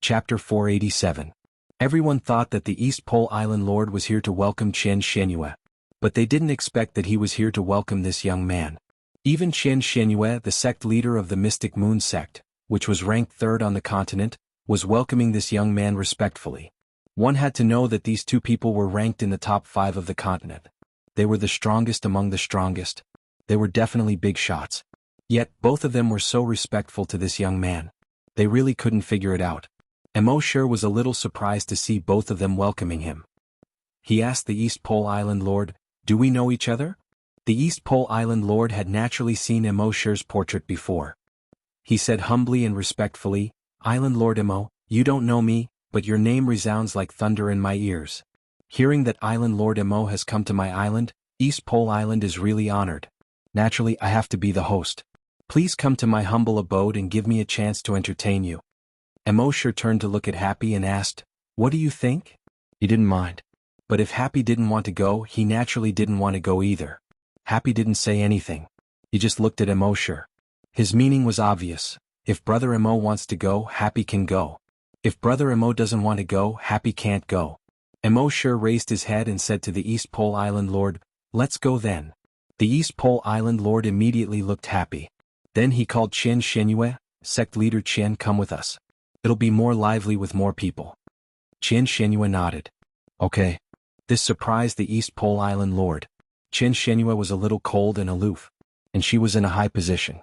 Chapter 487. Everyone thought that the East Pole Island Lord was here to welcome xianxia, but they didn't expect that he was here to welcome this young man. Even xianxia, the sect leader of the Mystic Moon sect, which was ranked third on the continent, was welcoming this young man respectfully. One had to know that these two people were ranked in the top 5 of the continent. They were the strongest among the strongest. They were definitely big shots. Yet, both of them were so respectful to this young man. They really couldn't figure it out. Immortal was a little surprised to see both of them welcoming him. He asked the East Pole Island Lord, "Do we know each other?" The East Pole Island Lord had naturally seen Immortal's portrait before. He said humbly and respectfully, "Island Lord Immo, you don't know me, but your name resounds like thunder in my ears. Hearing that Island Lord Immo has come to my island, East Pole Island is really honored. Naturally, I have to be the host. Please come to my humble abode and give me a chance to entertain you." Immortal turned to look at Happy and asked, "What do you think?" He didn't mind. But if Happy didn't want to go, he naturally didn't want to go either. Happy didn't say anything. He just looked at Immortal. His meaning was obvious. If Brother Immo wants to go, Happy can go. If Brother Immo doesn't want to go, Happy can't go. Immortal raised his head and said to the East Pole Island Lord, "Let's go then." The East Pole Island Lord immediately looked happy. Then he called xianxia, sect leader Qian, "Come with us. It'll be more lively with more people." Xianxia nodded. Okay. This surprised the East Pole Island Lord. Xianxia was a little cold and aloof, and she was in a high position.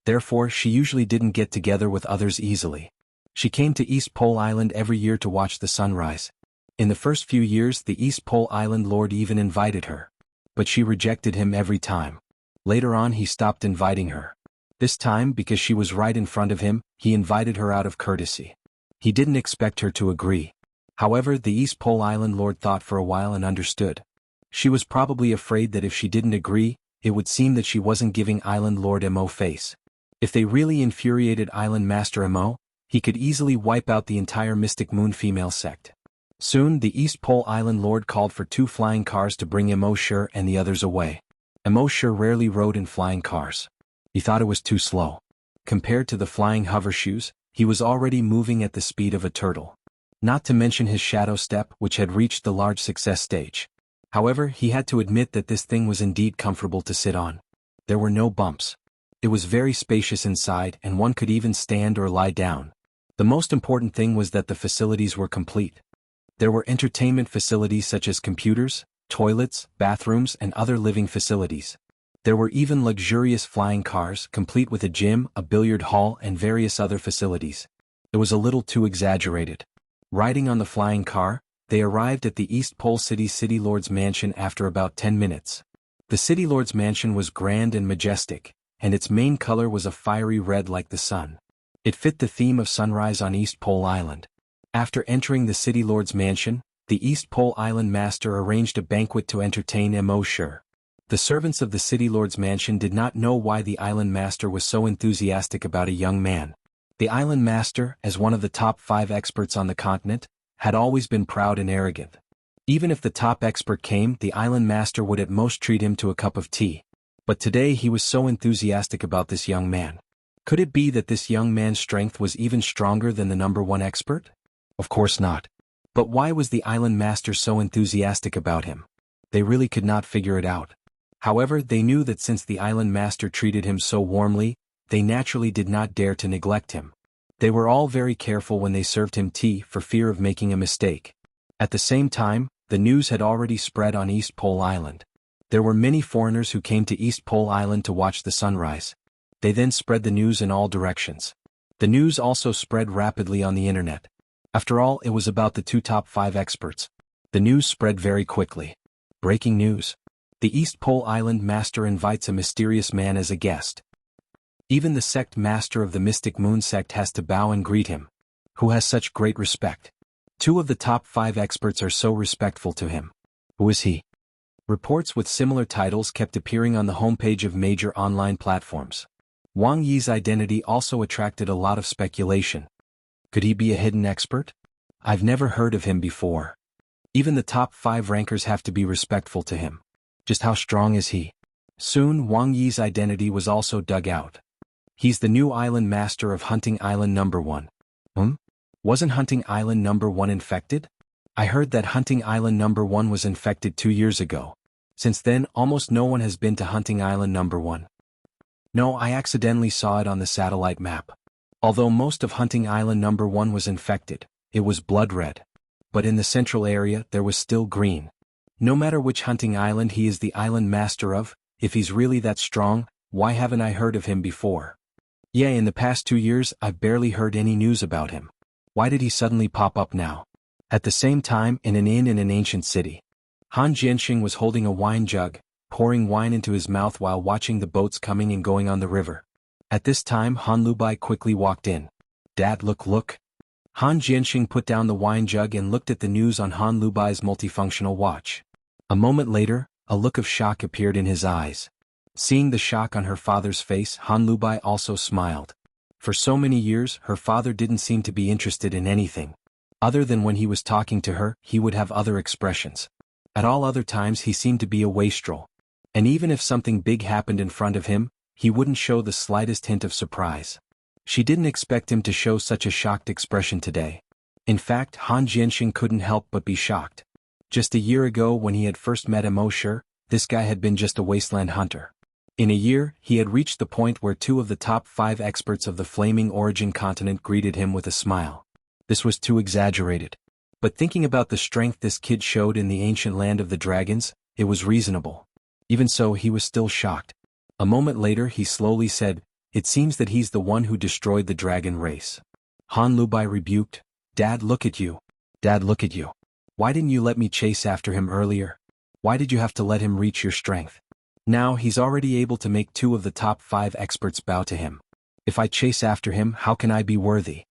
Therefore, she usually didn't get together with others easily. She came to East Pole Island every year to watch the sunrise. In the first few years, the East Pole Island Lord even invited her. But she rejected him every time. Later on, he stopped inviting her. This time, because she was right in front of him, he invited her out of courtesy. He didn't expect her to agree. However, the East Pole Island Lord thought for a while and understood. She was probably afraid that if she didn't agree, it would seem that she wasn't giving Island Lord Immo face. If they really infuriated Island Master Immo, he could easily wipe out the entire Mystic Moon female sect. Soon, the East Pole Island Lord called for 2 flying cars to bring Immortal and the others away. Immortal rarely rode in flying cars. He thought it was too slow. Compared to the flying hover shoes, he was already moving at the speed of a turtle. Not to mention his shadow step, which had reached the large success stage. However, he had to admit that this thing was indeed comfortable to sit on. There were no bumps. It was very spacious inside, and one could even stand or lie down. The most important thing was that the facilities were complete. There were entertainment facilities such as computers, toilets, bathrooms, and other living facilities. There were even luxurious flying cars, complete with a gym, a billiard hall, and various other facilities. It was a little too exaggerated. Riding on the flying car, they arrived at the East Pole City Lord's mansion after about 10 minutes. The City Lord's mansion was grand and majestic, and its main color was a fiery red like the sun. It fit the theme of sunrise on East Pole Island. After entering the City Lord's mansion, the East Pole Island Master arranged a banquet to entertain Immortal. The servants of the City Lord's mansion did not know why the Island Master was so enthusiastic about a young man. The Island Master, as one of the top 5 experts on the continent, had always been proud and arrogant. Even if the top expert came, the Island Master would at most treat him to a cup of tea. But today he was so enthusiastic about this young man. Could it be that this young man's strength was even stronger than the number 1 expert? Of course not. But why was the Island Master so enthusiastic about him? They really could not figure it out. However, they knew that since the Island Master treated him so warmly, they naturally did not dare to neglect him. They were all very careful when they served him tea for fear of making a mistake. At the same time, the news had already spread on East Pole Island. There were many foreigners who came to East Pole Island to watch the sunrise. They then spread the news in all directions. The news also spread rapidly on the internet. After all, it was about the 2 top 5 experts. The news spread very quickly. Breaking news. The East Pole Island Master invites a mysterious man as a guest. Even the sect master of the Mystic Moon sect has to bow and greet him. Who has such great respect? 2 of the top 5 experts are so respectful to him. Who is he? Reports with similar titles kept appearing on the homepage of major online platforms. Wang Yi's identity also attracted a lot of speculation. Could he be a hidden expert? I've never heard of him before. Even the top 5 rankers have to be respectful to him. Just how strong is he? Soon Wang Yi's identity was also dug out. He's the new island master of Hunting Island No. 1. Wasn't Hunting Island number 1 infected? I heard that Hunting Island number 1 was infected 2 years ago. Since then, almost no one has been to Hunting Island number 1. No, I accidentally saw it on the satellite map. Although most of Hunting Island number 1 was infected, it was blood red. But in the central area, there was still green. No matter which Hunting Island he is the island master of, if he's really that strong, why haven't I heard of him before? Yeah, in the past 2 years, I've barely heard any news about him. Why did he suddenly pop up now? At the same time, in an inn in an ancient city, Han Jianxing was holding a wine jug, pouring wine into his mouth while watching the boats coming and going on the river. At this time, Han Lubai quickly walked in. Dad, look. Han Jianxing put down the wine jug and looked at the news on Han Lubai's multifunctional watch. A moment later, a look of shock appeared in his eyes. Seeing the shock on her father's face, Han Lubai also smiled. For so many years, her father didn't seem to be interested in anything. Other than when he was talking to her, he would have other expressions. At all other times he seemed to be a wastrel. And even if something big happened in front of him, he wouldn't show the slightest hint of surprise. She didn't expect him to show such a shocked expression today. In fact, Han Jianxing couldn't help but be shocked. Just a year ago when he had first met Immortal, this guy had been just a wasteland hunter. In a year, he had reached the point where 2 of the top 5 experts of the flaming origin continent greeted him with a smile. This was too exaggerated. But thinking about the strength this kid showed in the ancient land of the dragons, it was reasonable. Even so, he was still shocked. A moment later he slowly said, "It seems that he's the one who destroyed the dragon race." Han Lubai rebuked, Dad, look at you. Dad, look at you. Why didn't you let me chase after him earlier? Why did you have to let him reach your strength? Now he's already able to make 2 of the top 5 experts bow to him. If I chase after him, how can I be worthy?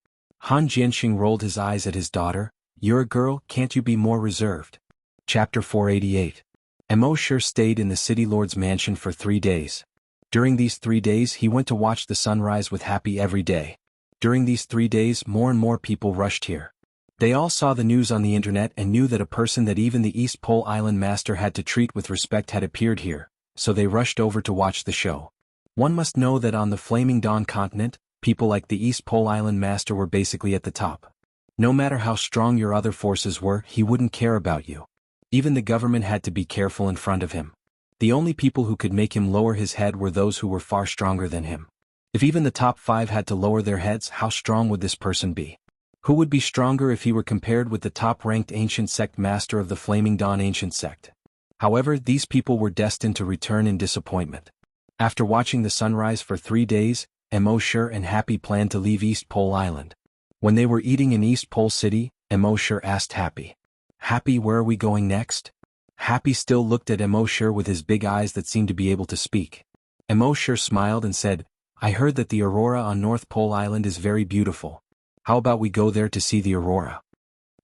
Han Jianxing rolled his eyes at his daughter. You're a girl, can't you be more reserved? Chapter 488. Immortal stayed in the city lord's mansion for 3 days. During these 3 days he went to watch the sunrise with Happy every day. During these 3 days more and more people rushed here. They all saw the news on the internet and knew that a person that even the East Pole Island Master had to treat with respect had appeared here, so they rushed over to watch the show. One must know that on the Flaming Dawn continent, people like the East Pole Island Master were basically at the top. No matter how strong your other forces were, he wouldn't care about you. Even the government had to be careful in front of him. The only people who could make him lower his head were those who were far stronger than him. If even the top 5 had to lower their heads, how strong would this person be? Who would be stronger if he were compared with the top-ranked ancient sect master of the Flaming Dawn ancient sect? However, these people were destined to return in disappointment. After watching the sunrise for 3 days, Immortal and Happy planned to leave East Pole Island. When they were eating in East Pole City, Immortal asked Happy, "Happy, where are we going next?" Happy still looked at Immortal with his big eyes that seemed to be able to speak. Immortal smiled and said, "I heard that the aurora on North Pole Island is very beautiful. How about we go there to see the aurora?"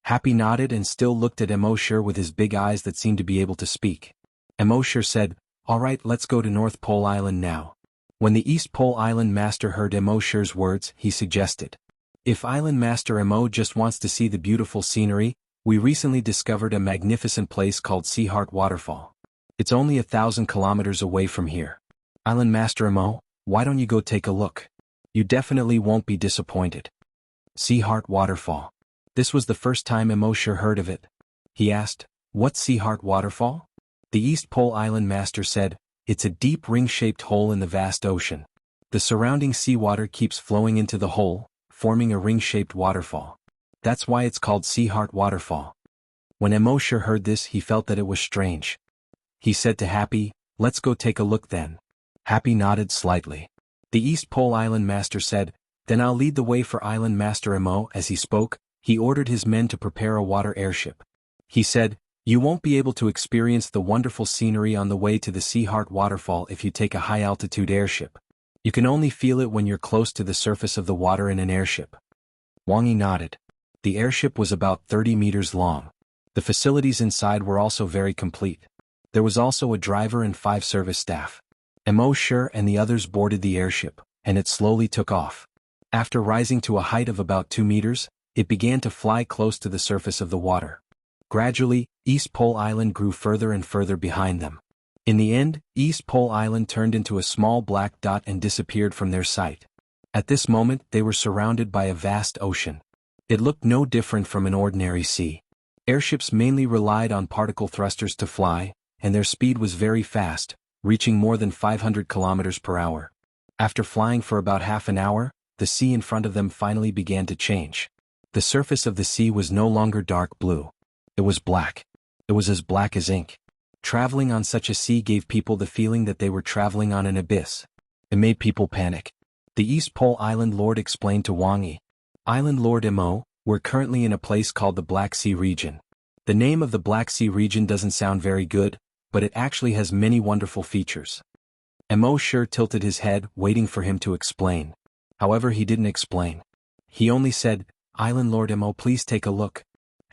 Happy nodded and still looked at Immortal with his big eyes that seemed to be able to speak. Immortal said, "All right, let's go to North Pole Island now." When the East Pole Island Master heard Immortal's words, he suggested, "If Island Master Emo just wants to see the beautiful scenery, we recently discovered a magnificent place called Seaheart Waterfall. It's only 1,000 kilometers away from here. Island Master Emo, why don't you go take a look? You definitely won't be disappointed." Seaheart Waterfall. This was the first time Immortal heard of it. He asked, "What's Seaheart Waterfall?" The East Pole Island Master said, "It's a deep ring-shaped hole in the vast ocean. The surrounding seawater keeps flowing into the hole, forming a ring-shaped waterfall. That's why it's called Seaheart Waterfall." When Immortal heard this, he felt that it was strange. He said to Happy, "Let's go take a look then." Happy nodded slightly. The East Pole Island Master said, "Then I'll lead the way for Island Master Emo." As he spoke, he ordered his men to prepare a water airship. He said, "You won't be able to experience the wonderful scenery on the way to the Seaheart Waterfall if you take a high-altitude airship. You can only feel it when you're close to the surface of the water in an airship." Wang nodded. The airship was about 30 meters long. The facilities inside were also very complete. There was also a driver and 5 service staff. Immortal and the others boarded the airship, and it slowly took off. After rising to a height of about 2 meters, it began to fly close to the surface of the water. Gradually, East Pole Island grew further and further behind them. In the end, East Pole Island turned into a small black dot and disappeared from their sight. At this moment they were surrounded by a vast ocean. It looked no different from an ordinary sea. Airships mainly relied on particle thrusters to fly, and their speed was very fast, reaching more than 500 kilometers per hour. After flying for about half an hour, the sea in front of them finally began to change. The surface of the sea was no longer dark blue. It was black. It was as black as ink. Traveling on such a sea gave people the feeling that they were traveling on an abyss. It made people panic. The East Pole Island Lord explained to Wang Yi, "Island Lord Mo, we're currently in a place called the Black Sea region. The name of the Black Sea region doesn't sound very good, but it actually has many wonderful features." Mo sure tilted his head, waiting for him to explain. However, he didn't explain. He only said, "Island Lord Mo, please take a look."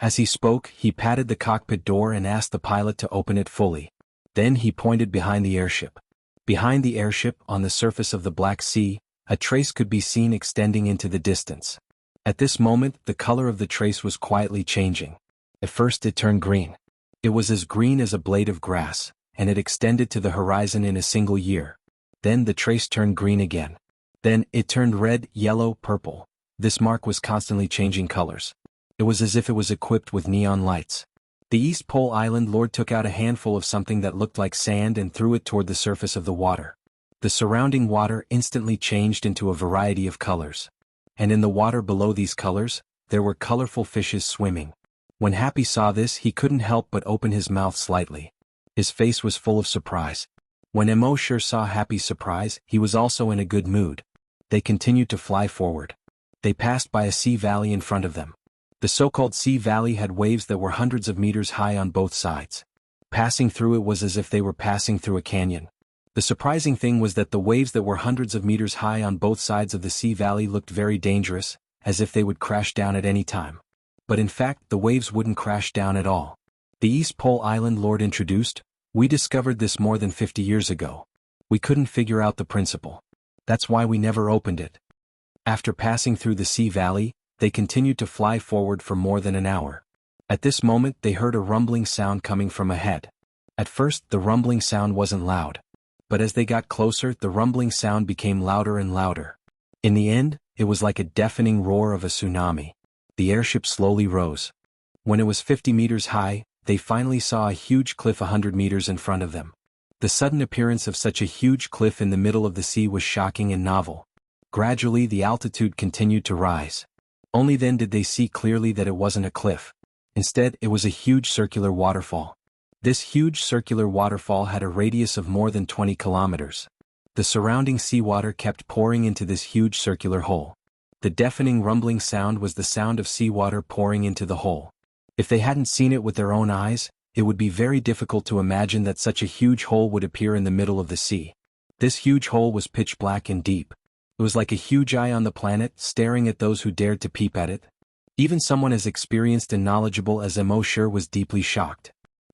As he spoke, he patted the cockpit door and asked the pilot to open it fully. Then he pointed behind the airship. Behind the airship, on the surface of the Black Sea, a trace could be seen extending into the distance. At this moment, the color of the trace was quietly changing. At first it turned green. It was as green as a blade of grass, and it extended to the horizon in a single year. Then the trace turned green again. Then it turned red, yellow, purple. This mark was constantly changing colors. It was as if it was equipped with neon lights. The East Pole Island Lord took out a handful of something that looked like sand and threw it toward the surface of the water. The surrounding water instantly changed into a variety of colors. And in the water below these colors, there were colorful fishes swimming. When Happy saw this, he couldn't help but open his mouth slightly. His face was full of surprise. When Mo sure saw Happy's surprise, he was also in a good mood. They continued to fly forward. They passed by a sea valley in front of them. The so-called sea valley had waves that were hundreds of meters high on both sides. Passing through it was as if they were passing through a canyon. The surprising thing was that the waves that were hundreds of meters high on both sides of the sea valley looked very dangerous, as if they would crash down at any time. But in fact, the waves wouldn't crash down at all. The East Pole Island Lord introduced, "We discovered this more than 50 years ago. We couldn't figure out the principle. That's why we never opened it." After passing through the sea valley, they continued to fly forward for more than an hour. At this moment they heard a rumbling sound coming from ahead. At first the rumbling sound wasn't loud. But as they got closer, the rumbling sound became louder and louder. In the end, it was like a deafening roar of a tsunami. The airship slowly rose. When it was 50 meters high, they finally saw a huge cliff 100 meters in front of them. The sudden appearance of such a huge cliff in the middle of the sea was shocking and novel. Gradually the altitude continued to rise. Only then did they see clearly that it wasn't a cliff. Instead, it was a huge circular waterfall. This huge circular waterfall had a radius of more than 20 kilometers. The surrounding seawater kept pouring into this huge circular hole. The deafening rumbling sound was the sound of seawater pouring into the hole. If they hadn't seen it with their own eyes, it would be very difficult to imagine that such a huge hole would appear in the middle of the sea. This huge hole was pitch black and deep. It was like a huge eye on the planet, staring at those who dared to peep at it. Even someone as experienced and knowledgeable as Mo sure was deeply shocked.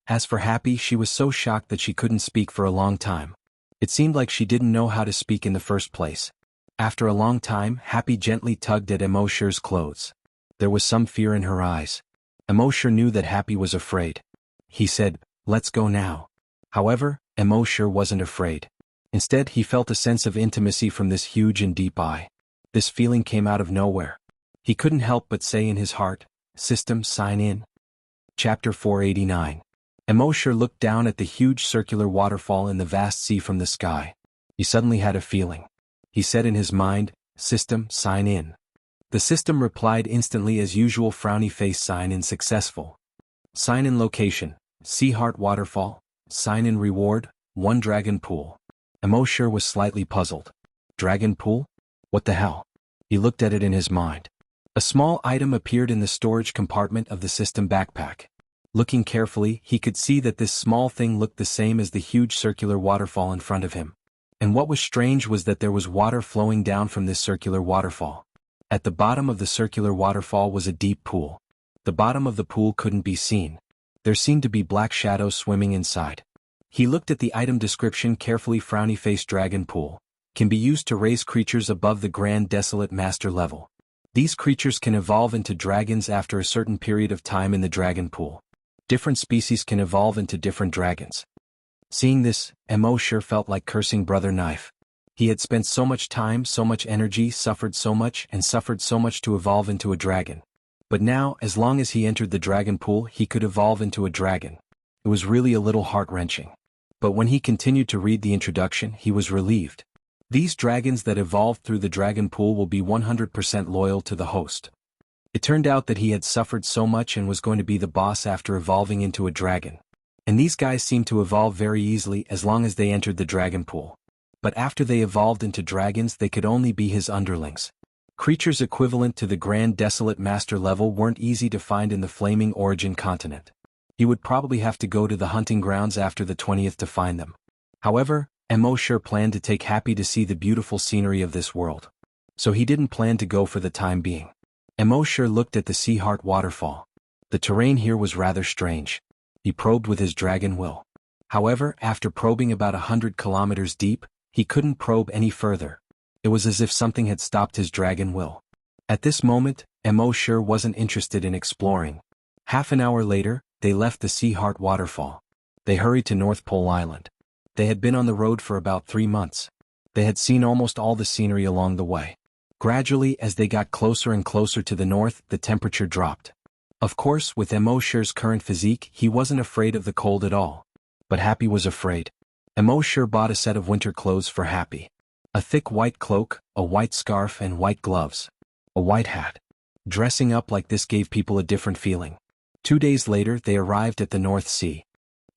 As for Happy, she was so shocked that she couldn't speak for a long time. It seemed like she didn't know how to speak in the first place. After a long time, Happy gently tugged at Mo sure's clothes. There was some fear in her eyes. Mo sure knew that Happy was afraid. He said, "Let's go now." However, Mo sure wasn't afraid. Instead, he felt a sense of intimacy from this huge and deep eye. This feeling came out of nowhere. He couldn't help but say in his heart, "System, sign in." Chapter 489. Mo sure looked down at the huge circular waterfall in the vast sea from the sky. He suddenly had a feeling. He said in his mind, "System, sign in." The system replied instantly as usual, frowny face, sign in successful. Sign in location, Sea Heart Waterfall. Sign in reward, 1 dragon pool. Mo sure was slightly puzzled. Dragon pool? What the hell? He looked at it in his mind. A small item appeared in the storage compartment of the system backpack. Looking carefully, he could see that this small thing looked the same as the huge circular waterfall in front of him. And what was strange was that there was water flowing down from this circular waterfall. At the bottom of the circular waterfall was a deep pool. The bottom of the pool couldn't be seen. There seemed to be black shadows swimming inside. He looked at the item description carefully. Frowny face, dragon pool. Can be used to raise creatures above the Grand Desolate Master level. These creatures can evolve into dragons after a certain period of time in the dragon pool. Different species can evolve into different dragons. Seeing this, Mo sure felt like cursing Brother Knife. He had spent so much time, so much energy, suffered so much to evolve into a dragon. But now, as long as he entered the dragon pool, he could evolve into a dragon. It was really a little heart-wrenching. But when he continued to read the introduction, he was relieved. These dragons that evolved through the dragon pool will be 100% loyal to the host. It turned out that he had suffered so much and was going to be the boss after evolving into a dragon. And these guys seemed to evolve very easily as long as they entered the dragon pool. But after they evolved into dragons, they could only be his underlings. Creatures equivalent to the Grand Desolate Master level weren't easy to find in the Flaming Origin continent. He would probably have to go to the hunting grounds after the 20th to find them. However, Mo sure planned to take Happy to see the beautiful scenery of this world. So he didn't plan to go for the time being. Mo sure looked at the Sea Heart waterfall. The terrain here was rather strange. He probed with his dragon will. However, after probing about 100 kilometers deep, he couldn't probe any further. It was as if something had stopped his dragon will. At this moment, Mo sure wasn't interested in exploring. Half an hour later, they left the Sea Heart waterfall. They hurried to North Pole Island. They had been on the road for about 3 months. They had seen almost all the scenery along the way. Gradually, as they got closer and closer to the north, the temperature dropped. Of course, with Mo sure's current physique, he wasn't afraid of the cold at all. But Happy was afraid. Mo sure bought a set of winter clothes for Happy. A thick white cloak, a white scarf and white gloves. A white hat. Dressing up like this gave people a different feeling. 2 days later, they arrived at the North Sea.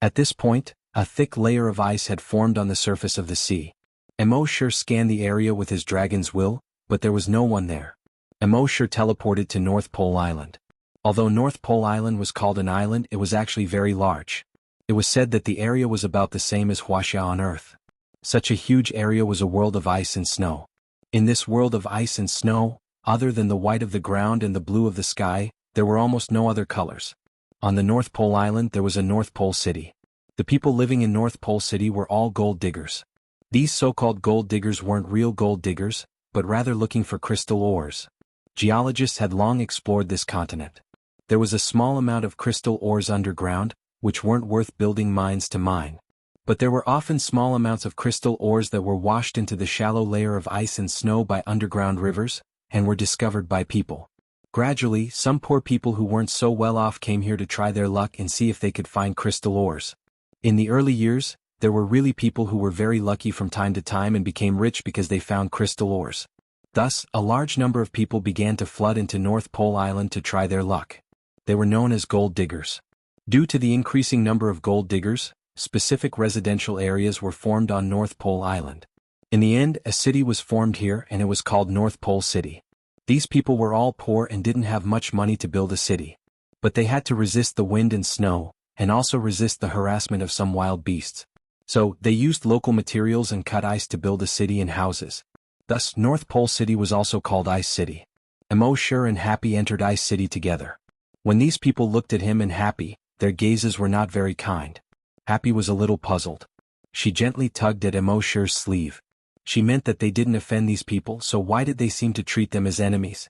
At this point, a thick layer of ice had formed on the surface of the sea. Mo sure scanned the area with his dragon's will, but there was no one there. Mo sure teleported to North Pole Island. Although North Pole Island was called an island, it was actually very large. It was said that the area was about the same as Wuxia on Earth. Such a huge area was a world of ice and snow. In this world of ice and snow, other than the white of the ground and the blue of the sky, there were almost no other colors. On the North Pole Island there was a North Pole City. The people living in North Pole City were all gold diggers. These so-called gold diggers weren't real gold diggers, but rather looking for crystal ores. Geologists had long explored this continent. There was a small amount of crystal ores underground, which weren't worth building mines to mine. But there were often small amounts of crystal ores that were washed into the shallow layer of ice and snow by underground rivers, and were discovered by people. Gradually, some poor people who weren't so well off came here to try their luck and see if they could find crystal ores. In the early years, there were really people who were very lucky from time to time and became rich because they found crystal ores. Thus, a large number of people began to flood into North Pole Island to try their luck. They were known as gold diggers. Due to the increasing number of gold diggers, specific residential areas were formed on North Pole Island. In the end, a city was formed here and it was called North Pole City. These people were all poor and didn't have much money to build a city. But they had to resist the wind and snow, and also resist the harassment of some wild beasts. So, they used local materials and cut ice to build a city and houses. Thus, North Pole City was also called Ice City. Mo sure and Happy entered Ice City together. When these people looked at him and Happy, their gazes were not very kind. Happy was a little puzzled. She gently tugged at Mo sure's sleeve. She meant that they didn't offend these people, so why did they seem to treat them as enemies?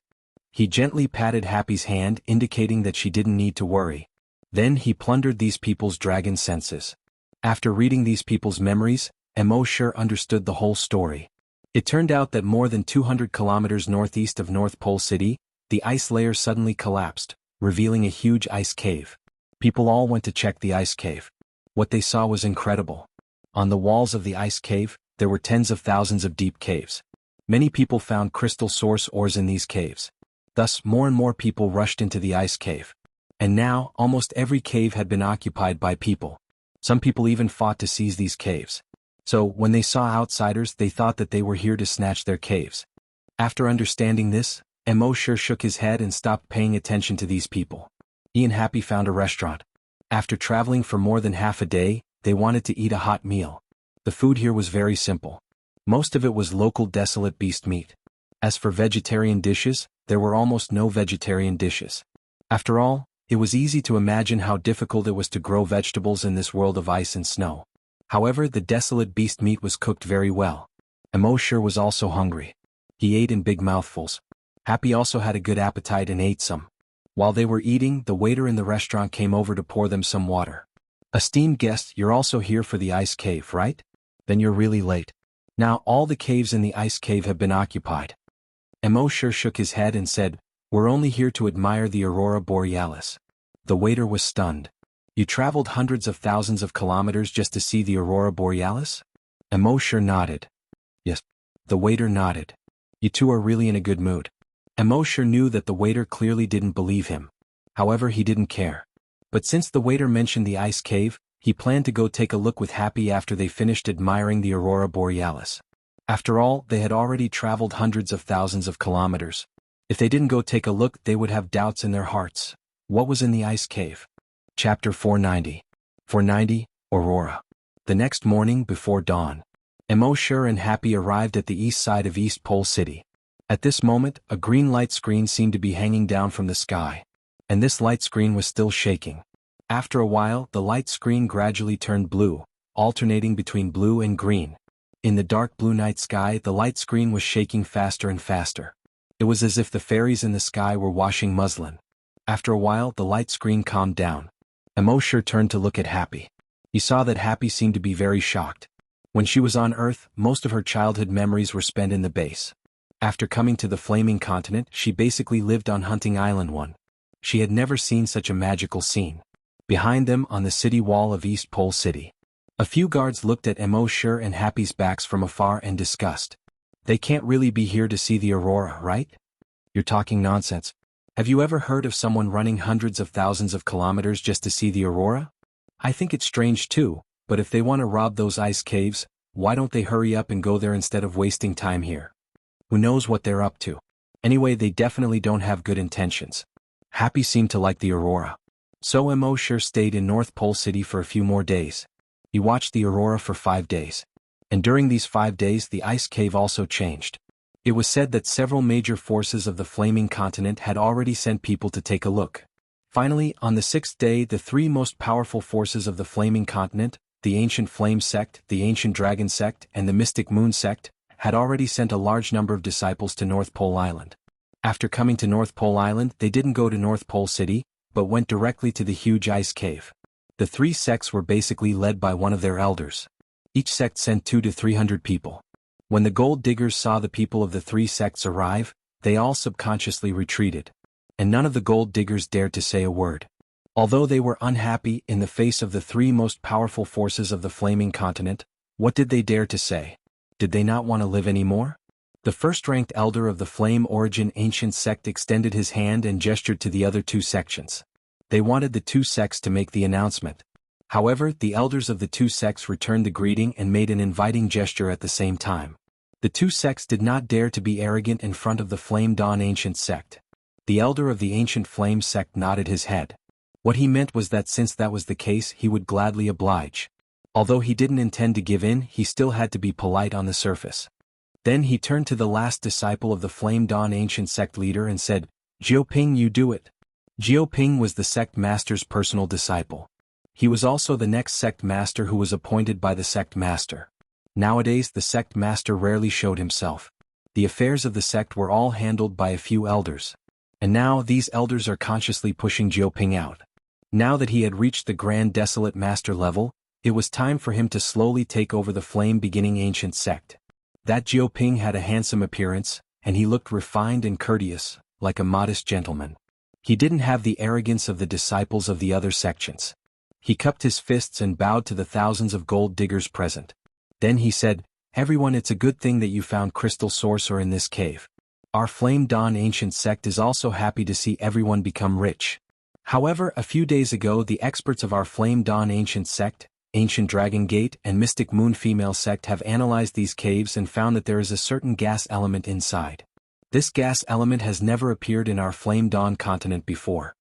He gently patted Happy's hand, indicating that she didn't need to worry. Then he plundered these people's dragon senses. After reading these people's memories, Mo sure understood the whole story. It turned out that more than 200 kilometers northeast of North Pole City, the ice layer suddenly collapsed, revealing a huge ice cave. People all went to check the ice cave. What they saw was incredible. On the walls of the ice cave, there were tens of thousands of deep caves. Many people found crystal source ores in these caves. Thus, more and more people rushed into the ice cave. And now, almost every cave had been occupied by people. Some people even fought to seize these caves. So, when they saw outsiders, they thought that they were here to snatch their caves. After understanding this, Mo sure shook his head and stopped paying attention to these people. He and Happy found a restaurant. After traveling for more than half a day, they wanted to eat a hot meal. The food here was very simple. Most of it was local desolate beast meat. As for vegetarian dishes, there were almost no vegetarian dishes. After all, it was easy to imagine how difficult it was to grow vegetables in this world of ice and snow. However, the desolate beast meat was cooked very well. Mo sure was also hungry. He ate in big mouthfuls. Happy also had a good appetite and ate some. While they were eating, the waiter in the restaurant came over to pour them some water. "Esteemed guest, you're also here for the ice cave, right? Then you're really late. Now all the caves in the ice cave have been occupied." Mo sure shook his head and said, "We're only here to admire the aurora borealis." The waiter was stunned. "You traveled hundreds of thousands of kilometers just to see the aurora borealis?" Immortal nodded. "Yes." The waiter nodded. "You two are really in a good mood." Immortal knew that the waiter clearly didn't believe him. However, he didn't care. But since the waiter mentioned the ice cave, he planned to go take a look with Happy after they finished admiring the aurora borealis. After all, they had already traveled hundreds of thousands of kilometers. If they didn't go take a look, they would have doubts in their hearts. What was in the ice cave? Chapter 490. 490, Aurora. The next morning, before dawn, Immortal and Happy arrived at the east side of East Pole City. At this moment, a green light screen seemed to be hanging down from the sky. And this light screen was still shaking. After a while, the light screen gradually turned blue, alternating between blue and green. In the dark blue night sky, the light screen was shaking faster and faster. It was as if the fairies in the sky were washing muslin. After a while, the light screen calmed down. Immortal turned to look at Happy. He saw that Happy seemed to be very shocked. When she was on Earth, most of her childhood memories were spent in the base. After coming to the Flaming Continent, she basically lived on Hunting Island 1. She had never seen such a magical scene. Behind them, on the city wall of East Pole City, a few guards looked at Immortal and Happy's backs from afar and discussed. "They can't really be here to see the aurora, right? You're talking nonsense. Have you ever heard of someone running hundreds of thousands of kilometers just to see the aurora? I think it's strange too, but if they want to rob those ice caves, why don't they hurry up and go there instead of wasting time here? Who knows what they're up to? Anyway, they definitely don't have good intentions." Happy seemed to like the aurora. So Immortal stayed in North Pole City for a few more days. He watched the aurora for 5 days. And during these 5 days, the ice cave also changed. It was said that several major forces of the Flaming Continent had already sent people to take a look. Finally, on the 6th day, the 3 most powerful forces of the Flaming Continent, the Ancient Flame Sect, the Ancient Dragon Sect, and the Mystic Moon Sect, had already sent a large number of disciples to North Pole Island. After coming to North Pole Island, they didn't go to North Pole City, but went directly to the huge ice cave. The 3 sects were basically led by one of their elders. Each sect sent 200 to 300 people. When the gold diggers saw the people of the 3 sects arrive, they all subconsciously retreated. And none of the gold diggers dared to say a word. Although they were unhappy in the face of the 3 most powerful forces of the Flaming Continent, what did they dare to say? Did they not want to live anymore? The first-ranked elder of the Flame Origin Ancient Sect extended his hand and gestured to the other 2 sections. They wanted the 2 sects to make the announcement. However, the elders of the 2 sects returned the greeting and made an inviting gesture at the same time. The 2 sects did not dare to be arrogant in front of the Flame Dawn Ancient Sect. The elder of the Ancient Flame Sect nodded his head. What he meant was that since that was the case, he would gladly oblige. Although he didn't intend to give in, he still had to be polite on the surface. Then he turned to the last disciple of the Flame Dawn Ancient Sect leader and said, "Jioping, you do it." Jioping was the sect master's personal disciple. He was also the next sect master who was appointed by the sect master. Nowadays the sect master rarely showed himself. The affairs of the sect were all handled by a few elders. And now these elders are consciously pushing Jioping out. Now that he had reached the Grand Desolate Master level, it was time for him to slowly take over the Flame Beginning Ancient Sect. That Jioping had a handsome appearance, and he looked refined and courteous, like a modest gentleman. He didn't have the arrogance of the disciples of the other sections. He cupped his fists and bowed to the thousands of gold diggers present. Then he said, "Everyone, it's a good thing that you found Crystal Sorcerer in this cave. Our Flame Dawn Ancient Sect is also happy to see everyone become rich. However, a few days ago the experts of our Flame Dawn Ancient Sect, Ancient Dragon Gate and Mystic Moon Female Sect have analyzed these caves and found that there is a certain gas element inside. This gas element has never appeared in our Flame Dawn continent before.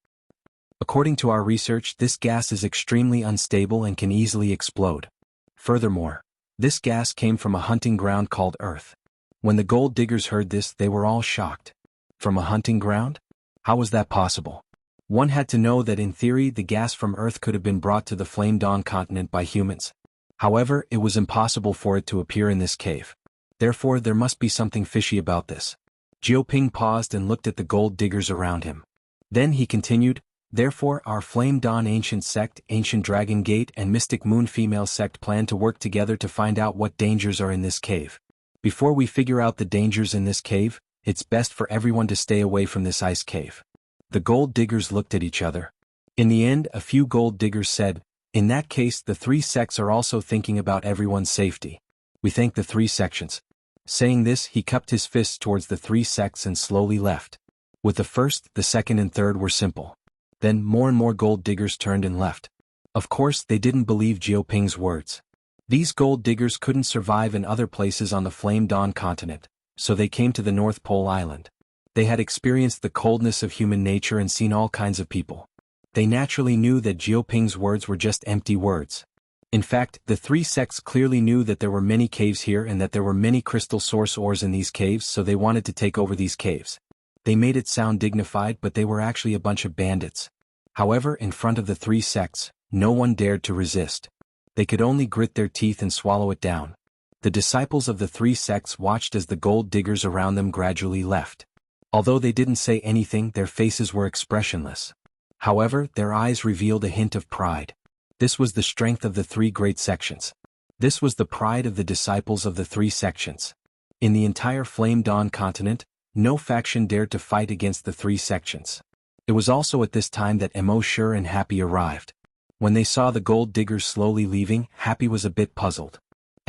According to our research, this gas is extremely unstable and can easily explode. Furthermore, this gas came from a hunting ground called Earth." When the gold diggers heard this, they were all shocked. From a hunting ground? How was that possible? One had to know that in theory the gas from Earth could have been brought to the Flame Dawn continent by humans. However, it was impossible for it to appear in this cave. Therefore, there must be something fishy about this. Jioping paused and looked at the gold diggers around him. Then he continued, "Therefore, our Flame Dawn Ancient Sect, Ancient Dragon Gate and Mystic Moon Female Sect plan to work together to find out what dangers are in this cave. Before we figure out the dangers in this cave, It's best for everyone to stay away from this ice cave. The gold diggers looked at each other. In the end, a few gold diggers said, in that case, the three sects are also thinking about everyone's safety. We thank the three sections. Saying this, he cupped his fists towards the three sects and slowly left. With the first, the second and third were simple. Then more and more gold diggers turned and left. Of course, they didn't believe Jioping's words. These gold diggers couldn't survive in other places on the Flame Dawn continent, so they came to the North Pole Island. They had experienced the coldness of human nature and seen all kinds of people. They naturally knew that Jioping's words were just empty words. In fact, the three sects clearly knew that there were many caves here and that there were many crystal source ores in these caves, so they wanted to take over these caves. They made it sound dignified, but they were actually a bunch of bandits. However, in front of the three sects, no one dared to resist. They could only grit their teeth and swallow it down. The disciples of the three sects watched as the gold diggers around them gradually left. Although they didn't say anything, their faces were expressionless. However, their eyes revealed a hint of pride. This was the strength of the three great sections. This was the pride of the disciples of the three sections. In the entire Flame Dawn continent, no faction dared to fight against the three sections. It was also at this time that Immortal and Happy arrived. When they saw the gold diggers slowly leaving, Happy was a bit puzzled.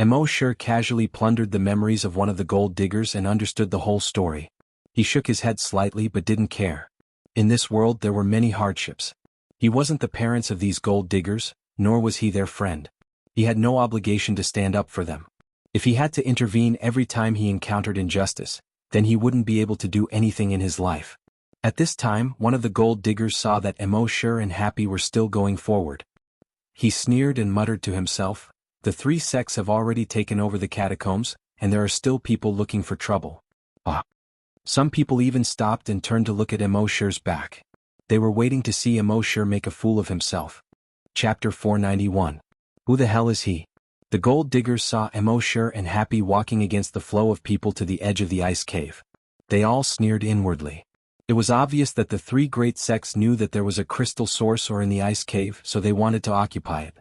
Immortal casually plundered the memories of one of the gold diggers and understood the whole story. He shook his head slightly but didn't care. In this world there were many hardships. He wasn't the parents of these gold diggers, nor was he their friend. He had no obligation to stand up for them. If he had to intervene every time he encountered injustice, then he wouldn't be able to do anything in his life. At this time, one of the gold diggers saw that Immortal and Happy were still going forward. He sneered and muttered to himself, the three sects have already taken over the catacombs, and there are still people looking for trouble. Some people even stopped and turned to look at Immortal's back. They were waiting to see Immortal make a fool of himself. Chapter 491. Who the hell is he? The gold diggers saw Immortal and Happy walking against the flow of people to the edge of the ice cave. They all sneered inwardly. It was obvious that the three great sects knew that there was a crystal source ore in the ice cave, so they wanted to occupy it.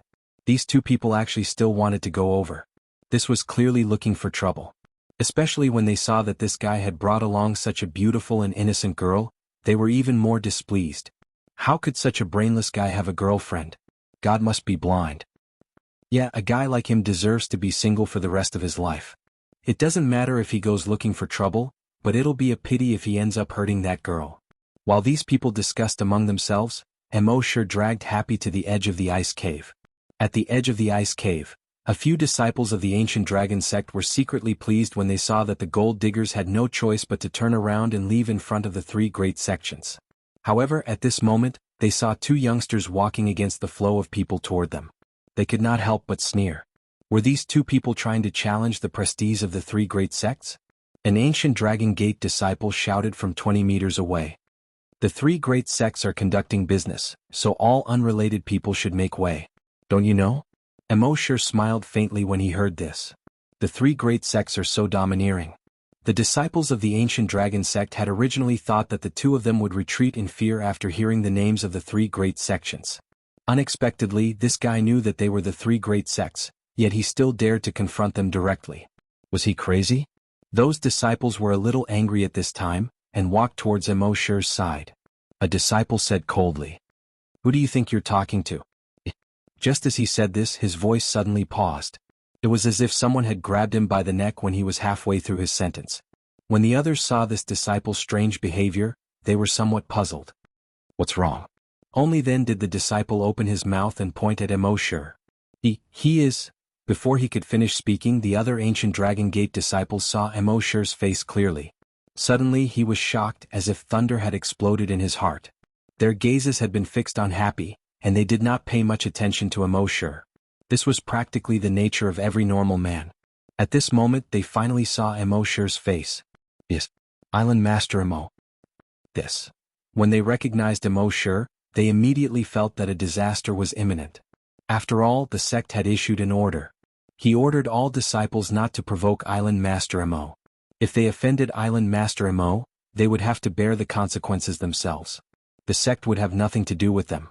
These two people actually still wanted to go over. This was clearly looking for trouble. Especially when they saw that this guy had brought along such a beautiful and innocent girl, they were even more displeased. How could such a brainless guy have a girlfriend? God must be blind. Yeah, a guy like him deserves to be single for the rest of his life. It doesn't matter if he goes looking for trouble, but it'll be a pity if he ends up hurting that girl. While these people discussed among themselves, Immortal dragged Happy to the edge of the ice cave. At the edge of the ice cave, a few disciples of the ancient dragon sect were secretly pleased when they saw that the gold diggers had no choice but to turn around and leave in front of the three great sections. However, at this moment, they saw two youngsters walking against the flow of people toward them. They could not help but sneer. Were these two people trying to challenge the prestige of the three great sects? An ancient Dragon Gate disciple shouted from 20 meters away. The three great sects are conducting business, so all unrelated people should make way. Don't you know? Immortal smiled faintly when he heard this. The three great sects are so domineering. The disciples of the ancient dragon sect had originally thought that the two of them would retreat in fear after hearing the names of the three great sections. Unexpectedly, this guy knew that they were the three great sects, yet he still dared to confront them directly. Was he crazy? Those disciples were a little angry at this time, and walked towards Immortal's side. A disciple said coldly, "Who do you think you're talking to?" Just as he said this, his voice suddenly paused. It was as if someone had grabbed him by the neck when he was halfway through his sentence. When the others saw this disciple's strange behavior, they were somewhat puzzled. What's wrong? Only then did the disciple open his mouth and point at Immortal. He is... Before he could finish speaking, the other ancient Dragon Gate disciples saw Immortal's face clearly. Suddenly he was shocked, as if thunder had exploded in his heart. Their gazes had been fixed on Happy, and they did not pay much attention to Immortal. This was practically the nature of every normal man. At this moment they finally saw Immortal's face. Yes. Island Master Immo. This. When they recognized Immortal, they immediately felt that a disaster was imminent. After all, the sect had issued an order. He ordered all disciples not to provoke Island Master Immo. If they offended Island Master Immo, they would have to bear the consequences themselves. The sect would have nothing to do with them.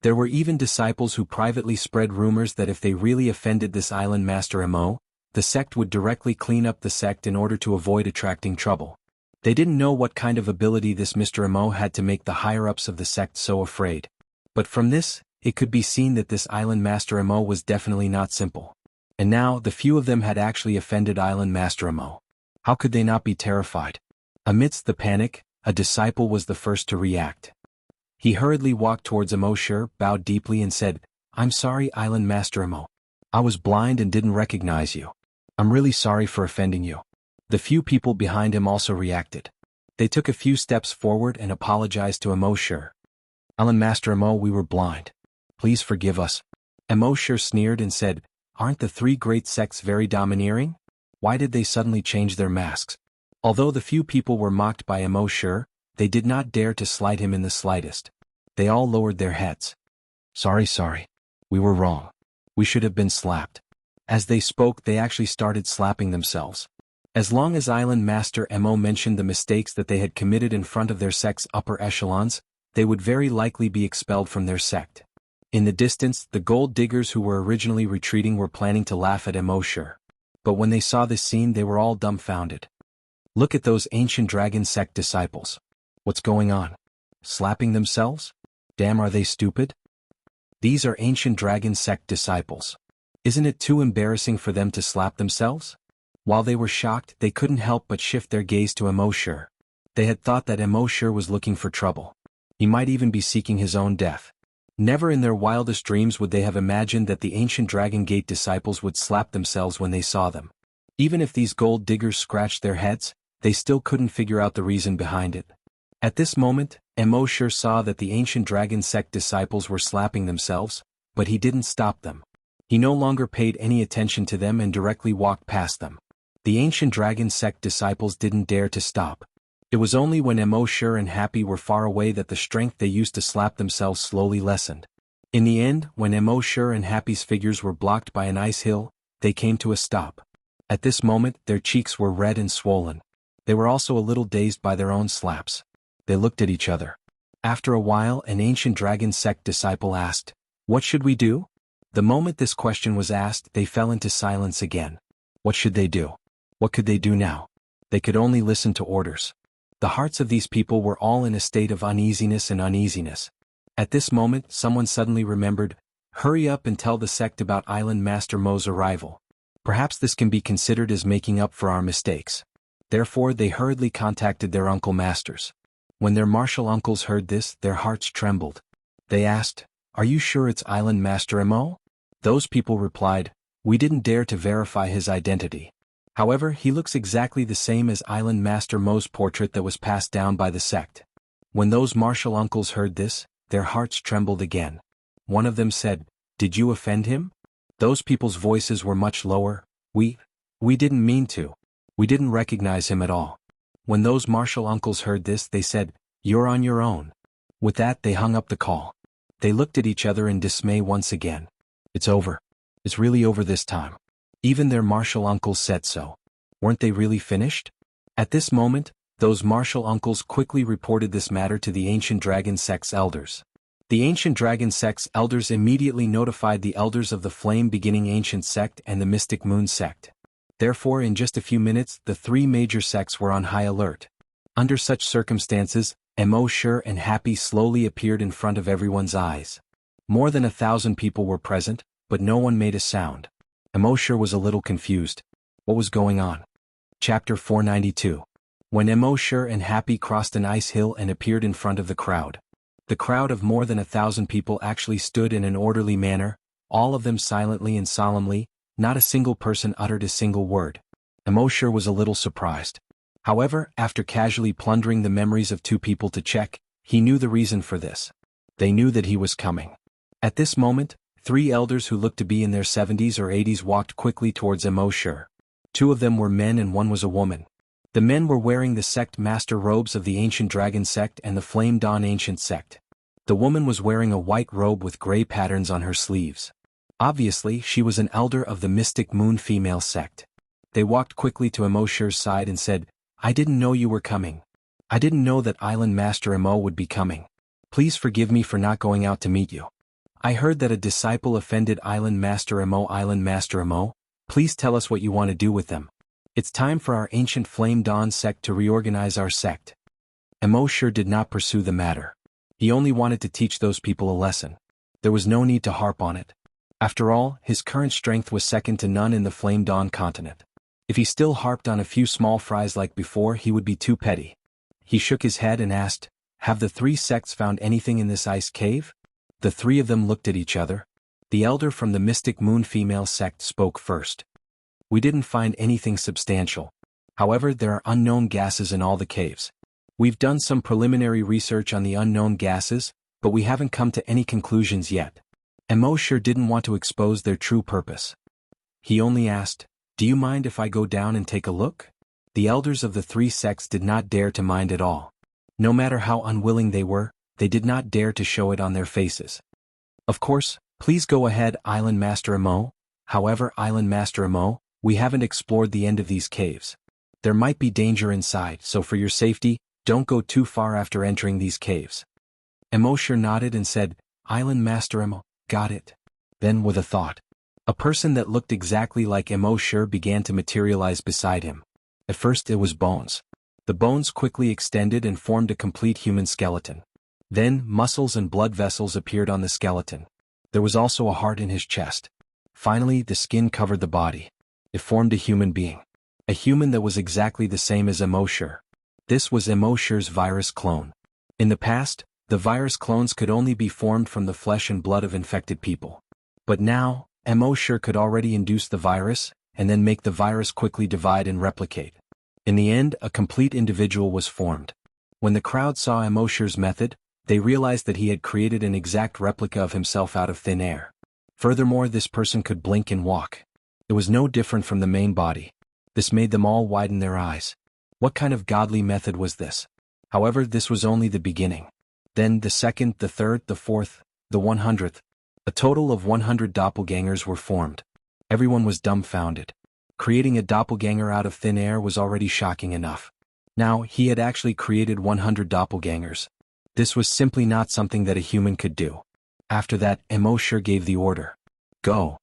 There were even disciples who privately spread rumors that if they really offended this Island Master Immo, the sect would directly clean up the sect in order to avoid attracting trouble. They didn't know what kind of ability this Mr. Emo had to make the higher-ups of the sect so afraid. But from this, it could be seen that this Island Master Emo was definitely not simple. And now, the few of them had actually offended Island Master Emo. How could they not be terrified? Amidst the panic, a disciple was the first to react. He hurriedly walked towards Emo, bowed deeply and said, "I'm sorry, Island Master Emo. I was blind and didn't recognize you. I'm really sorry for offending you." The few people behind him also reacted. They took a few steps forward and apologized to Emo. "Island Master Emo, we were blind. Please forgive us." Emo sneered and said, "Aren't the three great sects very domineering? Why did they suddenly change their masks?" Although the few people were mocked by Emo, they did not dare to slight him in the slightest. They all lowered their heads. Sorry. We were wrong. We should have been slapped." As they spoke, they actually started slapping themselves. As long as Island Master Emo mentioned the mistakes that they had committed in front of their sect's upper echelons, they would very likely be expelled from their sect. In the distance, the gold diggers who were originally retreating were planning to laugh at Emo. But when they saw this scene, they were all dumbfounded. Look at those ancient dragon sect disciples. What's going on? Slapping themselves? Damn, are they stupid? These are ancient dragon sect disciples. Isn't it too embarrassing for them to slap themselves? While they were shocked, they couldn't help but shift their gaze to Emo. They had thought that Emo was looking for trouble. He might even be seeking his own death. Never in their wildest dreams would they have imagined that the ancient Dragon Gate disciples would slap themselves when they saw them. Even if these gold diggers scratched their heads, they still couldn't figure out the reason behind it. At this moment, Emo saw that the ancient dragon sect disciples were slapping themselves, but he didn't stop them. He no longer paid any attention to them and directly walked past them. The ancient dragon sect disciples didn't dare to stop. It was only when Emo and Happy were far away that the strength they used to slap themselves slowly lessened. In the end, when Emo and Happy's figures were blocked by an ice hill, they came to a stop. At this moment, their cheeks were red and swollen. They were also a little dazed by their own slaps. They looked at each other. After a while, an ancient dragon sect disciple asked, "What should we do?" The moment this question was asked, they fell into silence again. What should they do? What could they do now? They could only listen to orders. The hearts of these people were all in a state of uneasiness. At this moment, someone suddenly remembered, "Hurry up and tell the sect about Island Master Mo's arrival. Perhaps this can be considered as making up for our mistakes." Therefore, they hurriedly contacted their uncle masters. When their martial uncles heard this, their hearts trembled. They asked, "Are you sure it's Island Master Emo?" Those people replied, "We didn't dare to verify his identity. However, he looks exactly the same as Island Master Mo's portrait that was passed down by the sect." When those martial uncles heard this, their hearts trembled again. One of them said, "Did you offend him?" Those people's voices were much lower. We didn't mean to. We didn't recognize him at all." When those martial uncles heard this, they said, "You're on your own." With that, they hung up the call. They looked at each other in dismay once again. It's over. It's really over this time. Even their martial uncles said so. Weren't they really finished? At this moment, those martial uncles quickly reported this matter to the ancient dragon sect's elders. The ancient dragon sect's elders immediately notified the elders of the flame beginning ancient sect and the mystic moon sect. Therefore, in just a few minutes, the three major sects were on high alert. Under such circumstances, Emo and Happy slowly appeared in front of everyone's eyes. More than 1,000 people were present, but no one made a sound. Emo was a little confused. What was going on? Chapter 492. When Emo and Happy crossed an ice hill and appeared in front of the crowd. The crowd of more than 1,000 people actually stood in an orderly manner, all of them silently and solemnly. Not a single person uttered a single word. Emo was a little surprised. However, after casually plundering the memories of two people to check, he knew the reason for this. They knew that he was coming. At this moment, 3 elders who looked to be in their 70s or 80s walked quickly towards Emo. 2 of them were men and 1 was a woman. The men were wearing the sect master robes of the ancient dragon sect and the flame dawn ancient sect. The woman was wearing a white robe with gray patterns on her sleeves. Obviously, she was an elder of the mystic moon female sect. They walked quickly to Emo's side and said, "I didn't know you were coming. I didn't know that Island Master Emo would be coming. Please forgive me for not going out to meet you. I heard that a disciple offended Island Master Emo. Island Master Emo, please tell us what you want to do with them." It's time for our ancient Flame Dawn sect to reorganize our sect. Immortal did not pursue the matter. He only wanted to teach those people a lesson. There was no need to harp on it. After all, his current strength was second to none in the Flame Dawn continent. If he still harped on a few small fries like before, he would be too petty. He shook his head and asked, "Have the three sects found anything in this ice cave?" The three of them looked at each other. The elder from the Mystic Moon female sect spoke first. "We didn't find anything substantial. However, there are unknown gases in all the caves. We've done some preliminary research on the unknown gases, but we haven't come to any conclusions yet." Immortal didn't want to expose their true purpose. He only asked, "Do you mind if I go down and take a look?" The elders of the three sects did not dare to mind at all. No matter how unwilling they did not dare to show it on their faces. "Of course, please go ahead, Island Master Imo. However, Island Master Imo, we haven't explored the end of these caves. There might be danger inside, so for your safety, don't go too far after entering these caves." Immortal nodded and said, "Island Master Imo, got it." Then with a thought, a person that looked exactly like Immortal began to materialize beside him. At first it was bones. The bones quickly extended and formed a complete human skeleton. Then muscles and blood vessels appeared on the skeleton. There was also a heart in his chest. Finally, the skin covered the body. It formed a human being. A human that was exactly the same as Immortal. This was Immortal's virus clone. In the past, the virus clones could only be formed from the flesh and blood of infected people. But now, Immortal could already induce the virus, and then make the virus quickly divide and replicate. In the end, a complete individual was formed. When the crowd saw Immortal's method, they realized that he had created an exact replica of himself out of thin air. Furthermore, this person could blink and walk. It was no different from the main body. This made them all widen their eyes. What kind of godly method was this? However, this was only the beginning. Then the second, the third, the fourth, the 100th. A total of 100 doppelgangers were formed. Everyone was dumbfounded. Creating a doppelganger out of thin air was already shocking enough. Now, he had actually created 100 doppelgangers. This was simply not something that a human could do. After that, Immortal gave the order. "Go."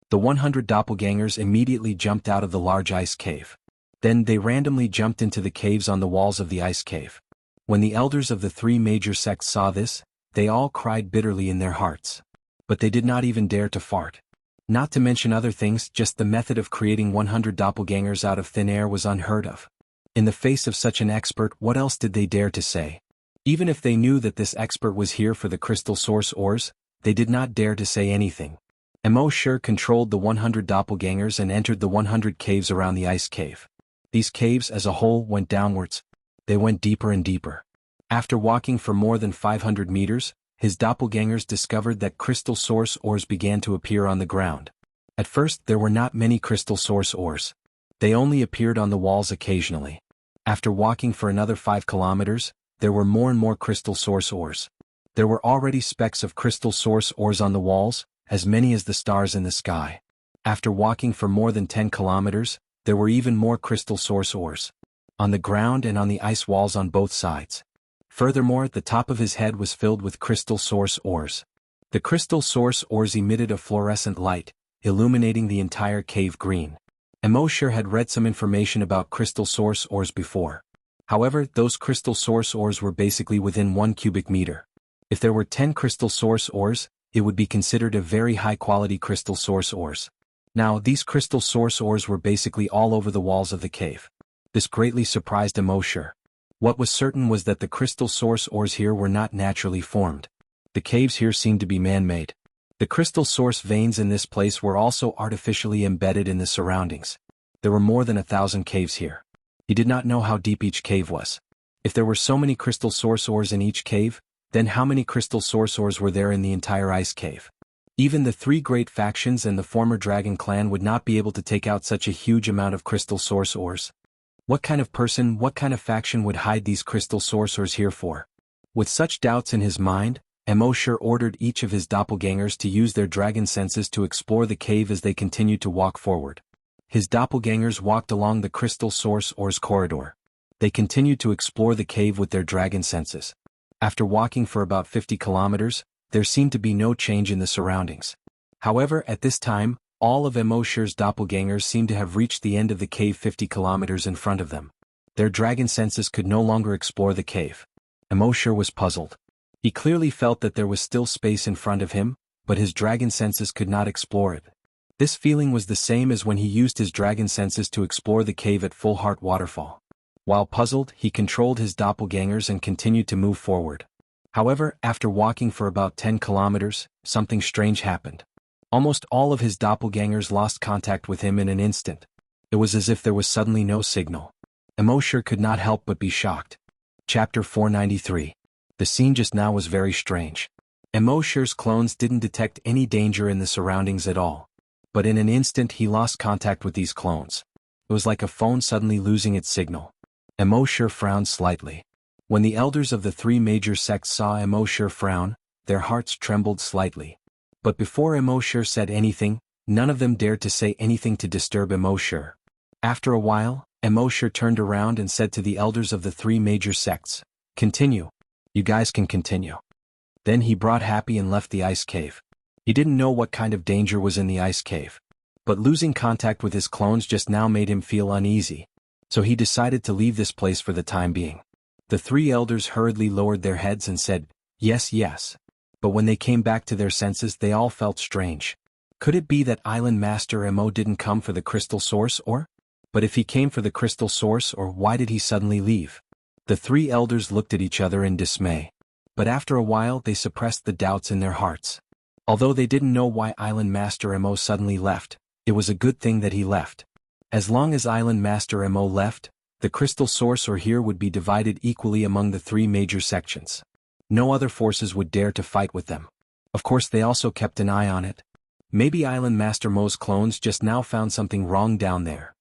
The 100 doppelgangers immediately jumped out of the large ice cave. Then they randomly jumped into the caves on the walls of the ice cave. When the elders of the three major sects saw this, they all cried bitterly in their hearts. But they did not even dare to fart. Not to mention other things, just the method of creating 100 doppelgangers out of thin air was unheard of. In the face of such an expert, what else did they dare to say? Even if they knew that this expert was here for the crystal source ores, they did not dare to say anything. Immortal controlled the 100 doppelgangers and entered the 100 caves around the ice cave. These caves as a whole went downwards. They went deeper and deeper. After walking for more than 500 meters, his doppelgangers discovered that crystal source ores began to appear on the ground. At first there were not many crystal source ores. They only appeared on the walls occasionally. After walking for another 5 kilometers, there were more and more crystal source ores. There were already specks of crystal source ores on the walls, as many as the stars in the sky. After walking for more than 10 kilometers, there were even more crystal source ores. On the ground and on the ice walls on both sides. Furthermore, the top of his head was filled with crystal source ores. The crystal source ores emitted a fluorescent light, illuminating the entire cave green. Immortal had read some information about crystal source ores before. However, those crystal source ores were basically within 1 cubic meter. If there were 10 crystal source ores, it would be considered a very high-quality crystal source ores. Now, these crystal source ores were basically all over the walls of the cave. This greatly surprised Immortal. What was certain was that the crystal source ores here were not naturally formed. The caves here seemed to be man-made. The crystal source veins in this place were also artificially embedded in the surroundings. There were more than 1,000 caves here. He did not know how deep each cave was. If there were so many crystal source ores in each cave, then how many crystal source ores were there in the entire ice cave? Even the 3 great factions and the former dragon clan would not be able to take out such a huge amount of crystal source ores. What kind of person, what kind of faction would hide these crystal source ores here for? With such doubts in his mind, Immortal ordered each of his doppelgangers to use their dragon senses to explore the cave as they continued to walk forward. His doppelgangers walked along the crystal source ores corridor. They continued to explore the cave with their dragon senses. After walking for about 50 kilometers, there seemed to be no change in the surroundings. However, at this time, All of Emoshir's doppelgangers seemed to have reached the end of the cave 50 kilometers in front of them. Their dragon senses could no longer explore the cave. Emoshir was puzzled. He clearly felt that there was still space in front of him, but his dragon senses could not explore it. This feeling was the same as when he used his dragon senses to explore the cave at Full Heart Waterfall. While puzzled, he controlled his doppelgangers and continued to move forward. However, after walking for about 10 kilometers, something strange happened. Almost all of his doppelgangers lost contact with him in an instant. It was as if there was suddenly no signal. Emoshir could not help but be shocked. Chapter 493. The scene just now was very strange. Emoshir's clones didn't detect any danger in the surroundings at all. But in an instant he lost contact with these clones. It was like a phone suddenly losing its signal. Emoshir frowned slightly. When the elders of the three major sects saw Emoshir frown, their hearts trembled slightly. But before Emoshir said anything, none of them dared to say anything to disturb Emoshir. After a while, Emoshir turned around and said to the elders of the three major sects, "Continue. You guys can continue." Then he brought Happy and left the ice cave. He didn't know what kind of danger was in the ice cave. But losing contact with his clones just now made him feel uneasy. So he decided to leave this place for the time being. The three elders hurriedly lowered their heads and said, "Yes, yes." But when they came back to their senses they all felt strange. Could it be that Island Master Mo didn't come for the crystal source or? But if he came for the crystal source or why did he suddenly leave? The three elders looked at each other in dismay. But after a while they suppressed the doubts in their hearts. Although they didn't know why Island Master Mo suddenly left, it was a good thing that he left. As long as Island Master Mo left, the crystal source or here would be divided equally among the three major sections. No other forces would dare to fight with them. Of course they also kept an eye on it. Maybe Island Master Mo's clones just now found something wrong down there.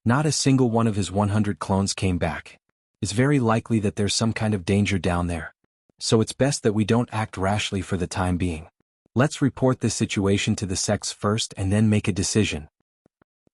Not a single one of his 100 clones came back. It's very likely that there's some kind of danger down there. So it's best that we don't act rashly for the time being. Let's report this situation to the sects first and then make a decision.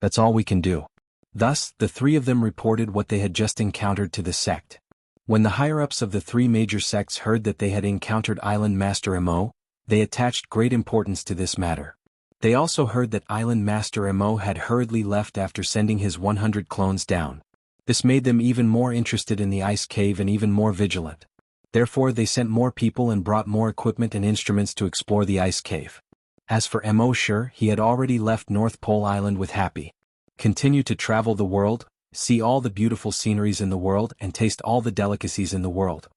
That's all we can do. Thus, the three of them reported what they had just encountered to the sect. When the higher-ups of the three major sects heard that they had encountered Island Master Mo, they attached great importance to this matter. They also heard that Island Master Mo had hurriedly left after sending his 100 clones down. This made them even more interested in the ice cave and even more vigilant. Therefore they sent more people and brought more equipment and instruments to explore the ice cave. As for Emoshir, he had already left North Pole Island with Happy. Continue to travel the world, see all the beautiful sceneries in the world and taste all the delicacies in the world.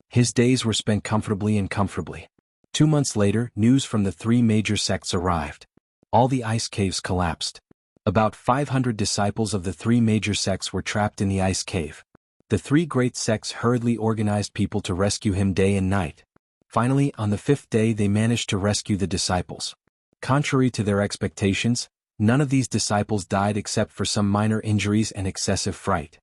His days were spent comfortably and comfortably. 2 months later, news from the three major sects arrived. All the ice caves collapsed. About 500 disciples of the three major sects were trapped in the ice cave. The three great sects hurriedly organized people to rescue him day and night. Finally, on the 5th day they managed to rescue the disciples. Contrary to their expectations, none of these disciples died except for some minor injuries and excessive fright.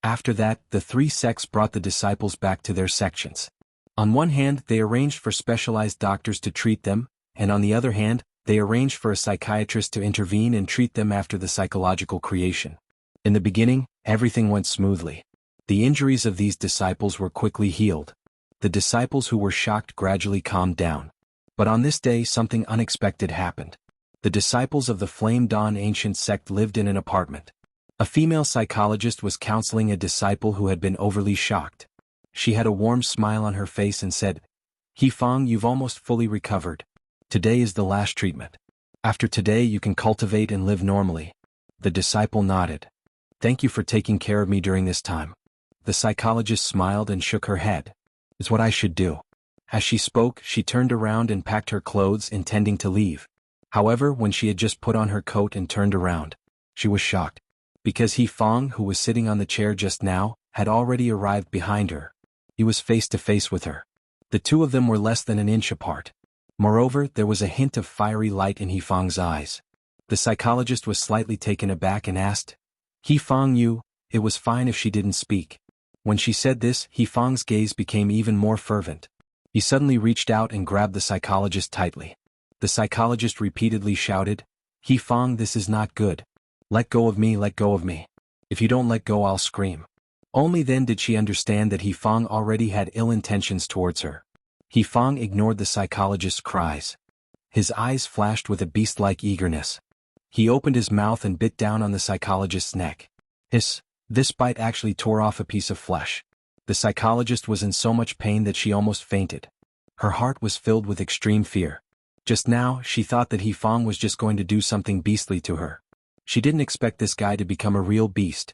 After that, the three sects brought the disciples back to their sections. On one hand, they arranged for specialized doctors to treat them, and on the other hand, they arranged for a psychiatrist to intervene and treat them after the psychological creation. In the beginning, everything went smoothly. The injuries of these disciples were quickly healed. The disciples who were shocked gradually calmed down. But on this day something unexpected happened. The disciples of the Flame Dawn Ancient sect lived in an apartment. A female psychologist was counseling a disciple who had been overly shocked. She had a warm smile on her face and said, "Hefang, you've almost fully recovered. Today is the last treatment. After today you can cultivate and live normally." The disciple nodded. "Thank you for taking care of me during this time." The psychologist smiled and shook her head. "It's what I should do." As she spoke, she turned around and packed her clothes, intending to leave. However, when she had just put on her coat and turned around, she was shocked. Because Hefang, who was sitting on the chair just now, had already arrived behind her. He was face to face with her. The two of them were less than an inch apart. Moreover, there was a hint of fiery light in Hefang's eyes. The psychologist was slightly taken aback and asked, "Hefang, you..." It was fine if she didn't speak. When she said this, Hefang's gaze became even more fervent. He suddenly reached out and grabbed the psychologist tightly. The psychologist repeatedly shouted, "Hefang, this is not good. Let go of me, let go of me. If you don't let go, I'll scream." Only then did she understand that Hefang already had ill intentions towards her. Hefang ignored the psychologist's cries. His eyes flashed with a beast-like eagerness. He opened his mouth and bit down on the psychologist's neck. Hiss! This bite actually tore off a piece of flesh. The psychologist was in so much pain that she almost fainted. Her heart was filled with extreme fear. Just now, she thought that Fong was just going to do something beastly to her. She didn't expect this guy to become a real beast.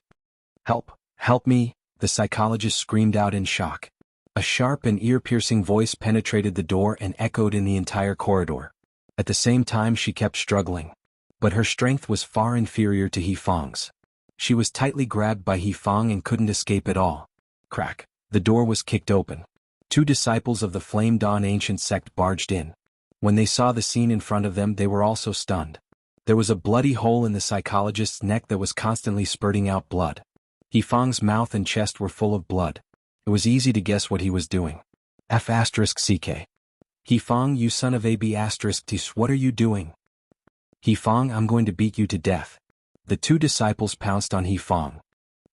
Help! Help me! The psychologist screamed out in shock. A sharp and ear-piercing voice penetrated the door and echoed in the entire corridor. At the same time she kept struggling. But her strength was far inferior to Fong's. She was tightly grabbed by Fong and couldn't escape at all. Crack! The door was kicked open. 2 disciples of the Flame Dawn ancient sect barged in. When they saw the scene in front of them, they were also stunned. There was a bloody hole in the psychologist's neck that was constantly spurting out blood. Fong's mouth and chest were full of blood. It was easy to guess what he was doing. F***ck. Fong, you son of a b***ts, what are you doing? Fong, I'm going to beat you to death. The 2 disciples pounced on Fong.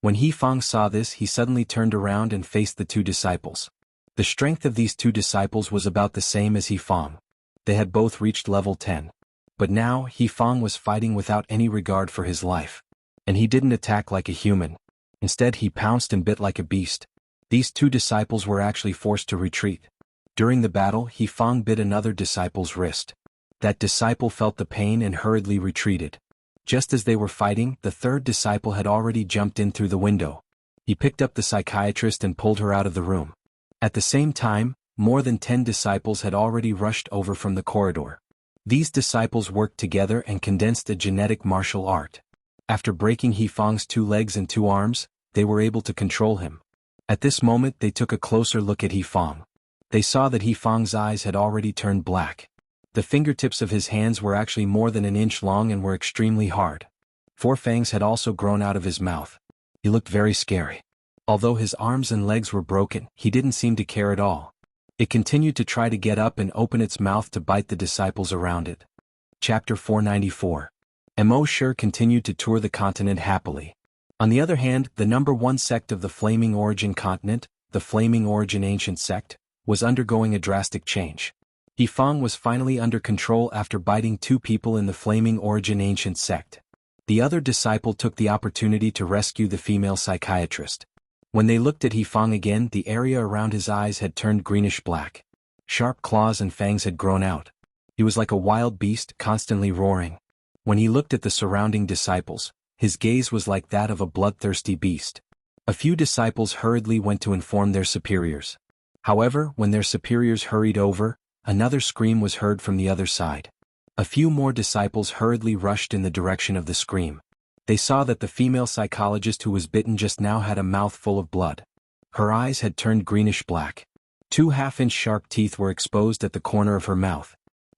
When Fong saw this, he suddenly turned around and faced the 2 disciples. The strength of these 2 disciples was about the same as Fong. They had both reached level 10. But now, Fong was fighting without any regard for his life. And he didn't attack like a human. Instead, he pounced and bit like a beast. These 2 disciples were actually forced to retreat. During the battle, Fong bit another disciple's wrist. That disciple felt the pain and hurriedly retreated. Just as they were fighting, the 3rd disciple had already jumped in through the window. He picked up the psychiatrist and pulled her out of the room. At the same time, more than 10 disciples had already rushed over from the corridor. These disciples worked together and condensed a genetic martial art. After breaking Fong's 2 legs and 2 arms, they were able to control him. At this moment they took a closer look at Fong. They saw that Fong's eyes had already turned black. The fingertips of his hands were actually more than an inch long and were extremely hard. 4 fangs had also grown out of his mouth. He looked very scary. Although his arms and legs were broken, he didn't seem to care at all. It continued to try to get up and open its mouth to bite the disciples around it. Chapter 494. Mo Sure continued to tour the continent happily. On the other hand, the number 1 sect of the Flaming Origin continent, the Flaming Origin Ancient Sect, was undergoing a drastic change. Fong was finally under control after biting 2 people in the Flaming Origin Ancient Sect. The other disciple took the opportunity to rescue the female psychiatrist. When they looked at Fong again, the area around his eyes had turned greenish-black. Sharp claws and fangs had grown out. He was like a wild beast, constantly roaring. When he looked at the surrounding disciples, his gaze was like that of a bloodthirsty beast. A few disciples hurriedly went to inform their superiors. However, when their superiors hurried over, another scream was heard from the other side. A few more disciples hurriedly rushed in the direction of the scream. They saw that the female psychologist who was bitten just now had a mouth full of blood. Her eyes had turned greenish-black. 2 half-inch sharp teeth were exposed at the corner of her mouth.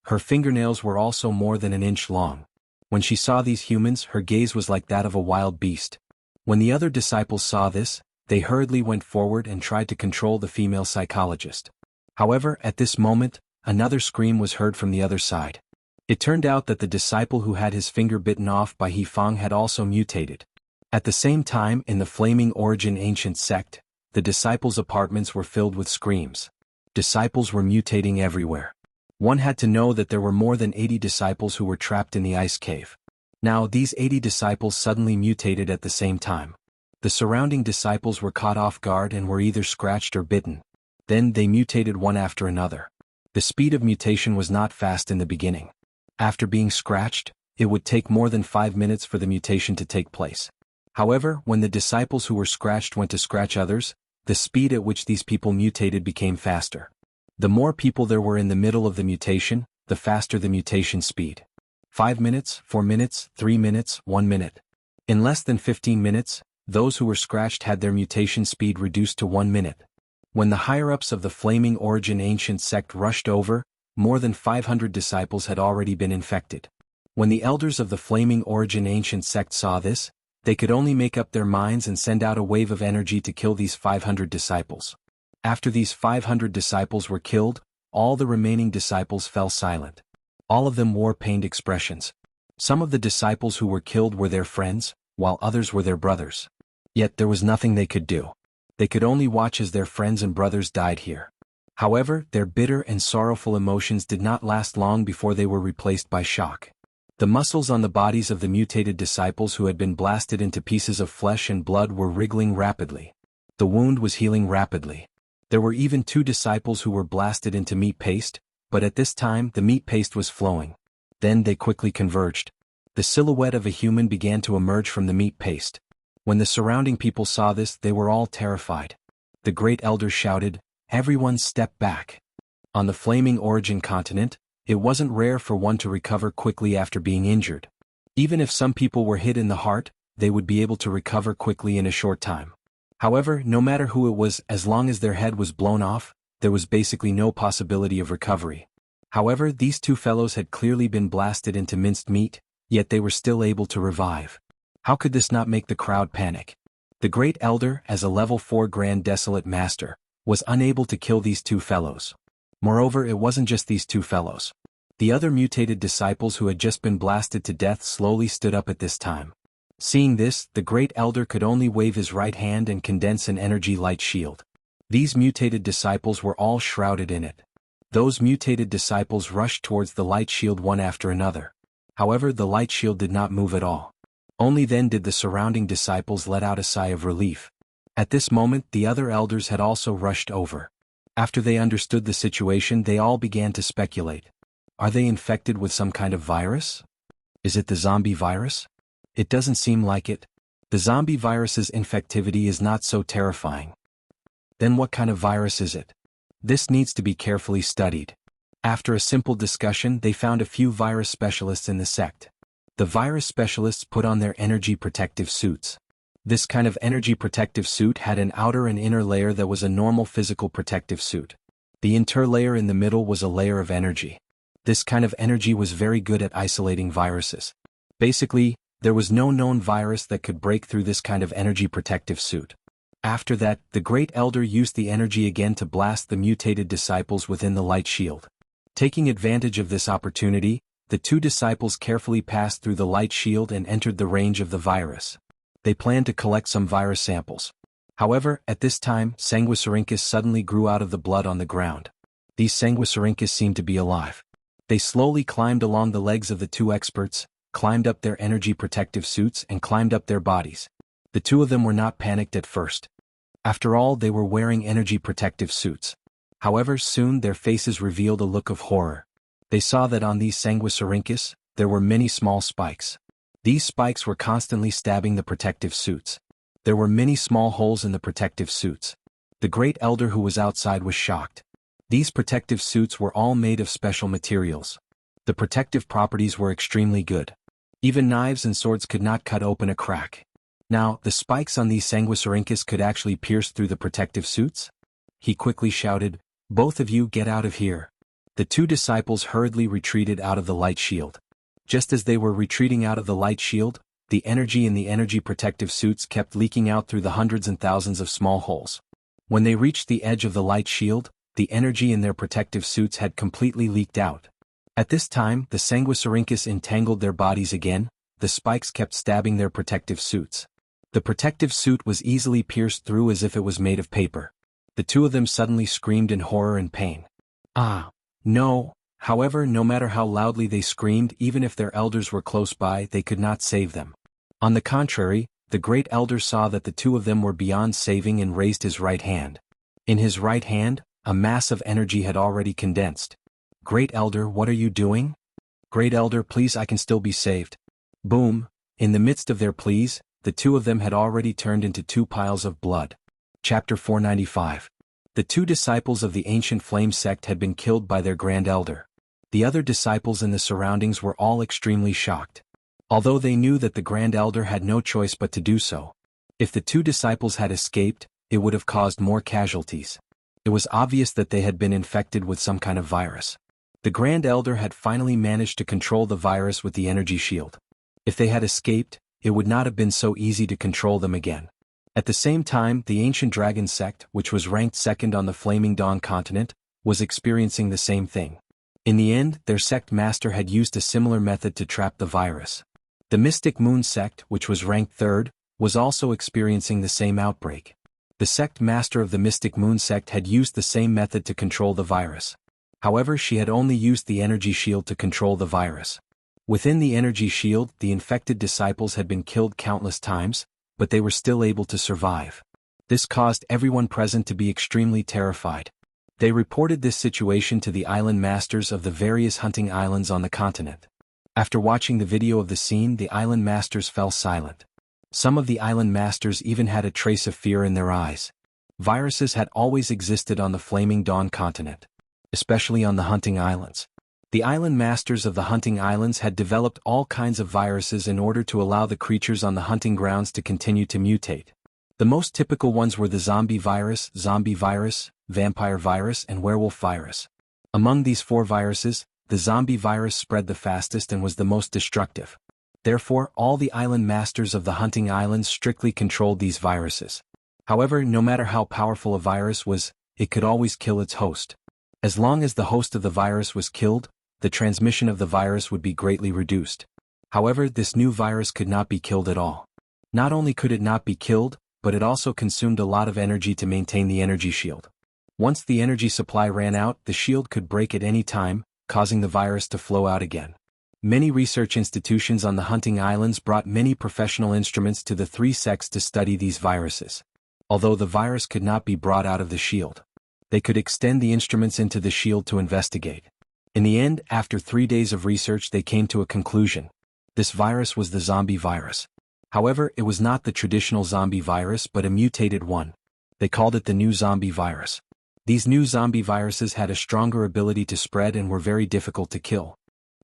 Her fingernails were also more than an inch long. When she saw these humans, her gaze was like that of a wild beast. When the other disciples saw this, they hurriedly went forward and tried to control the female psychologist. However, at this moment, another scream was heard from the other side. It turned out that the disciple who had his finger bitten off by Fong had also mutated. At the same time, in the Flaming Origin Ancient Sect, the disciples' apartments were filled with screams. Disciples were mutating everywhere. One had to know that there were more than 80 disciples who were trapped in the ice cave. Now these 80 disciples suddenly mutated at the same time. The surrounding disciples were caught off guard and were either scratched or bitten. Then they mutated one after another. The speed of mutation was not fast in the beginning. After being scratched, it would take more than 5 minutes for the mutation to take place. However, when the disciples who were scratched went to scratch others, the speed at which these people mutated became faster. The more people there were in the middle of the mutation, the faster the mutation speed. 5 minutes, 4 minutes, 3 minutes, 1 minute. In less than 15 minutes, those who were scratched had their mutation speed reduced to 1 minute. When the higher-ups of the Flaming Origin Ancient Sect rushed over, more than 500 disciples had already been infected. When the elders of the Flaming Origin Ancient Sect saw this, they could only make up their minds and send out a wave of energy to kill these 500 disciples. After these 500 disciples were killed, all the remaining disciples fell silent. All of them wore pained expressions. Some of the disciples who were killed were their friends, while others were their brothers. Yet there was nothing they could do. They could only watch as their friends and brothers died here. However, their bitter and sorrowful emotions did not last long before they were replaced by shock. The muscles on the bodies of the mutated disciples who had been blasted into pieces of flesh and blood were wriggling rapidly. The wound was healing rapidly. There were even 2 disciples who were blasted into meat paste, but at this time the meat paste was flowing. Then they quickly converged. The silhouette of a human began to emerge from the meat paste. When the surrounding people saw this, they were all terrified. The great elder shouted, "Everyone step back." On the flaming origin continent, it wasn't rare for one to recover quickly after being injured. Even if some people were hit in the heart, they would be able to recover quickly in a short time. However, no matter who it was, as long as their head was blown off, there was basically no possibility of recovery. However, these 2 fellows had clearly been blasted into minced meat, yet they were still able to revive. How could this not make the crowd panic? The great elder, as a level 4 grand desolate master, was unable to kill these 2 fellows. Moreover, it wasn't just these 2 fellows. The other mutated disciples who had just been blasted to death slowly stood up at this time. Seeing this, the great elder could only wave his right hand and condense an energy light shield. These mutated disciples were all shrouded in it. Those mutated disciples rushed towards the light shield one after another. However, the light shield did not move at all. Only then did the surrounding disciples let out a sigh of relief. At this moment, the other elders had also rushed over. After they understood the situation, they all began to speculate. Are they infected with some kind of virus? Is it the zombie virus? It doesn't seem like it. The zombie virus's infectivity is not so terrifying. Then what kind of virus is it? This needs to be carefully studied. After a simple discussion, they found a few virus specialists in the sect. The virus specialists put on their energy protective suits. This kind of energy protective suit had an outer and inner layer that was a normal physical protective suit. The interlayer in the middle was a layer of energy. This kind of energy was very good at isolating viruses. Basically, there was no known virus that could break through this kind of energy protective suit. After that, the great elder used the energy again to blast the mutated disciples within the light shield. Taking advantage of this opportunity, the 2 disciples carefully passed through the light shield and entered the range of the virus. They planned to collect some virus samples. However, at this time, sanguisurincus suddenly grew out of the blood on the ground. These sanguisurincus seemed to be alive. They slowly climbed along the legs of the 2 experts, climbed up their energy protective suits and climbed up their bodies. The 2 of them were not panicked at first. After all, they were wearing energy protective suits. However, soon their faces revealed a look of horror. They saw that on these sanguisurincus, there were many small spikes. These spikes were constantly stabbing the protective suits. There were many small holes in the protective suits. The great elder who was outside was shocked. These protective suits were all made of special materials. The protective properties were extremely good. Even knives and swords could not cut open a crack. Now, the spikes on these sanguisurincus could actually pierce through the protective suits? He quickly shouted, "Both of you get out of here." The 2 disciples hurriedly retreated out of the light shield. Just as they were retreating out of the light shield, the energy in the energy protective suits kept leaking out through the hundreds and thousands of small holes. When they reached the edge of the light shield, the energy in their protective suits had completely leaked out. At this time, the sanguisurincus entangled their bodies again. The spikes kept stabbing their protective suits. The protective suit was easily pierced through as if it was made of paper. The 2 of them suddenly screamed in horror and pain. Ah, no. However, no matter how loudly they screamed, even if their elders were close by, they could not save them. On the contrary, the great elder saw that the 2 of them were beyond saving and raised his right hand. In his right hand, a mass of energy had already condensed. "Great elder, what are you doing?" "Great elder, please, I can still be saved." Boom! In the midst of their pleas, the 2 of them had already turned into 2 piles of blood. Chapter 495. The 2 disciples of the ancient flame sect had been killed by their grand elder. The other disciples in the surroundings were all extremely shocked. Although they knew that the grand elder had no choice but to do so. If the 2 disciples had escaped, it would have caused more casualties. It was obvious that they had been infected with some kind of virus. The grand elder had finally managed to control the virus with the energy shield. If they had escaped, it would not have been so easy to control them again. At the same time, the ancient dragon sect, which was ranked 2nd on the Flaming Dawn continent, was experiencing the same thing. In the end, their sect master had used a similar method to trap the virus. The Mystic Moon sect, which was ranked 3rd, was also experiencing the same outbreak. The sect master of the Mystic Moon sect had used the same method to control the virus. However, she had only used the energy shield to control the virus. Within the energy shield, the infected disciples had been killed countless times, but they were still able to survive. This caused everyone present to be extremely terrified. They reported this situation to the island masters of the various hunting islands on the continent. After watching the video of the scene, the island masters fell silent. Some of the island masters even had a trace of fear in their eyes. Viruses had always existed on the Flaming Dawn continent, especially on the hunting islands. The island masters of the hunting islands had developed all kinds of viruses in order to allow the creatures on the hunting grounds to continue to mutate. The most typical ones were the zombie virus, vampire virus, and werewolf virus. Among these 4 viruses, the zombie virus spread the fastest and was the most destructive. Therefore, all the island masters of the hunting islands strictly controlled these viruses. However, no matter how powerful a virus was, it could always kill its host. As long as the host of the virus was killed, the transmission of the virus would be greatly reduced. However, this new virus could not be killed at all. Not only could it not be killed, but it also consumed a lot of energy to maintain the energy shield. Once the energy supply ran out, the shield could break at any time, causing the virus to flow out again. Many research institutions on the hunting islands brought many professional instruments to the 3 sects to study these viruses. Although the virus could not be brought out of the shield, they could extend the instruments into the shield to investigate. In the end, after 3 days of research, they came to a conclusion. This virus was the zombie virus. However, it was not the traditional zombie virus but a mutated one. They called it the new zombie virus. These new zombie viruses had a stronger ability to spread and were very difficult to kill.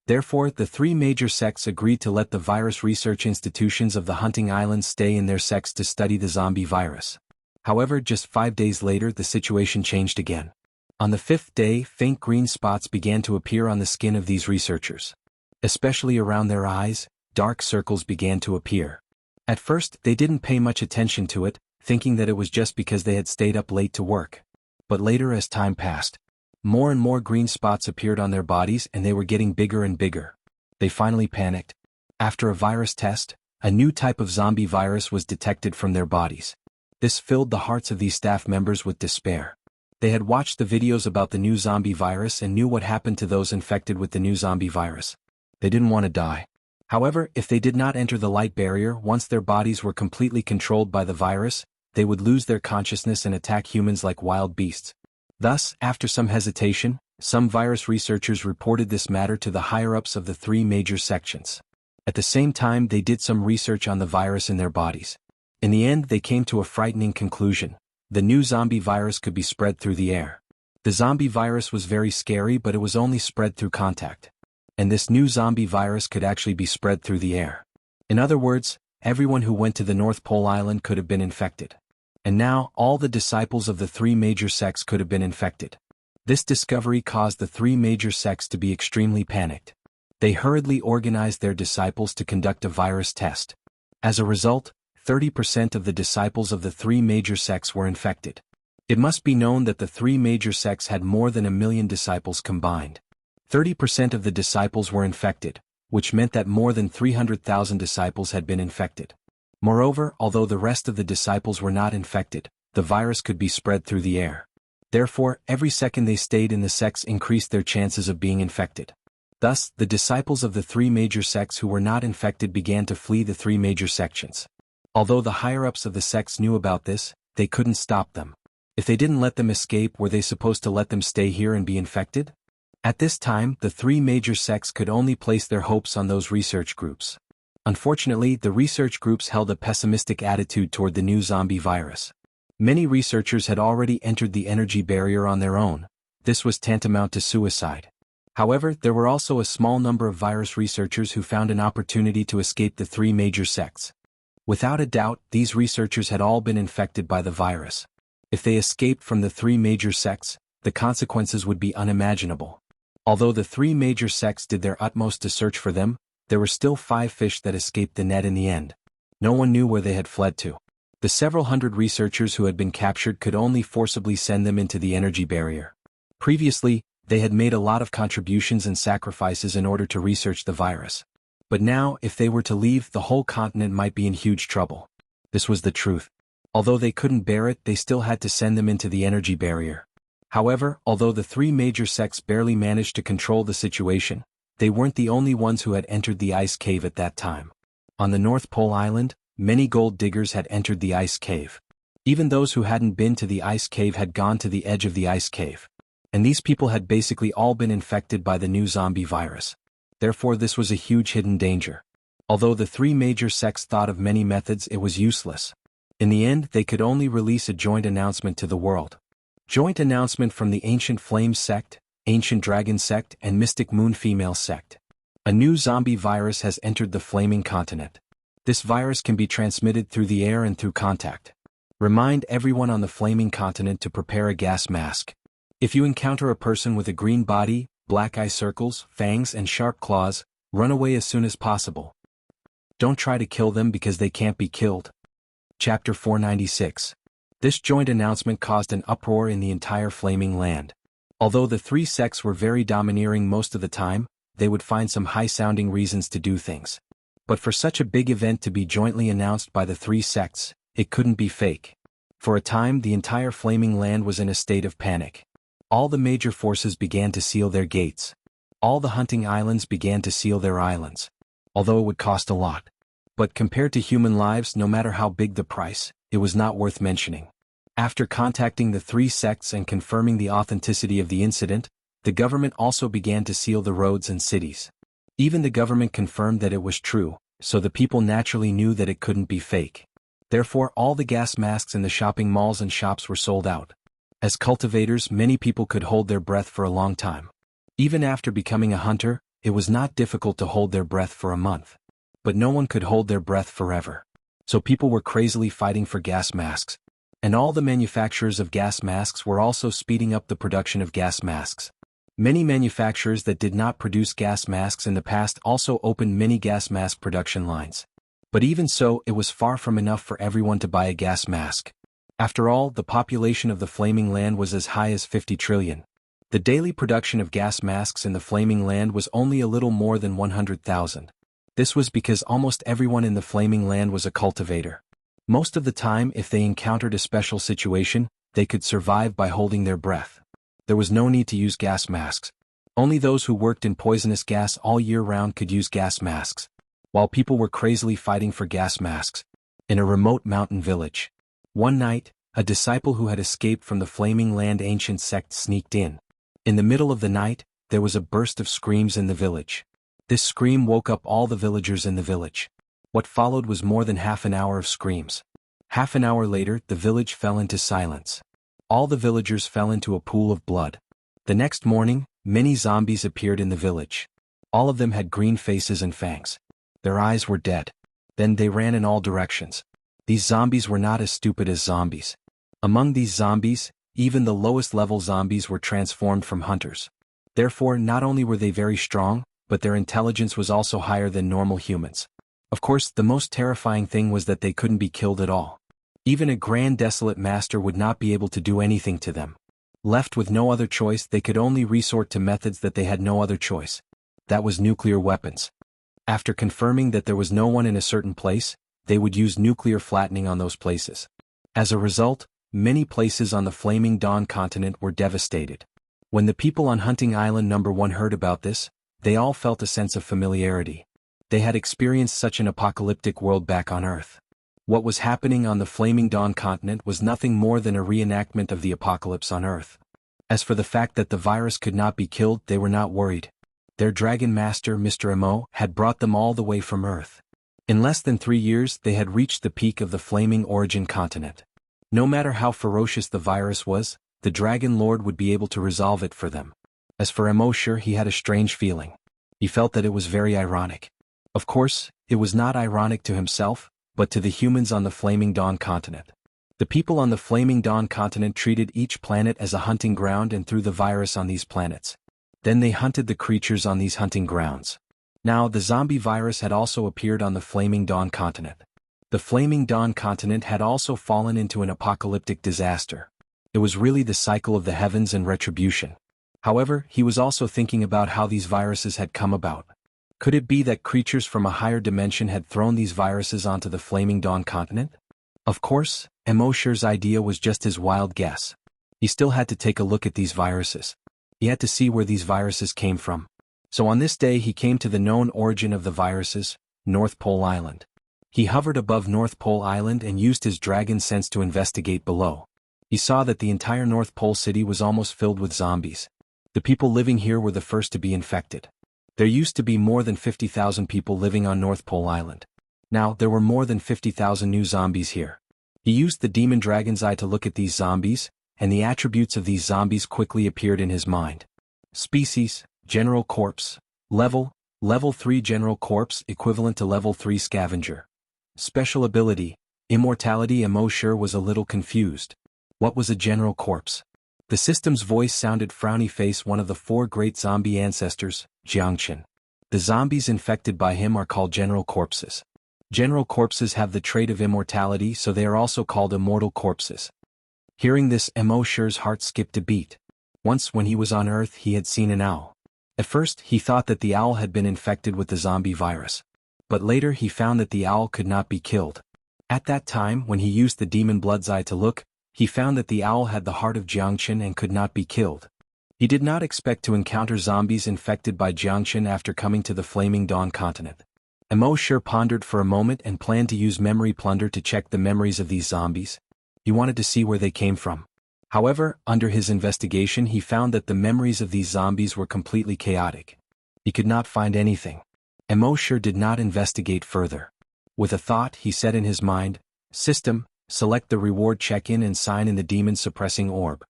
Therefore, the 3 major sects agreed to let the virus research institutions of the hunting islands stay in their sects to study the zombie virus. However, just 5 days later, the situation changed again. On the 5th day, faint green spots began to appear on the skin of these researchers. Especially around their eyes, dark circles began to appear. At first, they didn't pay much attention to it, thinking that it was just because they had stayed up late to work. But later, as time passed, more and more green spots appeared on their bodies and they were getting bigger and bigger. They finally panicked. After a virus test, a new type of zombie virus was detected from their bodies. This filled the hearts of these staff members with despair. They had watched the videos about the new zombie virus and knew what happened to those infected with the new zombie virus. They didn't want to die. However, if they did not enter the light barrier once their bodies were completely controlled by the virus, they would lose their consciousness and attack humans like wild beasts. Thus, after some hesitation, some virus researchers reported this matter to the higher-ups of the 3 major sections. At the same time, they did some research on the virus in their bodies. In the end, they came to a frightening conclusion. The new zombie virus could be spread through the air. The zombie virus was very scary, but it was only spread through contact. And this new zombie virus could actually be spread through the air. In other words, everyone who went to the North Pole Island could have been infected. And now, all the disciples of the 3 major sects could have been infected. This discovery caused the 3 major sects to be extremely panicked. They hurriedly organized their disciples to conduct a virus test. As a result, 30% of the disciples of the 3 major sects were infected. It must be known that the 3 major sects had more than 1 million disciples combined. 30% of the disciples were infected, which meant that more than 300,000 disciples had been infected. Moreover, although the rest of the disciples were not infected, the virus could be spread through the air. Therefore, every second they stayed in the sects increased their chances of being infected. Thus, the disciples of the 3 major sects who were not infected began to flee the 3 major sections. Although the higher-ups of the sects knew about this, they couldn't stop them. If they didn't let them escape, were they supposed to let them stay here and be infected? At this time, the 3 major sects could only place their hopes on those research groups. Unfortunately, the research groups held a pessimistic attitude toward the new zombie virus. Many researchers had already entered the energy barrier on their own. This was tantamount to suicide. However, there were also a small number of virus researchers who found an opportunity to escape the 3 major sects. Without a doubt, these researchers had all been infected by the virus. If they escaped from the 3 major sects, the consequences would be unimaginable. Although the 3 major sects did their utmost to search for them, there were still 5 fish that escaped the net in the end. No one knew where they had fled to. The several hundred researchers who had been captured could only forcibly send them into the energy barrier. Previously, they had made a lot of contributions and sacrifices in order to research the virus. But now, if they were to leave, the whole continent might be in huge trouble. This was the truth. Although they couldn't bear it, they still had to send them into the energy barrier. However, although the 3 major sects barely managed to control the situation, they weren't the only ones who had entered the ice cave at that time. On the North Pole Island, many gold diggers had entered the ice cave. Even those who hadn't been to the ice cave had gone to the edge of the ice cave. And these people had basically all been infected by the new zombie virus. Therefore this was a huge hidden danger. Although the three major sects thought of many methods, it was useless. In the end, they could only release a joint announcement to the world. Joint announcement from the Ancient Flame sect, Ancient Dragon sect, and Mystic Moon Female sect. A new zombie virus has entered the flaming continent. This virus can be transmitted through the air and through contact. Remind everyone on the flaming continent to prepare a gas mask. If you encounter a person with a green body, black eye circles, fangs and sharp claws, run away as soon as possible. Don't try to kill them because they can't be killed. Chapter 496. This joint announcement caused an uproar in the entire flaming land. Although the three sects were very domineering most of the time, they would find some high-sounding reasons to do things. But for such a big event to be jointly announced by the three sects, it couldn't be fake. For a time, the entire flaming land was in a state of panic. All the major forces began to seal their gates. All the hunting islands began to seal their islands. Although it would cost a lot. But compared to human lives, no matter how big the price, it was not worth mentioning. After contacting the three sects and confirming the authenticity of the incident, the government also began to seal the roads and cities. Even the government confirmed that it was true, so the people naturally knew that it couldn't be fake. Therefore, all the gas masks in the shopping malls and shops were sold out. As cultivators, many people could hold their breath for a long time. Even after becoming a hunter, it was not difficult to hold their breath for a month. But no one could hold their breath forever. So people were crazily fighting for gas masks. And all the manufacturers of gas masks were also speeding up the production of gas masks. Many manufacturers that did not produce gas masks in the past also opened many gas mask production lines. But even so, it was far from enough for everyone to buy a gas mask. After all, the population of the flaming land was as high as 50 trillion. The daily production of gas masks in the flaming land was only a little more than 100,000. This was because almost everyone in the flaming land was a cultivator. Most of the time, if they encountered a special situation, they could survive by holding their breath. There was no need to use gas masks. Only those who worked in poisonous gas all year round could use gas masks. While people were crazily fighting for gas masks. In a remote mountain village. One night, a disciple who had escaped from the flaming land ancient sect sneaked in. In the middle of the night, there was a burst of screams in the village. This scream woke up all the villagers in the village. What followed was more than half an hour of screams. Half an hour later, the village fell into silence. All the villagers fell into a pool of blood. The next morning, many zombies appeared in the village. All of them had green faces and fangs. Their eyes were dead. Then they ran in all directions. These zombies were not as stupid as zombies. Among these zombies, even the lowest level zombies were transformed from hunters. Therefore, not only were they very strong, but their intelligence was also higher than normal humans. Of course, the most terrifying thing was that they couldn't be killed at all. Even a grand desolate master would not be able to do anything to them. Left with no other choice, they could only resort to methods that they had no other choice. That was nuclear weapons. After confirming that there was no one in a certain place, they would use nuclear flattening on those places. As a result, many places on the Flaming Dawn continent were devastated. When the people on Hunting Island No. 1 heard about this, they all felt a sense of familiarity. They had experienced such an apocalyptic world back on Earth. What was happening on the Flaming Dawn continent was nothing more than a reenactment of the apocalypse on Earth. As for the fact that the virus could not be killed, they were not worried. Their dragon master, Mr. Mo, had brought them all the way from Earth. In less than 3 years, they had reached the peak of the Flaming Origin continent. No matter how ferocious the virus was, the Dragon Lord would be able to resolve it for them. As for Mo, sure, he had a strange feeling. He felt that it was very ironic. Of course, it was not ironic to himself, but to the humans on the Flaming Dawn continent. The people on the Flaming Dawn continent treated each planet as a hunting ground and threw the virus on these planets. Then they hunted the creatures on these hunting grounds. Now, the zombie virus had also appeared on the Flaming Dawn continent. The Flaming Dawn continent had also fallen into an apocalyptic disaster. It was really the cycle of the heavens and retribution. However, he was also thinking about how these viruses had come about. Could it be that creatures from a higher dimension had thrown these viruses onto the Flaming Dawn continent? Of course, Emoshir's idea was just his wild guess. He still had to take a look at these viruses. He had to see where these viruses came from. So on this day he came to the known origin of the viruses, North Pole Island. He hovered above North Pole Island and used his dragon sense to investigate below. He saw that the entire North Pole city was almost filled with zombies. The people living here were the first to be infected. There used to be more than 50,000 people living on North Pole Island. Now, there were more than 50,000 new zombies here. He used the demon dragon's eye to look at these zombies, and the attributes of these zombies quickly appeared in his mind. Species, General Corpse. Level 3 General Corpse equivalent to level 3 Scavenger. Special ability, Immortality. Mosher was a little confused. What was a General Corpse? The system's voice sounded frowny face. One of the 4 great zombie ancestors, Xianxia. The zombies infected by him are called General Corpses. General Corpses have the trait of immortality, so they are also called immortal corpses. Hearing this, Mosher's heart skipped a beat. Once when he was on Earth he had seen an owl. At first he thought that the owl had been infected with the zombie virus. But later he found that the owl could not be killed. At that time when he used the demon blood's eye to look, he found that the owl had the heart of Jianghu and could not be killed. He did not expect to encounter zombies infected by Jianghu after coming to the Flaming Dawn continent. Mosher pondered for a moment and planned to use memory plunder to check the memories of these zombies. He wanted to see where they came from. However, under his investigation he found that the memories of these zombies were completely chaotic. He could not find anything. Mosher did not investigate further. With a thought he said in his mind, "System, select the reward check-in and sign in the demon-suppressing orb."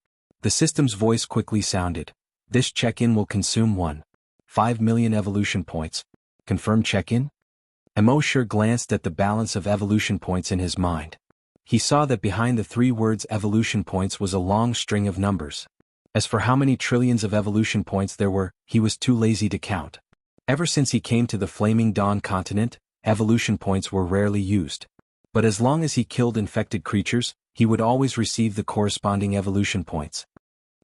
The system's voice quickly sounded. "This check-in will consume 1.5 million evolution points. Confirm check-in?" Mosher glanced at the balance of evolution points in his mind. He saw that behind the 3 words evolution points was a long string of numbers. As for how many trillions of evolution points there were, he was too lazy to count. Ever since he came to the Flaming Dawn continent, evolution points were rarely used. But as long as he killed infected creatures, he would always receive the corresponding evolution points.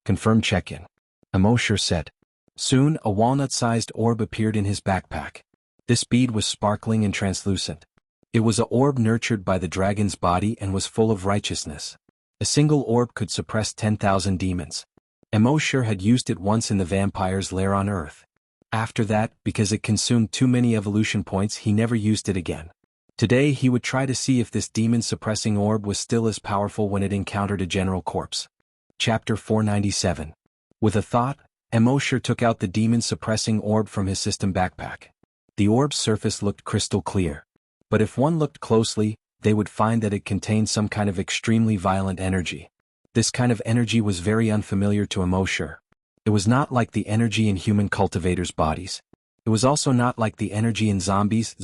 "Confirm check-in," Mosher said. Soon a walnut-sized orb appeared in his backpack. This bead was sparkling and translucent. It was an orb nurtured by the dragon's body and was full of righteousness. A single orb could suppress 10,000 demons. Mosher had used it once in the vampire's lair on Earth. After that, because it consumed too many evolution points, he never used it again. Today he would try to see if this demon-suppressing orb was still as powerful when it encountered a general corpse. Chapter 497. With a thought, Mosher took out the demon-suppressing orb from his system backpack. The orb's surface looked crystal clear. But if one looked closely, they would find that it contained some kind of extremely violent energy. This kind of energy was very unfamiliar to Mosher. It was not like the energy in human cultivators' bodies. It was also not like the energy in zombies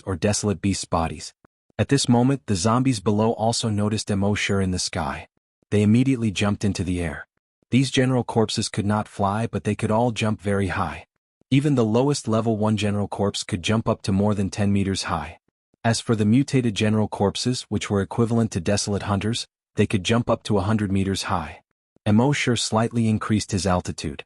or desolate beasts' bodies. At this moment the zombies below also noticed Mosher in the sky. They immediately jumped into the air. These general corpses could not fly, but they could all jump very high. Even the lowest level 1 general corpse could jump up to more than 10 meters high. As for the mutated general corpses, which were equivalent to desolate hunters, they could jump up to 100 meters high. Mosher slightly increased his altitude.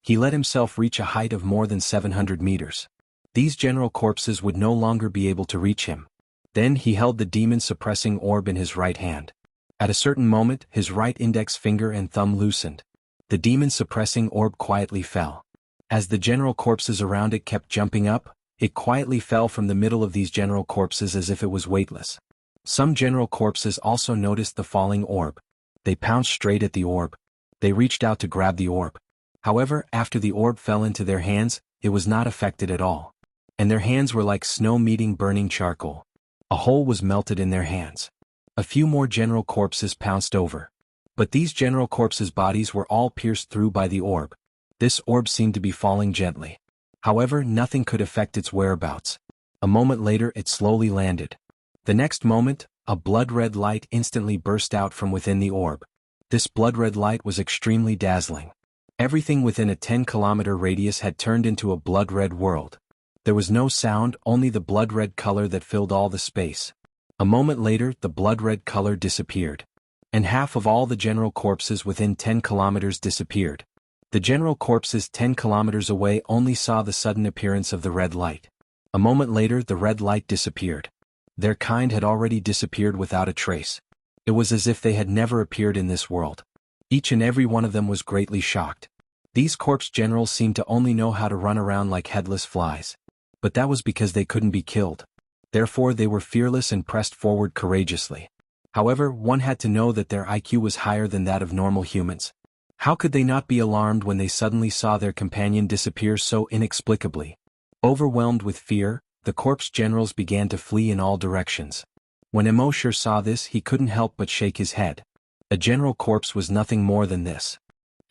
He let himself reach a height of more than 700 meters. These general corpses would no longer be able to reach him. Then he held the demon-suppressing orb in his right hand. At a certain moment, his right index finger and thumb loosened. The demon-suppressing orb quietly fell. As the general corpses around it kept jumping up, it quietly fell from the middle of these general corpses as if it was weightless. Some general corpses also noticed the falling orb. They pounced straight at the orb. They reached out to grab the orb. However, after the orb fell into their hands, it was not affected at all. And their hands were like snow meeting burning charcoal. A hole was melted in their hands. A few more general corpses pounced over. But these general corpses' bodies were all pierced through by the orb. This orb seemed to be falling gently. However, nothing could affect its whereabouts. A moment later it slowly landed. The next moment, a blood-red light instantly burst out from within the orb. This blood-red light was extremely dazzling. Everything within a 10-kilometer radius had turned into a blood-red world. There was no sound, only the blood-red color that filled all the space. A moment later the blood-red color disappeared. And half of all the general corpses within 10 kilometers disappeared. The general corpses 10 kilometers away only saw the sudden appearance of the red light. A moment later the red light disappeared. Their kind had already disappeared without a trace. It was as if they had never appeared in this world. Each and every one of them was greatly shocked. These corpse generals seemed to only know how to run around like headless flies. But that was because they couldn't be killed. Therefore they were fearless and pressed forward courageously. However, one had to know that their IQ was higher than that of normal humans. How could they not be alarmed when they suddenly saw their companion disappear so inexplicably? Overwhelmed with fear, the corpse generals began to flee in all directions. When Immortal saw this, he couldn't help but shake his head. A general corpse was nothing more than this.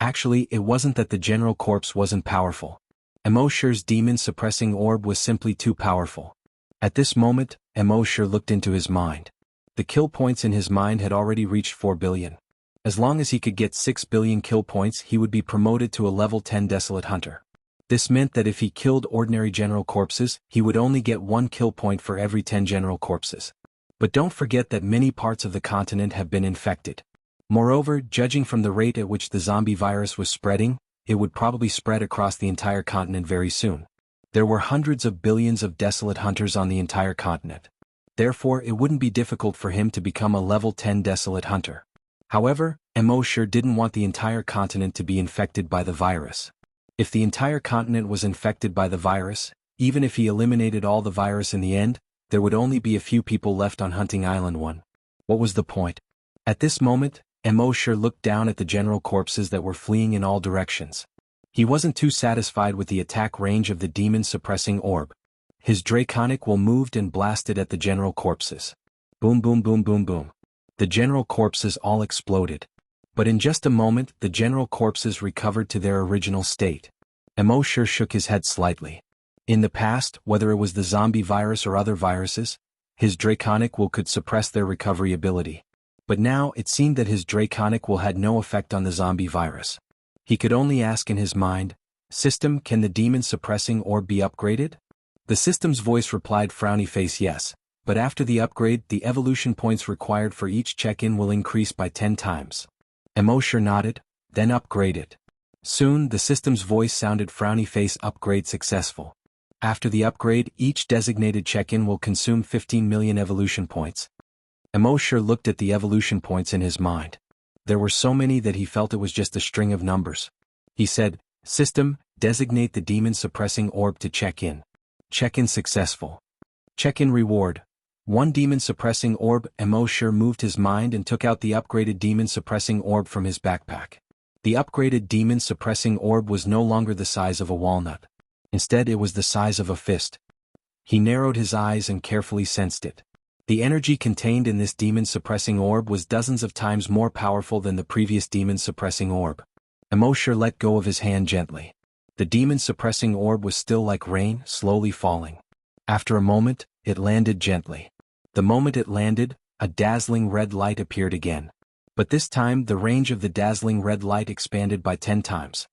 Actually, it wasn't that the general corpse wasn't powerful. Immortal's demon-suppressing orb was simply too powerful. At this moment, Immortal looked into his mind. The kill points in his mind had already reached 4 billion. As long as he could get 6 billion kill points, he would be promoted to a level 10 desolate hunter. This meant that if he killed ordinary general corpses, he would only get 1 kill point for every 10 general corpses. But don't forget that many parts of the continent have been infected. Moreover, judging from the rate at which the zombie virus was spreading, it would probably spread across the entire continent very soon. There were hundreds of billions of desolate hunters on the entire continent. Therefore, it wouldn't be difficult for him to become a level 10 desolate hunter. However, Immortal didn't want the entire continent to be infected by the virus. If the entire continent was infected by the virus, even if he eliminated all the virus in the end, there would only be a few people left on Hunting Island 1. What was the point? At this moment, Immortal looked down at the general corpses that were fleeing in all directions. He wasn't too satisfied with the attack range of the demon-suppressing orb. His draconic will moved and blasted at the general corpses. Boom boom boom boom boom. The general corpses all exploded. But in just a moment, the general corpses recovered to their original state. Immortal shook his head slightly. In the past, whether it was the zombie virus or other viruses, his draconic will could suppress their recovery ability. But now it seemed that his draconic will had no effect on the zombie virus. He could only ask in his mind, "System, can the demon-suppressing orb be upgraded?" The system's voice replied frowny face yes, but after the upgrade, the evolution points required for each check-in will increase by 10 times. Immortal nodded, then upgrade it. Soon, the system's voice sounded frowny face upgrade successful. After the upgrade, each designated check-in will consume 15 million evolution points. Immortal looked at the evolution points in his mind. There were so many that he felt it was just a string of numbers. He said, "System, designate the demon-suppressing orb to check-in." Check-in successful. Check-in reward. 1 demon-suppressing orb. Immortal moved his mind and took out the upgraded demon-suppressing orb from his backpack. The upgraded demon-suppressing orb was no longer the size of a walnut. Instead, it was the size of a fist. He narrowed his eyes and carefully sensed it. The energy contained in this demon-suppressing orb was dozens of times more powerful than the previous demon-suppressing orb. Immortal let go of his hand gently. The demon-suppressing orb was still like rain, slowly falling. After a moment, it landed gently. The moment it landed, a dazzling red light appeared again. But this time, the range of the dazzling red light expanded by 10 times.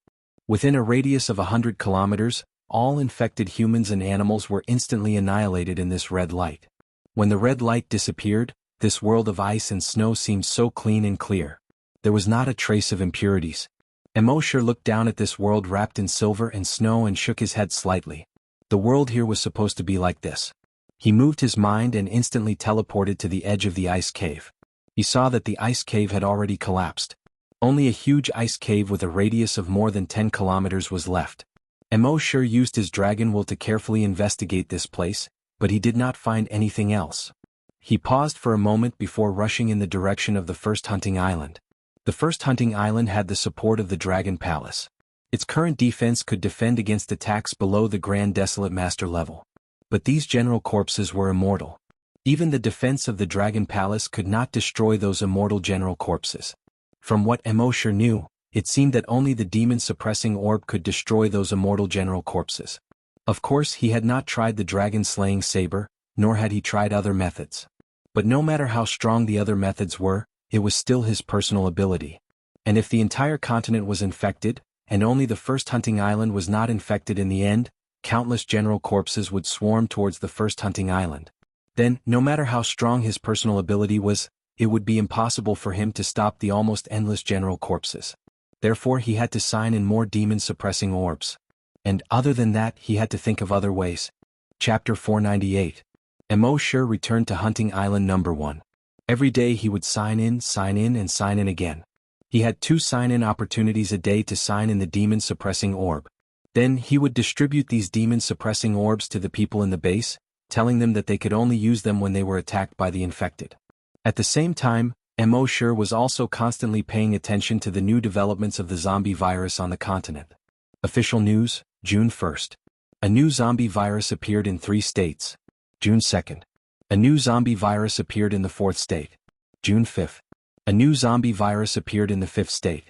Within a radius of 100 kilometers, all infected humans and animals were instantly annihilated in this red light. When the red light disappeared, this world of ice and snow seemed so clean and clear. There was not a trace of impurities. Immortal looked down at this world wrapped in silver and snow and shook his head slightly. The world here was supposed to be like this. He moved his mind and instantly teleported to the edge of the ice cave. He saw that the ice cave had already collapsed. Only a huge ice cave with a radius of more than 10 kilometers was left. Immortal used his dragon will to carefully investigate this place, but he did not find anything else. He paused for a moment before rushing in the direction of the first hunting island. The first hunting island had the support of the Dragon Palace. Its current defense could defend against attacks below the Grand Desolate Master level. But these general corpses were immortal. Even the defense of the Dragon Palace could not destroy those immortal general corpses. From what Immortal knew, it seemed that only the demon-suppressing orb could destroy those immortal general corpses. Of course, he had not tried the dragon-slaying saber, nor had he tried other methods. But no matter how strong the other methods were, it was still his personal ability. And if the entire continent was infected, and only the first hunting island was not infected in the end, countless general corpses would swarm towards the first hunting island. Then, no matter how strong his personal ability was, it would be impossible for him to stop the almost endless general corpses. Therefore he had to sign in more demon-suppressing orbs. And other than that, he had to think of other ways. Chapter 498. Immortal returned to hunting island number 1. Every day he would sign in and sign in again. He had 2 sign-in opportunities a day to sign in the demon-suppressing orb. Then he would distribute these demon-suppressing orbs to the people in the base, telling them that they could only use them when they were attacked by the infected. At the same time, Immortal was also constantly paying attention to the new developments of the zombie virus on the continent. Official news, June 1st. A new zombie virus appeared in 3 states. June 2nd. A new zombie virus appeared in the 4th state. June 5th. A new zombie virus appeared in the 5th state.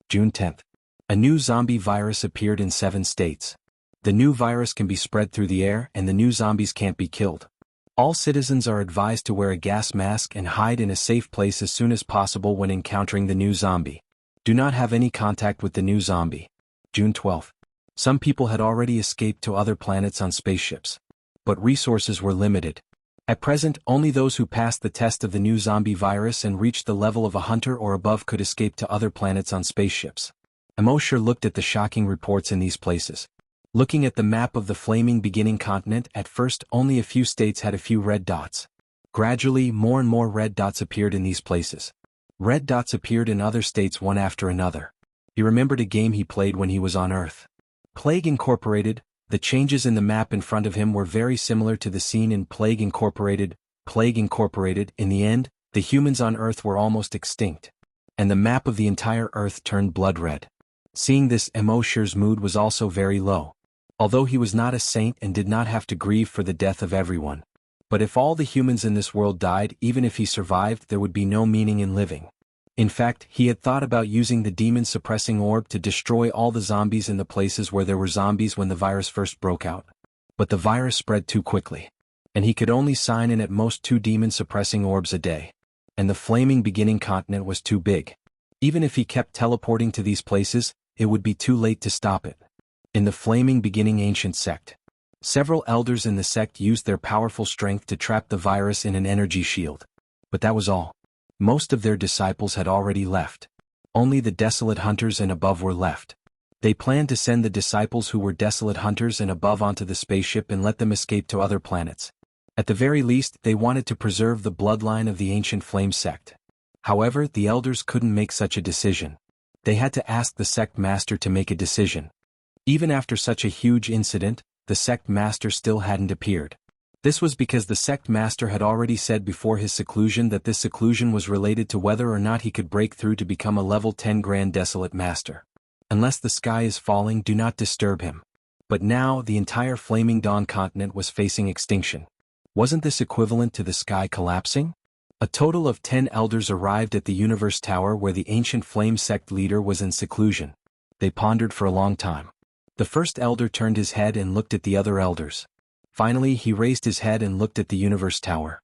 June 10th. A new zombie virus appeared in 7 states. The new virus can be spread through the air and the new zombies can't be killed. All citizens are advised to wear a gas mask and hide in a safe place as soon as possible when encountering the new zombie. Do not have any contact with the new zombie. June 12th. Some people had already escaped to other planets on spaceships. But resources were limited. At present, only those who passed the test of the new zombie virus and reached the level of a hunter or above could escape to other planets on spaceships. Immortal looked at the shocking reports in these places. Looking at the map of the flaming beginning continent, at first only a few states had a few red dots. Gradually, more and more red dots appeared in these places. Red dots appeared in other states one after another. He remembered a game he played when he was on Earth. Plague Incorporated. The changes in the map in front of him were very similar to the scene in Plague Incorporated. Plague Incorporated. In the end, the humans on Earth were almost extinct. And the map of the entire Earth turned blood red. Seeing this, Immortal's mood was also very low. Although he was not a saint and did not have to grieve for the death of everyone. But if all the humans in this world died, even if he survived, there would be no meaning in living. In fact, he had thought about using the demon-suppressing orb to destroy all the zombies in the places where there were zombies when the virus first broke out. But the virus spread too quickly. And he could only sign in at most 2 demon-suppressing orbs a day. And the flaming beginning continent was too big. Even if he kept teleporting to these places, it would be too late to stop it. In the flaming beginning ancient sect, several elders in the sect used their powerful strength to trap the virus in an energy shield. But that was all. Most of their disciples had already left. Only the desolate hunters and above were left. They planned to send the disciples who were desolate hunters and above onto the spaceship and let them escape to other planets. At the very least, they wanted to preserve the bloodline of the ancient flame sect. However, the elders couldn't make such a decision. They had to ask the sect master to make a decision. Even after such a huge incident, the sect master still hadn't appeared. This was because the sect master had already said before his seclusion that this seclusion was related to whether or not he could break through to become a level 10 Grand Desolate Master. Unless the sky is falling, do not disturb him. But now, the entire Flaming Dawn continent was facing extinction. Wasn't this equivalent to the sky collapsing? A total of 10 elders arrived at the Universe Tower where the ancient flame sect leader was in seclusion. They pondered for a long time. The first elder turned his head and looked at the other elders. Finally, he raised his head and looked at the Universe Tower.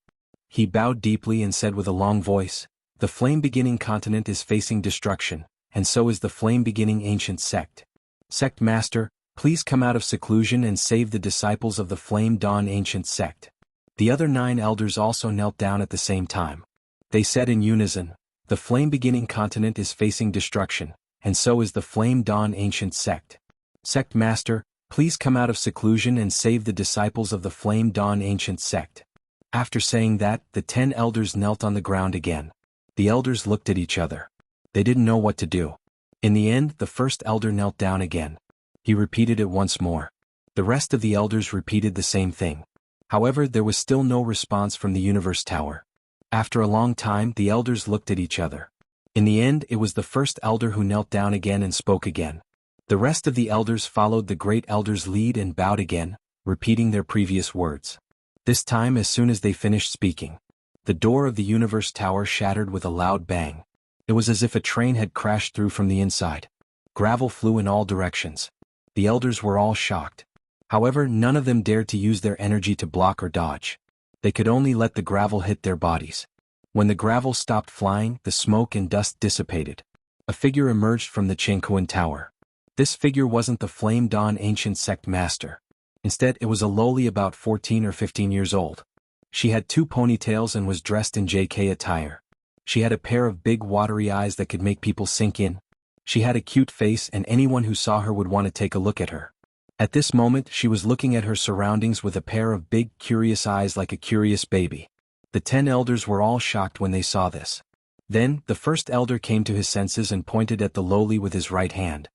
He bowed deeply and said with a long voice, "The flame-beginning continent is facing destruction, and so is the flame-beginning ancient sect. Sect Master, please come out of seclusion and save the disciples of the Flame Dawn ancient sect." The other 9 elders also knelt down at the same time. They said in unison, "The flame-beginning continent is facing destruction, and so is the Flame Dawn ancient sect. Sect Master, please come out of seclusion and save the disciples of the Flame Dawn ancient sect." After saying that, the 10 elders knelt on the ground again. The elders looked at each other. They didn't know what to do. In the end, the first elder knelt down again. He repeated it once more. The rest of the elders repeated the same thing. However, there was still no response from the Universe Tower. After a long time, the elders looked at each other. In the end, it was the first elder who knelt down again and spoke again. The rest of the elders followed the great elder's lead and bowed again, repeating their previous words. This time, as soon as they finished speaking, the door of the Universe Tower shattered with a loud bang. It was as if a train had crashed through from the inside. Gravel flew in all directions. The elders were all shocked. However, none of them dared to use their energy to block or dodge. They could only let the gravel hit their bodies. When the gravel stopped flying, the smoke and dust dissipated. A figure emerged from the Xianhuan Tower. This figure wasn't the Flame Dawn ancient sect master. Instead, it was a lowly about 14 or 15 years old. She had 2 ponytails and was dressed in JK attire. She had a pair of big watery eyes that could make people sink in. She had a cute face and anyone who saw her would want to take a look at her. At this moment, she was looking at her surroundings with a pair of big, curious eyes like a curious baby. The 10 elders were all shocked when they saw this. Then, the first elder came to his senses and pointed at the lowly with his right hand.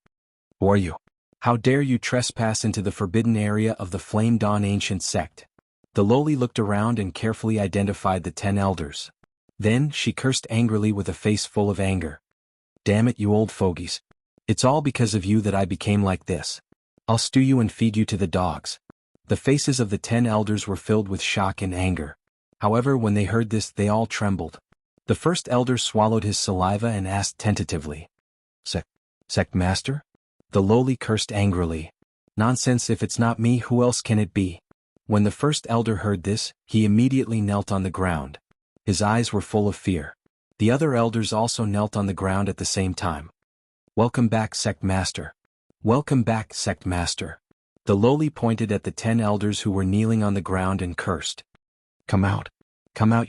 "Who are you? How dare you trespass into the forbidden area of the Flame Dawn ancient sect?" The lowly looked around and carefully identified the 10 elders. Then, she cursed angrily with a face full of anger. "Damn it, you old fogies. It's all because of you that I became like this. I'll stew you and feed you to the dogs." The faces of the 10 elders were filled with shock and anger. However, when they heard this, they all trembled. The first elder swallowed his saliva and asked tentatively, Sect master? The lowly cursed angrily. "Nonsense, if it's not me, who else can it be?" When the first elder heard this, he immediately knelt on the ground. His eyes were full of fear. The other elders also knelt on the ground at the same time. "Welcome back, sect master. Welcome back, sect master." The lowly pointed at the 10 elders who were kneeling on the ground and cursed. Come out,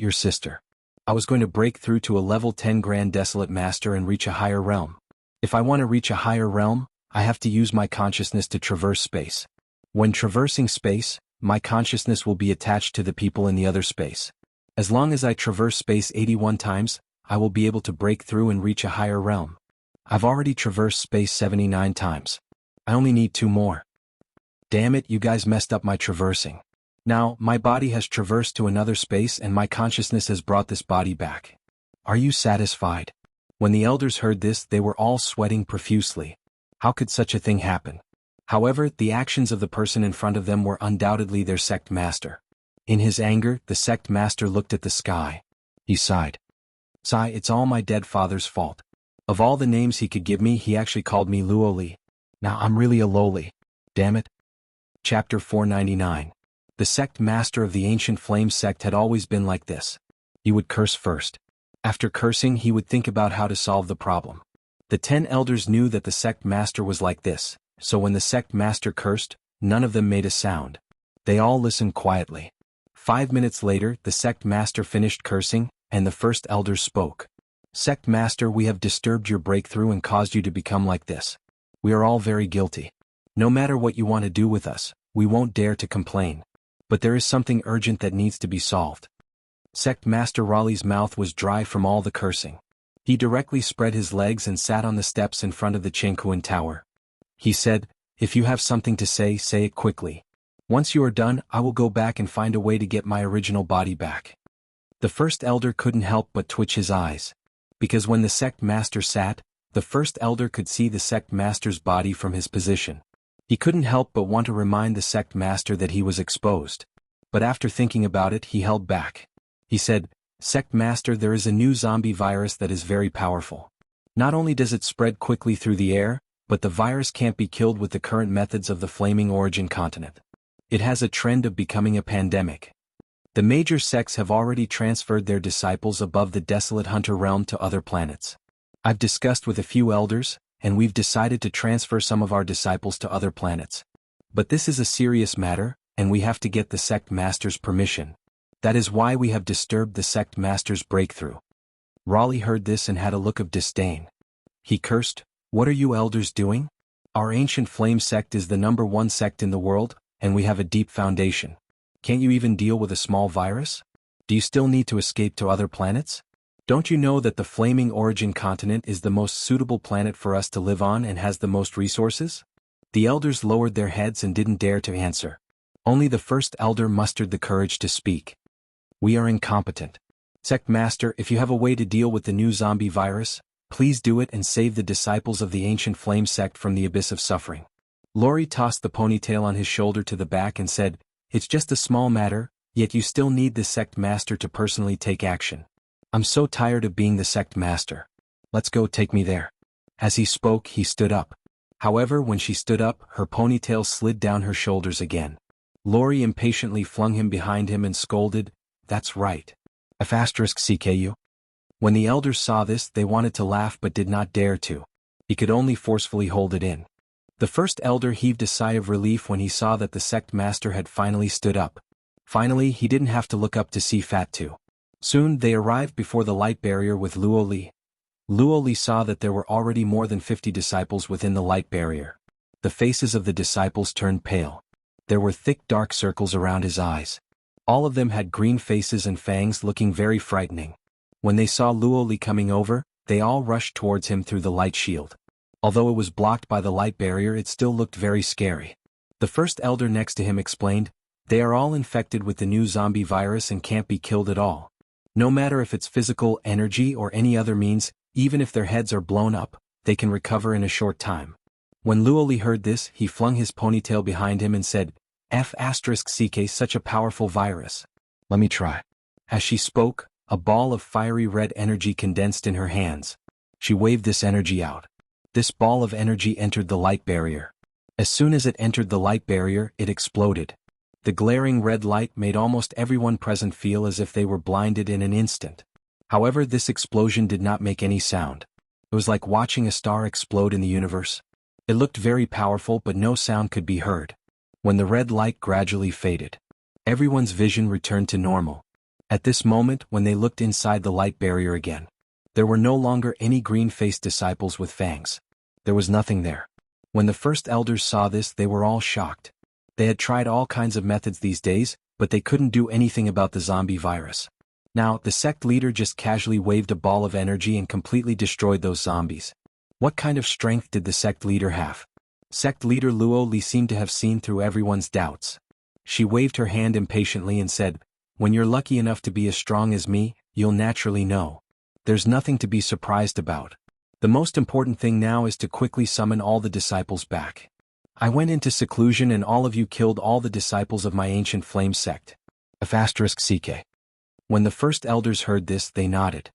your sister. I was going to break through to a level 10 Grand Desolate Master and reach a higher realm. If I want to reach a higher realm, I have to use my consciousness to traverse space. When traversing space, my consciousness will be attached to the people in the other space. As long as I traverse space 81 times, I will be able to break through and reach a higher realm. I've already traversed space 79 times. I only need 2 more. Damn it, you guys messed up my traversing. Now, my body has traversed to another space and my consciousness has brought this body back. Are you satisfied? When the elders heard this, they were all sweating profusely. How could such a thing happen? However, the actions of the person in front of them were undoubtedly their sect master. In his anger, the sect master looked at the sky. He sighed. "Sigh, it's all my dead father's fault. Of all the names he could give me, he actually called me Luoli. Now I'm really a lowly. Damn it." Chapter 499. The sect master of the ancient flame sect had always been like this. He would curse first. After cursing, he would think about how to solve the problem. The 10 elders knew that the sect master was like this, so when the sect master cursed, none of them made a sound. They all listened quietly. 5 minutes later, the sect master finished cursing, and the first elder spoke. "Sect master, we have disturbed your breakthrough and caused you to become like this. We are all very guilty. No matter what you want to do with us, we won't dare to complain. But there is something urgent that needs to be solved." Sect Master Raleigh's mouth was dry from all the cursing. He directly spread his legs and sat on the steps in front of the Xianhuan tower. He said, "If you have something to say, say it quickly. Once you are done, I will go back and find a way to get my original body back." The first elder couldn't help but twitch his eyes. Because when the sect master sat, the first elder could see the sect master's body from his position. He couldn't help but want to remind the sect master that he was exposed. But after thinking about it, he held back. He said, "Sect master, there is a new zombie virus that is very powerful. Not only does it spread quickly through the air, but the virus can't be killed with the current methods of the flaming origin continent. It has a trend of becoming a pandemic. The major sects have already transferred their disciples above the desolate hunter realm to other planets. I've discussed with a few elders, and we've decided to transfer some of our disciples to other planets. But this is a serious matter, and we have to get the sect master's permission. That is why we have disturbed the sect master's breakthrough." Raleigh heard this and had a look of disdain. He cursed, "What are you elders doing? Our ancient flame sect is the #1 sect in the world, and we have a deep foundation. Can't you even deal with a small virus? Do you still need to escape to other planets? Don't you know that the flaming origin continent is the most suitable planet for us to live on and has the most resources?" The elders lowered their heads and didn't dare to answer. Only the first elder mustered the courage to speak. "We are incompetent. Sect master, if you have a way to deal with the new zombie virus, please do it and save the disciples of the ancient flame sect from the abyss of suffering." Laurie tossed the ponytail on his shoulder to the back and said, "It's just a small matter, yet you still need the sect master to personally take action. I'm so tired of being the sect master. Let's go, take me there." As he spoke, he stood up. However, when she stood up, her ponytail slid down her shoulders again. Laurie impatiently flung him behind him and scolded, "That's right. *CKU. When the elders saw this, they wanted to laugh but did not dare to. He could only forcefully hold it in. The first elder heaved a sigh of relief when he saw that the sect master had finally stood up. Finally, he didn't have to look up to see Fatu. Soon they arrived before the light barrier with Luoli. Luoli saw that there were already more than 50 disciples within the light barrier. The faces of the disciples turned pale. There were thick dark circles around his eyes. All of them had green faces and fangs looking very frightening. When they saw Luoli coming over, they all rushed towards him through the light shield. Although it was blocked by the light barrier, it still looked very scary. The first elder next to him explained, "They are all infected with the new zombie virus and can't be killed at all. No matter if it's physical, energy, or any other means, even if their heads are blown up, they can recover in a short time." When Luoli heard this, he flung his ponytail behind him and said, "F***ck, such a powerful virus. Let me try." As she spoke, a ball of fiery red energy condensed in her hands. She waved this energy out. This ball of energy entered the light barrier. As soon as it entered the light barrier, it exploded. The glaring red light made almost everyone present feel as if they were blinded in an instant. However, this explosion did not make any sound. It was like watching a star explode in the universe. It looked very powerful, but no sound could be heard. When the red light gradually faded, everyone's vision returned to normal. At this moment, when they looked inside the light barrier again, there were no longer any green-faced disciples with fangs. There was nothing there. When the first elders saw this, they were all shocked. They had tried all kinds of methods these days, but they couldn't do anything about the zombie virus. Now, the sect leader just casually waved a ball of energy and completely destroyed those zombies. What kind of strength did the sect leader have? Sect leader Luoli seemed to have seen through everyone's doubts. She waved her hand impatiently and said, "When you're lucky enough to be as strong as me, you'll naturally know. There's nothing to be surprised about. The most important thing now is to quickly summon all the disciples back. I went into seclusion and all of you killed all the disciples of my ancient flame sect. F***ck. When the first elders heard this, they nodded.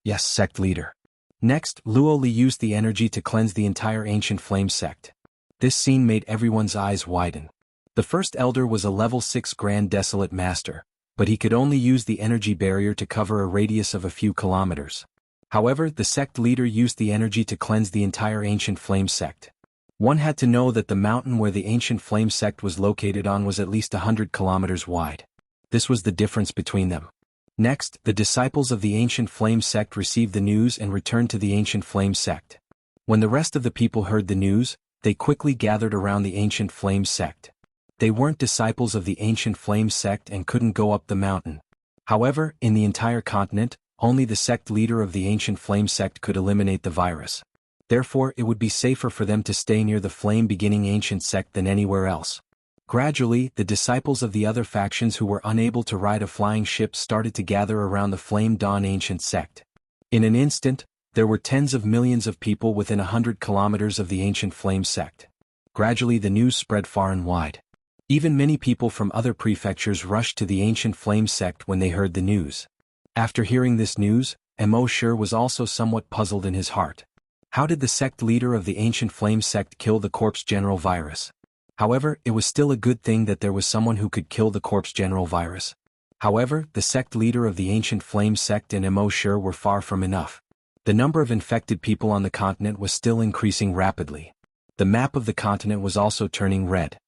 Yes, sect leader. Next, Luoli used the energy to cleanse the entire ancient flame sect. This scene made everyone's eyes widen. The first elder was a level 6 Grand Desolate Master, but he could only use the energy barrier to cover a radius of a few kilometers. However, the sect leader used the energy to cleanse the entire ancient flame sect. One had to know that the mountain where the ancient flame sect was located on was at least 100 kilometers wide. This was the difference between them. Next, the disciples of the ancient flame sect received the news and returned to the ancient flame sect. When the rest of the people heard the news, they quickly gathered around the ancient flame sect. They weren't disciples of the ancient flame sect and couldn't go up the mountain. However, in the entire continent, only the sect leader of the ancient flame sect could eliminate the virus. Therefore, it would be safer for them to stay near the flame-beginning ancient sect than anywhere else. Gradually, the disciples of the other factions who were unable to ride a flying ship started to gather around the Flame Dawn ancient sect. In an instant, there were tens of millions of people within 100 kilometers of the ancient flame sect. Gradually the news spread far and wide. Even many people from other prefectures rushed to the ancient flame sect when they heard the news. After hearing this news, Immortal was also somewhat puzzled in his heart. How did the sect leader of the ancient flame sect kill the corpse general virus? However, it was still a good thing that there was someone who could kill the corpse general virus. However, the sect leader of the ancient flame sect and Immortal were far from enough. The number of infected people on the continent was still increasing rapidly. The map of the continent was also turning red.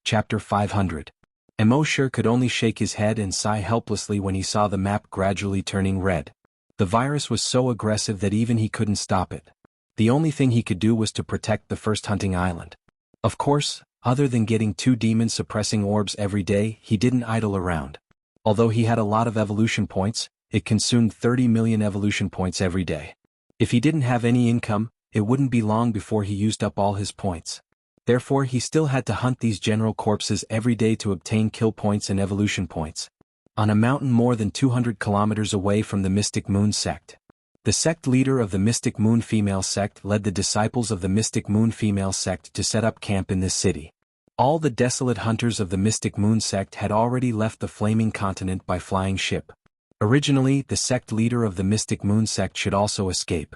Chapter 500. Immortal could only shake his head and sigh helplessly when he saw the map gradually turning red. The virus was so aggressive that even he couldn't stop it. The only thing he could do was to protect the first hunting island. Of course, other than getting 2 demon-suppressing orbs every day, he didn't idle around. Although he had a lot of evolution points, it consumed 30 million evolution points every day. If he didn't have any income, it wouldn't be long before he used up all his points. Therefore, he still had to hunt these general corpses every day to obtain kill points and evolution points. On a mountain more than 200 kilometers away from the Mystic Moon sect, the sect leader of the Mystic Moon female sect led the disciples of the Mystic Moon female sect to set up camp in this city. All the desolate hunters of the Mystic Moon sect had already left the flaming continent by flying ship. Originally, the sect leader of the Mystic Moon sect should also escape.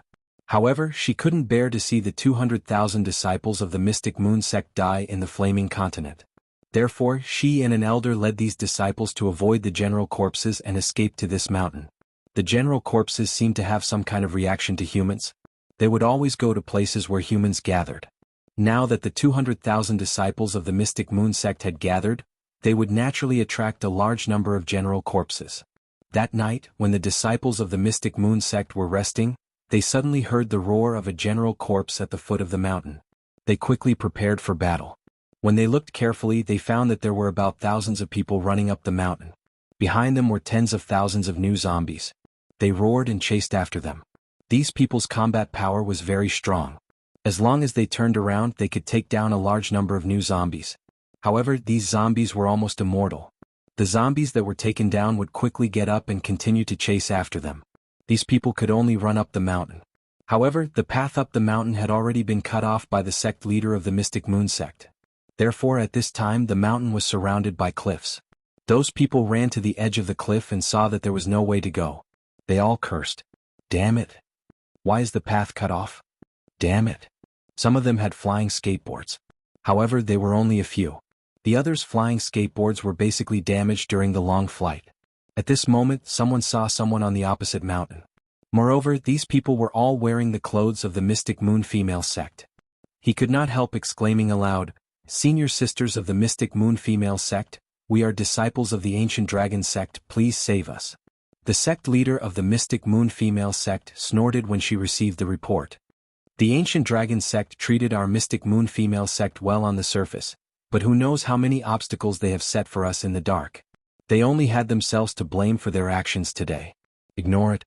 However, she couldn't bear to see the 200,000 disciples of the Mystic Moon sect die in the flaming continent. Therefore, she and an elder led these disciples to avoid the general corpses and escape to this mountain. The general corpses seemed to have some kind of reaction to humans. They would always go to places where humans gathered. Now that the 200,000 disciples of the Mystic Moon sect had gathered, they would naturally attract a large number of general corpses. That night, when the disciples of the Mystic Moon sect were resting, they suddenly heard the roar of a general corpse at the foot of the mountain. They quickly prepared for battle. When they looked carefully, they found that there were about thousands of people running up the mountain. Behind them were tens of thousands of new zombies. They roared and chased after them. These people's combat power was very strong. As long as they turned around, they could take down a large number of new zombies. However, these zombies were almost immortal. The zombies that were taken down would quickly get up and continue to chase after them. These people could only run up the mountain. However, the path up the mountain had already been cut off by the sect leader of the Mystic Moon sect. Therefore, at this time the mountain was surrounded by cliffs. Those people ran to the edge of the cliff and saw that there was no way to go. They all cursed. Damn it! Why is the path cut off? Damn it! Some of them had flying skateboards. However, they were only a few. The others' flying skateboards were basically damaged during the long flight. At this moment, someone saw someone on the opposite mountain. Moreover, these people were all wearing the clothes of the Mystic Moon female sect. He could not help exclaiming aloud, "Senior sisters of the Mystic Moon female sect, we are disciples of the ancient dragon sect, please save us." The sect leader of the Mystic Moon female sect snorted when she received the report. The ancient dragon sect treated our Mystic Moon female sect well on the surface, but who knows how many obstacles they have set for us in the dark. They only had themselves to blame for their actions today. Ignore it.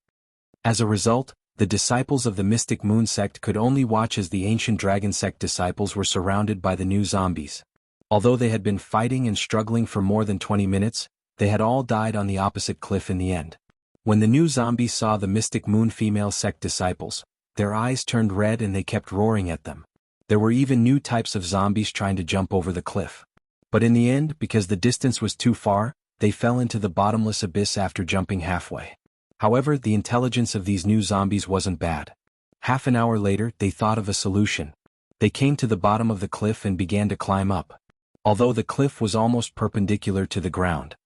As a result, the disciples of the Mystic Moon sect could only watch as the ancient dragon sect disciples were surrounded by the new zombies. Although they had been fighting and struggling for more than 20 minutes, they had all died on the opposite cliff in the end. When the new zombies saw the Mystic Moon female sect disciples, their eyes turned red and they kept roaring at them. There were even new types of zombies trying to jump over the cliff. But in the end, because the distance was too far, they fell into the bottomless abyss after jumping halfway. However, the intelligence of these new zombies wasn't bad. Half an hour later, they thought of a solution. They came to the bottom of the cliff and began to climb up. Although the cliff was almost perpendicular to the ground.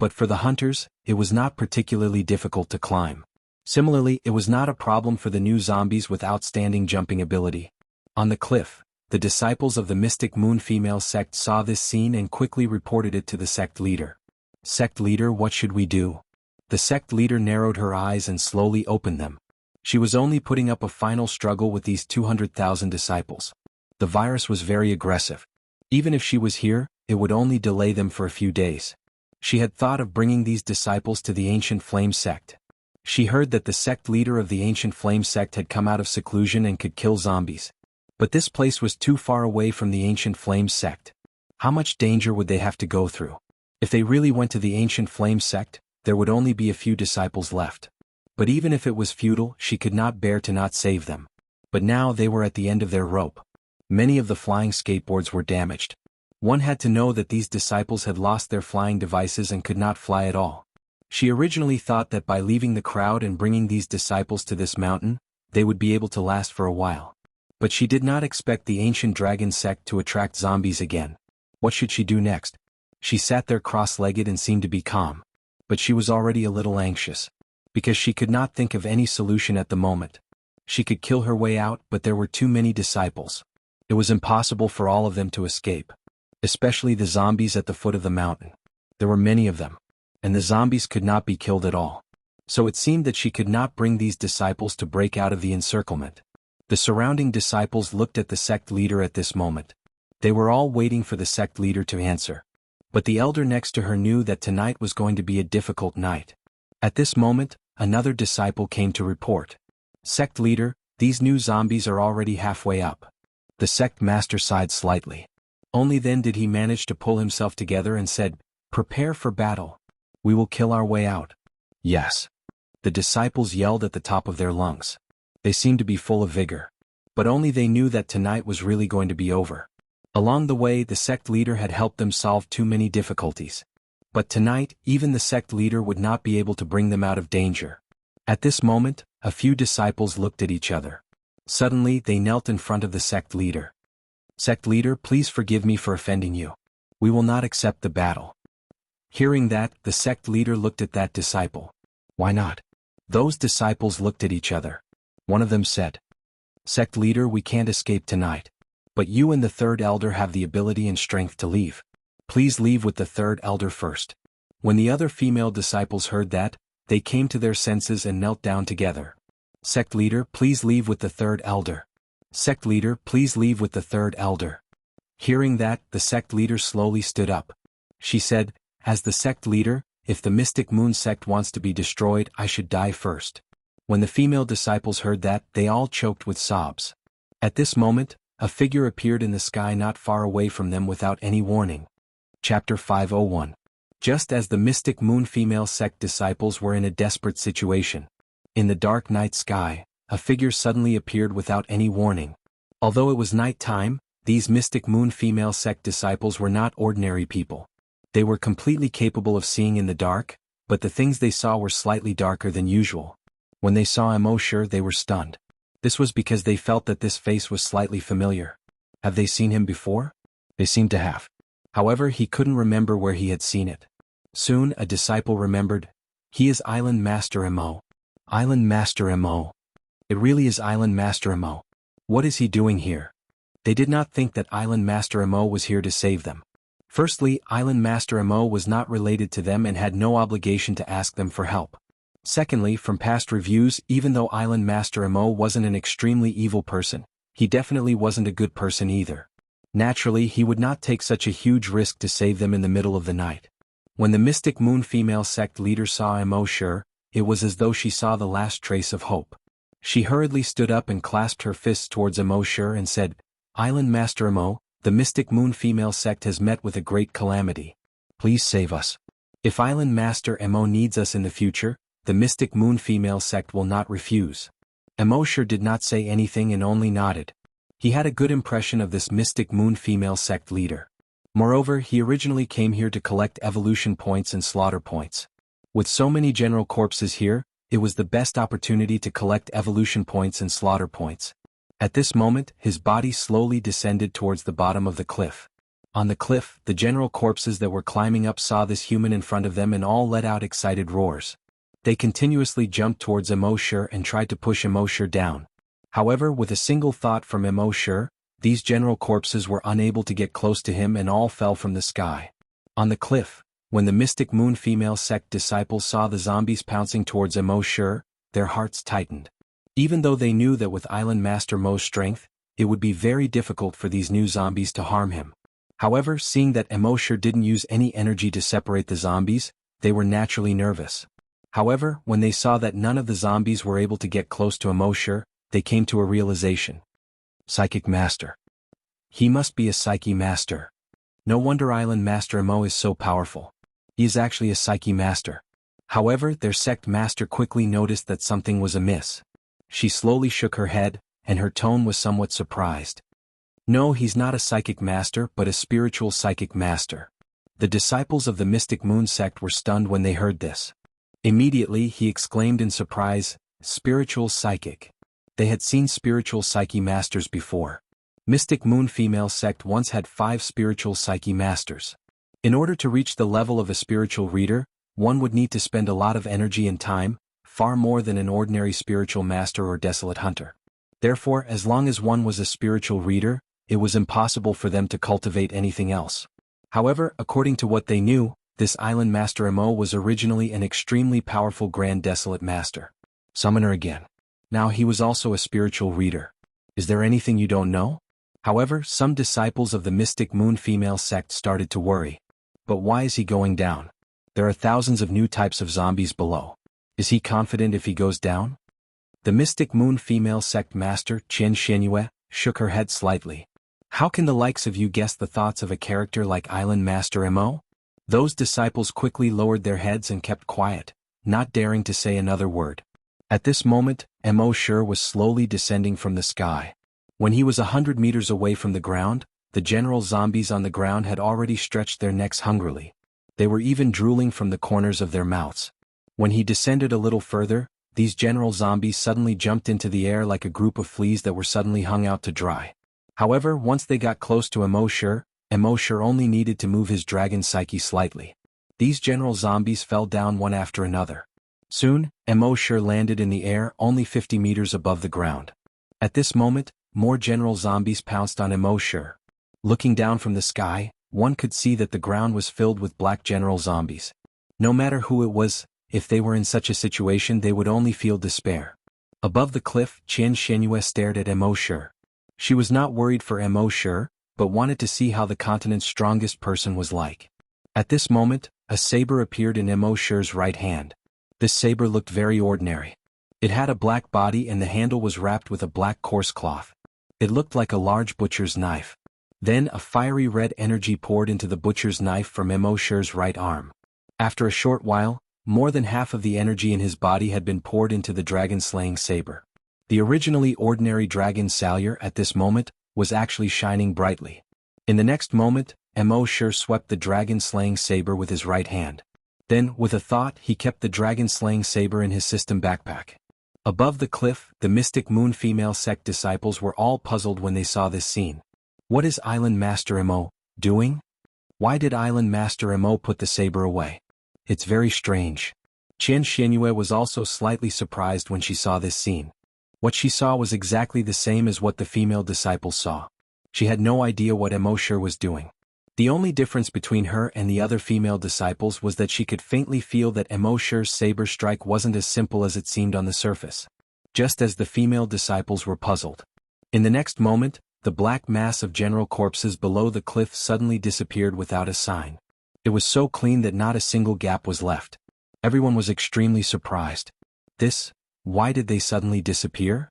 But for the hunters, it was not particularly difficult to climb. Similarly, it was not a problem for the new zombies with outstanding jumping ability. On the cliff, the disciples of the Mystic Moon female sect saw this scene and quickly reported it to the sect leader. "Sect leader, what should we do?" The sect leader narrowed her eyes and slowly opened them. She was only putting up a final struggle with these 200,000 disciples. The virus was very aggressive. Even if she was here, it would only delay them for a few days. She had thought of bringing these disciples to the Ancient Flame sect. She heard that the sect leader of the Ancient Flame sect had come out of seclusion and could kill zombies. But this place was too far away from the Ancient Flame sect. How much danger would they have to go through? If they really went to the Ancient Flame sect, there would only be a few disciples left. But even if it was futile, she could not bear to not save them. But now they were at the end of their rope. Many of the flying skateboards were damaged. One had to know that these disciples had lost their flying devices and could not fly at all. She originally thought that by leaving the crowd and bringing these disciples to this mountain, they would be able to last for a while. But she did not expect the ancient dragon sect to attract zombies again. What should she do next? She sat there cross-legged and seemed to be calm. But she was already a little anxious. Because she could not think of any solution at the moment. She could kill her way out, but there were too many disciples. It was impossible for all of them to escape. Especially the zombies at the foot of the mountain. There were many of them. And the zombies could not be killed at all. So it seemed that she could not bring these disciples to break out of the encirclement. The surrounding disciples looked at the sect leader at this moment. They were all waiting for the sect leader to answer. But the elder next to her knew that tonight was going to be a difficult night. At this moment, another disciple came to report. "Sect leader, these new zombies are already halfway up." The sect master sighed slightly. Only then did he manage to pull himself together and said, "Prepare for battle. We will kill our way out." "Yes." The disciples yelled at the top of their lungs. They seemed to be full of vigor. But only they knew that tonight was really going to be over. Along the way, the sect leader had helped them solve too many difficulties. But tonight, even the sect leader would not be able to bring them out of danger. At this moment, a few disciples looked at each other. Suddenly, they knelt in front of the sect leader. "Sect leader, please forgive me for offending you. We will not accept the battle." Hearing that, the sect leader looked at that disciple. "Why not?" Those disciples looked at each other. One of them said, "Sect leader, we can't escape tonight. But you and the third elder have the ability and strength to leave. Please leave with the third elder first." When the other female disciples heard that, they came to their senses and knelt down together. "Sect leader, please leave with the third elder. Sect leader, please leave with the third elder." Hearing that, the sect leader slowly stood up. She said, "As the sect leader, if the Mystic Moon sect wants to be destroyed, I should die first. When the female disciples heard that, they all choked with sobs. At this moment, a figure appeared in the sky not far away from them without any warning. Chapter 501. Just as the Mystic Moon female sect disciples were in a desperate situation. In the dark night sky, a figure suddenly appeared without any warning. Although it was night time, these Mystic Moon female sect disciples were not ordinary people. They were completely capable of seeing in the dark, but the things they saw were slightly darker than usual. When they saw Immortal, they were stunned. This was because they felt that this face was slightly familiar. Have they seen him before? They seemed to have. However, he couldn't remember where he had seen it. Soon, a disciple remembered. He is Island Master Imo. Island Master Imo. It really is Island Master Imo. What is he doing here? They did not think that Island Master Imo was here to save them. Firstly, Island Master Imo was not related to them and had no obligation to ask them for help. Secondly, from past reviews, even though Island Master Imo wasn't an extremely evil person, he definitely wasn't a good person either. Naturally, he would not take such a huge risk to save them in the middle of the night. When the Mystic Moon female sect leader saw Immortal, it was as though she saw the last trace of hope. She hurriedly stood up and clasped her fists towards Immortal and said, Island Master Imo, the Mystic Moon female sect has met with a great calamity. Please save us. If Island Master Imo needs us in the future, the Mystic Moon female sect will not refuse. Immortal did not say anything and only nodded. He had a good impression of this Mystic Moon female sect leader. Moreover, he originally came here to collect evolution points and slaughter points. With so many general corpses here, it was the best opportunity to collect evolution points and slaughter points. At this moment, his body slowly descended towards the bottom of the cliff. On the cliff, the general corpses that were climbing up saw this human in front of them and all let out excited roars. They continuously jumped towards Immortal and tried to push Immortal down. However, with a single thought from Immortal, these general corpses were unable to get close to him and all fell from the sky. On the cliff, when the Mystic Moon female sect disciples saw the zombies pouncing towards Immortal, their hearts tightened. Even though they knew that with Island Master Mo's strength, it would be very difficult for these new zombies to harm him. However, seeing that Immortal didn't use any energy to separate the zombies, they were naturally nervous. However, when they saw that none of the zombies were able to get close to Immortal, they came to a realization. Psychic Master. He must be a Psyche Master. No wonder Island Master Imo is so powerful. He is actually a Psyche Master. However, their sect master quickly noticed that something was amiss. She slowly shook her head, and her tone was somewhat surprised. No, he's not a psychic master but a spiritual psychic master. The disciples of the Mystic Moon sect were stunned when they heard this. Immediately he exclaimed in surprise, spiritual psychic. They had seen spiritual psyche masters before. Mystic Moon female sect once had 5 spiritual psyche masters. In order to reach the level of a spiritual reader, one would need to spend a lot of energy and time, far more than an ordinary spiritual master or desolate hunter. Therefore, as long as one was a spiritual reader, it was impossible for them to cultivate anything else. However, according to what they knew, this Island Master Imo was originally an extremely powerful Grand Desolate Master. Summoner again. Now he was also a spiritual reader. Is there anything you don't know? However, some disciples of the Mystic Moon female sect started to worry. But why is he going down? There are thousands of new types of zombies below. Is he confident if he goes down? The Mystic Moon female sect master, Xianxia, shook her head slightly. How can the likes of you guess the thoughts of a character like Island Master Imo? Those disciples quickly lowered their heads and kept quiet, not daring to say another word. At this moment, Immortal was slowly descending from the sky. When he was 100 meters away from the ground, the general zombies on the ground had already stretched their necks hungrily. They were even drooling from the corners of their mouths. When he descended a little further, these general zombies suddenly jumped into the air like a group of fleas that were suddenly hung out to dry. However, once they got close to Immortal only needed to move his dragon psyche slightly. These general zombies fell down one after another. Soon, Immortal landed in the air only 50 meters above the ground. At this moment, more general zombies pounced on Immortal. Looking down from the sky, one could see that the ground was filled with black general zombies. No matter who it was, if they were in such a situation they would only feel despair. Above the cliff, Xianxia stared at Immortal. She was not worried for Immortal, but wanted to see how the continent's strongest person was like. At this moment, a saber appeared in Immotal's right hand. This saber looked very ordinary. It had a black body and the handle was wrapped with a black coarse cloth. It looked like a large butcher's knife. Then a fiery red energy poured into the butcher's knife from Immotal's right arm. After a short while, more than half of the energy in his body had been poured into the dragon-slaying saber. The originally ordinary dragon Salyer at this moment was actually shining brightly. In the next moment, Immotal swept the dragon-slaying saber with his right hand. Then, with a thought, he kept the dragon-slaying saber in his system backpack. Above the cliff, the Mystic Moon female sect disciples were all puzzled when they saw this scene. What is Island Master Immo doing? Why did Island Master Immo put the saber away? It's very strange. Xianxia was also slightly surprised when she saw this scene. What she saw was exactly the same as what the female disciples saw. She had no idea what Immotal was doing. The only difference between her and the other female disciples was that she could faintly feel that Immotal's saber strike wasn't as simple as it seemed on the surface. Just as the female disciples were puzzled. In the next moment, the black mass of general corpses below the cliff suddenly disappeared without a sign. It was so clean that not a single gap was left. Everyone was extremely surprised. Why did they suddenly disappear?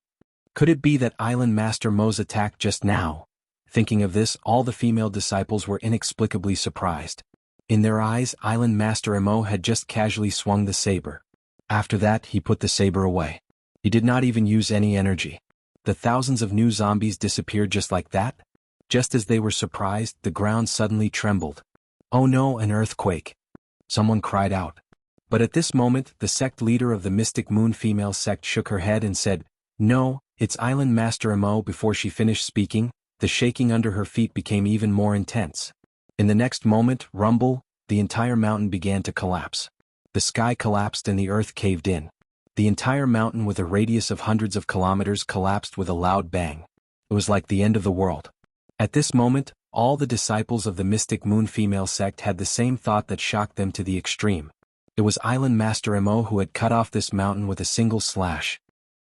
Could it be that Island Master Mo's attack just now? Thinking of this, all the female disciples were inexplicably surprised. In their eyes, Island Master Immo had just casually swung the saber. After that, he put the saber away. He did not even use any energy. The thousands of new zombies disappeared just like that? Just as they were surprised, the ground suddenly trembled. Oh no, an earthquake! Someone cried out. But at this moment, the sect leader of the Mystic Moon female sect shook her head and said, "No, it's Island Master Immo." Before she finished speaking, the shaking under her feet became even more intense. In the next moment, rumble, the entire mountain began to collapse. The sky collapsed and the earth caved in. The entire mountain with a radius of hundreds of kilometers collapsed with a loud bang. It was like the end of the world. At this moment, all the disciples of the Mystic Moon female sect had the same thought that shocked them to the extreme. It was Island Master Immo who had cut off this mountain with a single slash.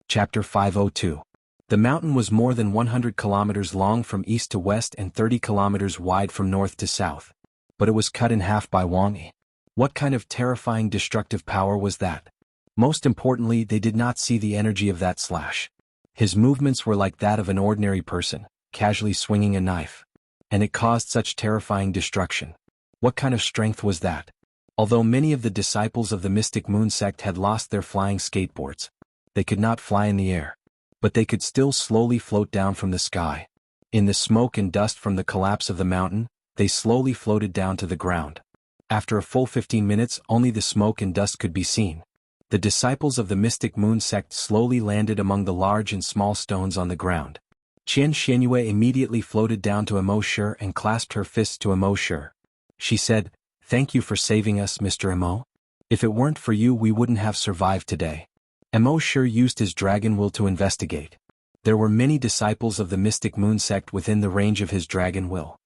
Chapter 502. The mountain was more than 100 kilometers long from east to west and 30 kilometers wide from north to south. But it was cut in half by Wang. What kind of terrifying destructive power was that? Most importantly, they did not see the energy of that slash. His movements were like that of an ordinary person, casually swinging a knife. And it caused such terrifying destruction. What kind of strength was that? Although many of the disciples of the Mystic Moon sect had lost their flying skateboards, they could not fly in the air. But they could still slowly float down from the sky. In the smoke and dust from the collapse of the mountain, they slowly floated down to the ground. After a full 15 minutes, only the smoke and dust could be seen. The disciples of the Mystic Moon sect slowly landed among the large and small stones on the ground. Xianxia immediately floated down to Immotal and clasped her fists to Immotal. She said, "Thank you for saving us, Mr. Immo. If it weren't for you, we wouldn't have survived today." Immotal used his dragon will to investigate. There were many disciples of the Mystic Moon sect within the range of his dragon will.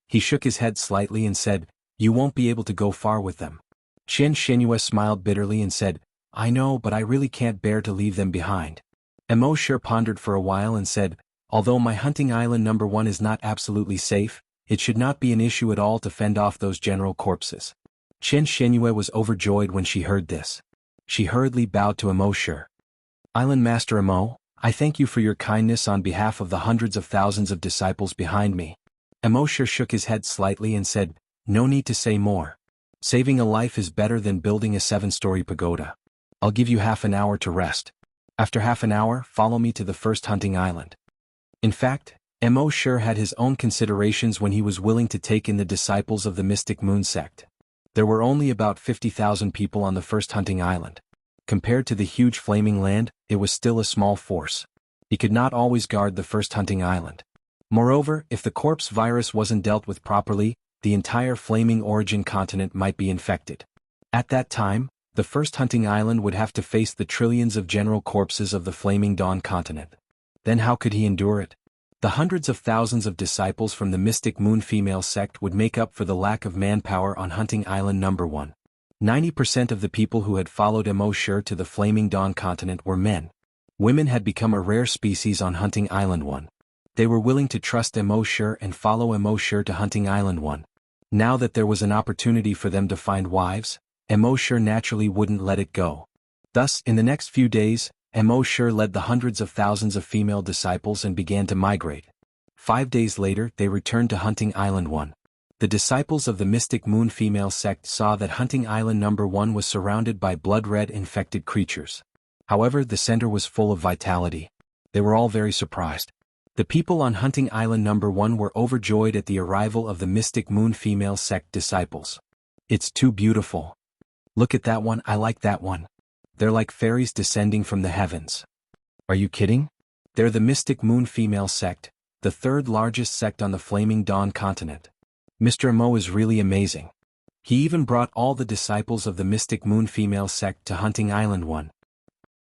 He shook his head slightly and said, "You won't be able to go far with them." Xianxia smiled bitterly and said, "I know, but I really can't bear to leave them behind." Immotal pondered for a while and said, "Although my hunting island number 1 is not absolutely safe, it should not be an issue at all to fend off those general corpses." Xianxia was overjoyed when she heard this. She hurriedly bowed to Immotal. "Island Master Immo, I thank you for your kindness on behalf of the hundreds of thousands of disciples behind me." Immotal shook his head slightly and said, "No need to say more. Saving a life is better than building a 7-story pagoda. I'll give you half an hour to rest. After half an hour, follow me to the first hunting island." In fact, Immotal had his own considerations when he was willing to take in the disciples of the Mystic Moon sect. There were only about 50,000 people on the first hunting island. Compared to the huge flaming land, it was still a small force. He could not always guard the first hunting island. Moreover, if the corpse virus wasn't dealt with properly, the entire flaming origin continent might be infected. At that time, the first hunting island would have to face the trillions of general corpses of the flaming dawn continent. Then how could he endure it? The hundreds of thousands of disciples from the Mystic Moon female sect would make up for the lack of manpower on hunting island number 1. 90% of the people who had followed Immotal to the flaming dawn continent were men. Women had become a rare species on hunting island 1. They were willing to trust Immotal and follow Immotal to hunting island 1. Now that there was an opportunity for them to find wives, Immortal naturally wouldn't let it go. Thus, in the next few days, Immortal led the hundreds of thousands of female disciples and began to migrate. 5 days later, they returned to Hunting Island 1. The disciples of the Mystic Moon female sect saw that Hunting Island number 1 was surrounded by blood-red infected creatures. However, the center was full of vitality. They were all very surprised. The people on Hunting Island number 1 were overjoyed at the arrival of the Mystic Moon female sect disciples. "It's too beautiful. Look at that one, I like that one. They're like fairies descending from the heavens." "Are you kidding? They're the Mystic Moon female sect, the third largest sect on the Flaming Dawn continent. Mr. Mo is really amazing. He even brought all the disciples of the Mystic Moon female sect to Hunting Island 1.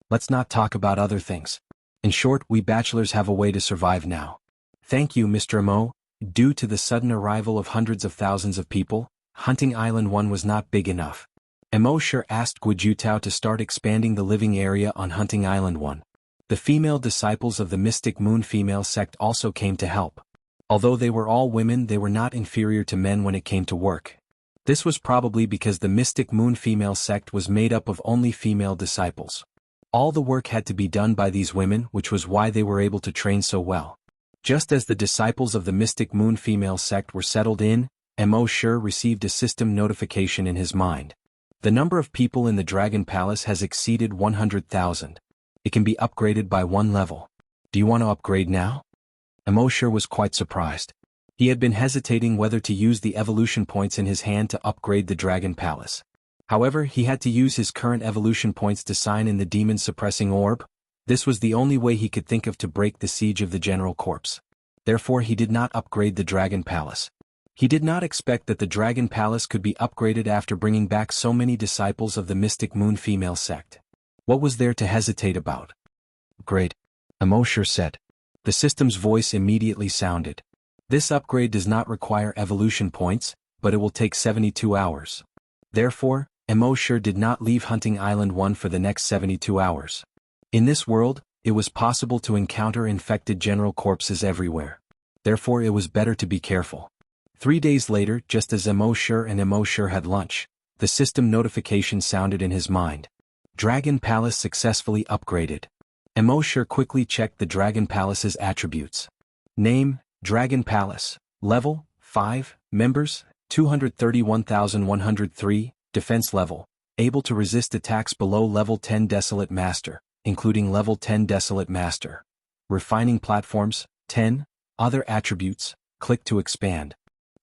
Let's not talk about other things. In short, we bachelors have a way to survive now." "Thank you, Mr. Mo." Due to the sudden arrival of hundreds of thousands of people, Hunting Island 1 was not big enough. Immortal asked Guijutao to start expanding the living area on Hunting Island 1. The female disciples of the Mystic Moon female sect also came to help. Although they were all women, they were not inferior to men when it came to work. This was probably because the Mystic Moon female sect was made up of only female disciples. All the work had to be done by these women, which was why they were able to train so well. Just as the disciples of the Mystic Moon female sect were settled in, Immortal received a system notification in his mind. The number of people in the Dragon Palace has exceeded 100,000. It can be upgraded by 1 level. Do you want to upgrade now? Immortal was quite surprised. He had been hesitating whether to use the evolution points in his hand to upgrade the Dragon Palace. However, he had to use his current evolution points to sign in the demon-suppressing orb. This was the only way he could think of to break the siege of the General Corpse. Therefore, he did not upgrade the Dragon Palace. He did not expect that the Dragon Palace could be upgraded after bringing back so many disciples of the Mystic Moon female sect. What was there to hesitate about? "Upgrade," Immortal said. The system's voice immediately sounded. "This upgrade does not require evolution points, but it will take 72 hours. Therefore, Immortal did not leave Hunting Island 1 for the next 72 hours. In this world, it was possible to encounter infected general corpses everywhere. Therefore, it was better to be careful. 3 days later, just as Immortal had lunch, the system notification sounded in his mind. Dragon Palace successfully upgraded. Immortal quickly checked the Dragon Palace's attributes. Name, Dragon Palace. Level, 5. Members, 231,103. Defense level, able to resist attacks below level 10 Desolate Master, including level 10 Desolate Master. Refining platforms, 10. Other attributes, click to expand.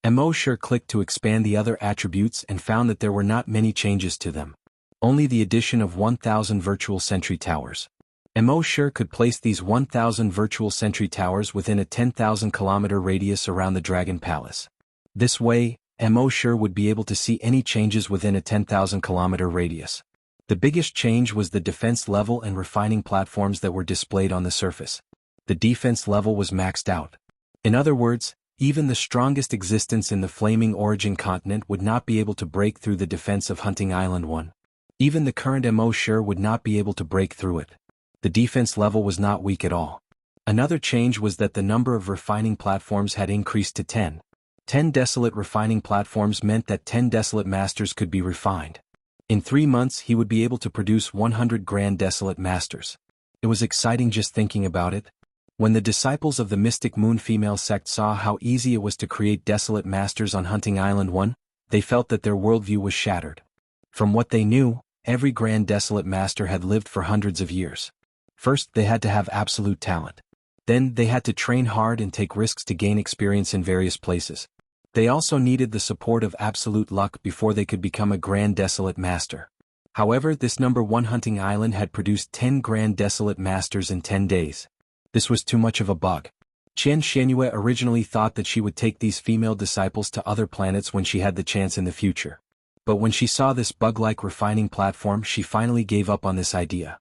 Immortal clicked to expand the other attributes and found that there were not many changes to them. Only the addition of 1,000 virtual sentry towers. Immortal could place these 1,000 virtual sentry towers within a 10,000 kilometer radius around the Dragon Palace. This way, Immortal would be able to see any changes within a 10,000 kilometer radius. The biggest change was the defense level and refining platforms that were displayed on the surface. The defense level was maxed out. In other words, even the strongest existence in the Flaming Origin continent would not be able to break through the defense of Hunting Island 1. Even the current Immortal would not be able to break through it. The defense level was not weak at all. Another change was that the number of refining platforms had increased to 10. 10 desolate refining platforms meant that 10 desolate masters could be refined. In 3 months he would be able to produce 100 grand desolate masters. It was exciting just thinking about it. When the disciples of the Mystic Moon female sect saw how easy it was to create desolate masters on Hunting Island 1, they felt that their worldview was shattered. From what they knew, every grand desolate master had lived for hundreds of years. First, they had to have absolute talent. Then, they had to train hard and take risks to gain experience in various places. They also needed the support of absolute luck before they could become a grand desolate master. However, this number 1 Hunting Island had produced 10 grand desolate masters in 10 days. This was too much of a bug. Xianxia originally thought that she would take these female disciples to other planets when she had the chance in the future. But when she saw this bug-like refining platform, she finally gave up on this idea.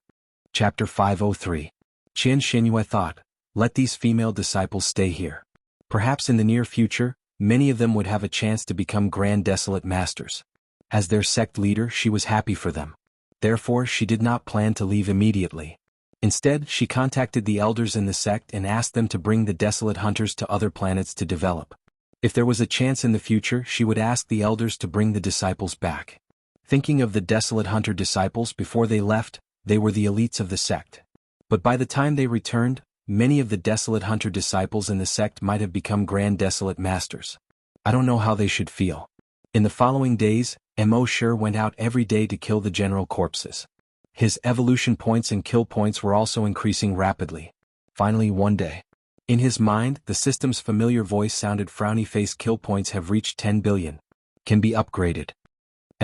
Chapter 503. Xianxia thought, let these female disciples stay here. Perhaps in the near future, many of them would have a chance to become grand desolate masters. As their sect leader, she was happy for them. Therefore, she did not plan to leave immediately. Instead, she contacted the elders in the sect and asked them to bring the desolate hunters to other planets to develop. If there was a chance in the future, she would ask the elders to bring the disciples back. Thinking of the desolate hunter disciples before they left, they were the elites of the sect. But by the time they returned, many of the desolate hunter disciples in the sect might have become grand desolate masters. I don't know how they should feel. In the following days, Mo went out every day to kill the general corpses. His evolution points and kill points were also increasing rapidly. Finally one day, in his mind, the system's familiar voice sounded, frowny face, kill points have reached 10 billion. Can be upgraded.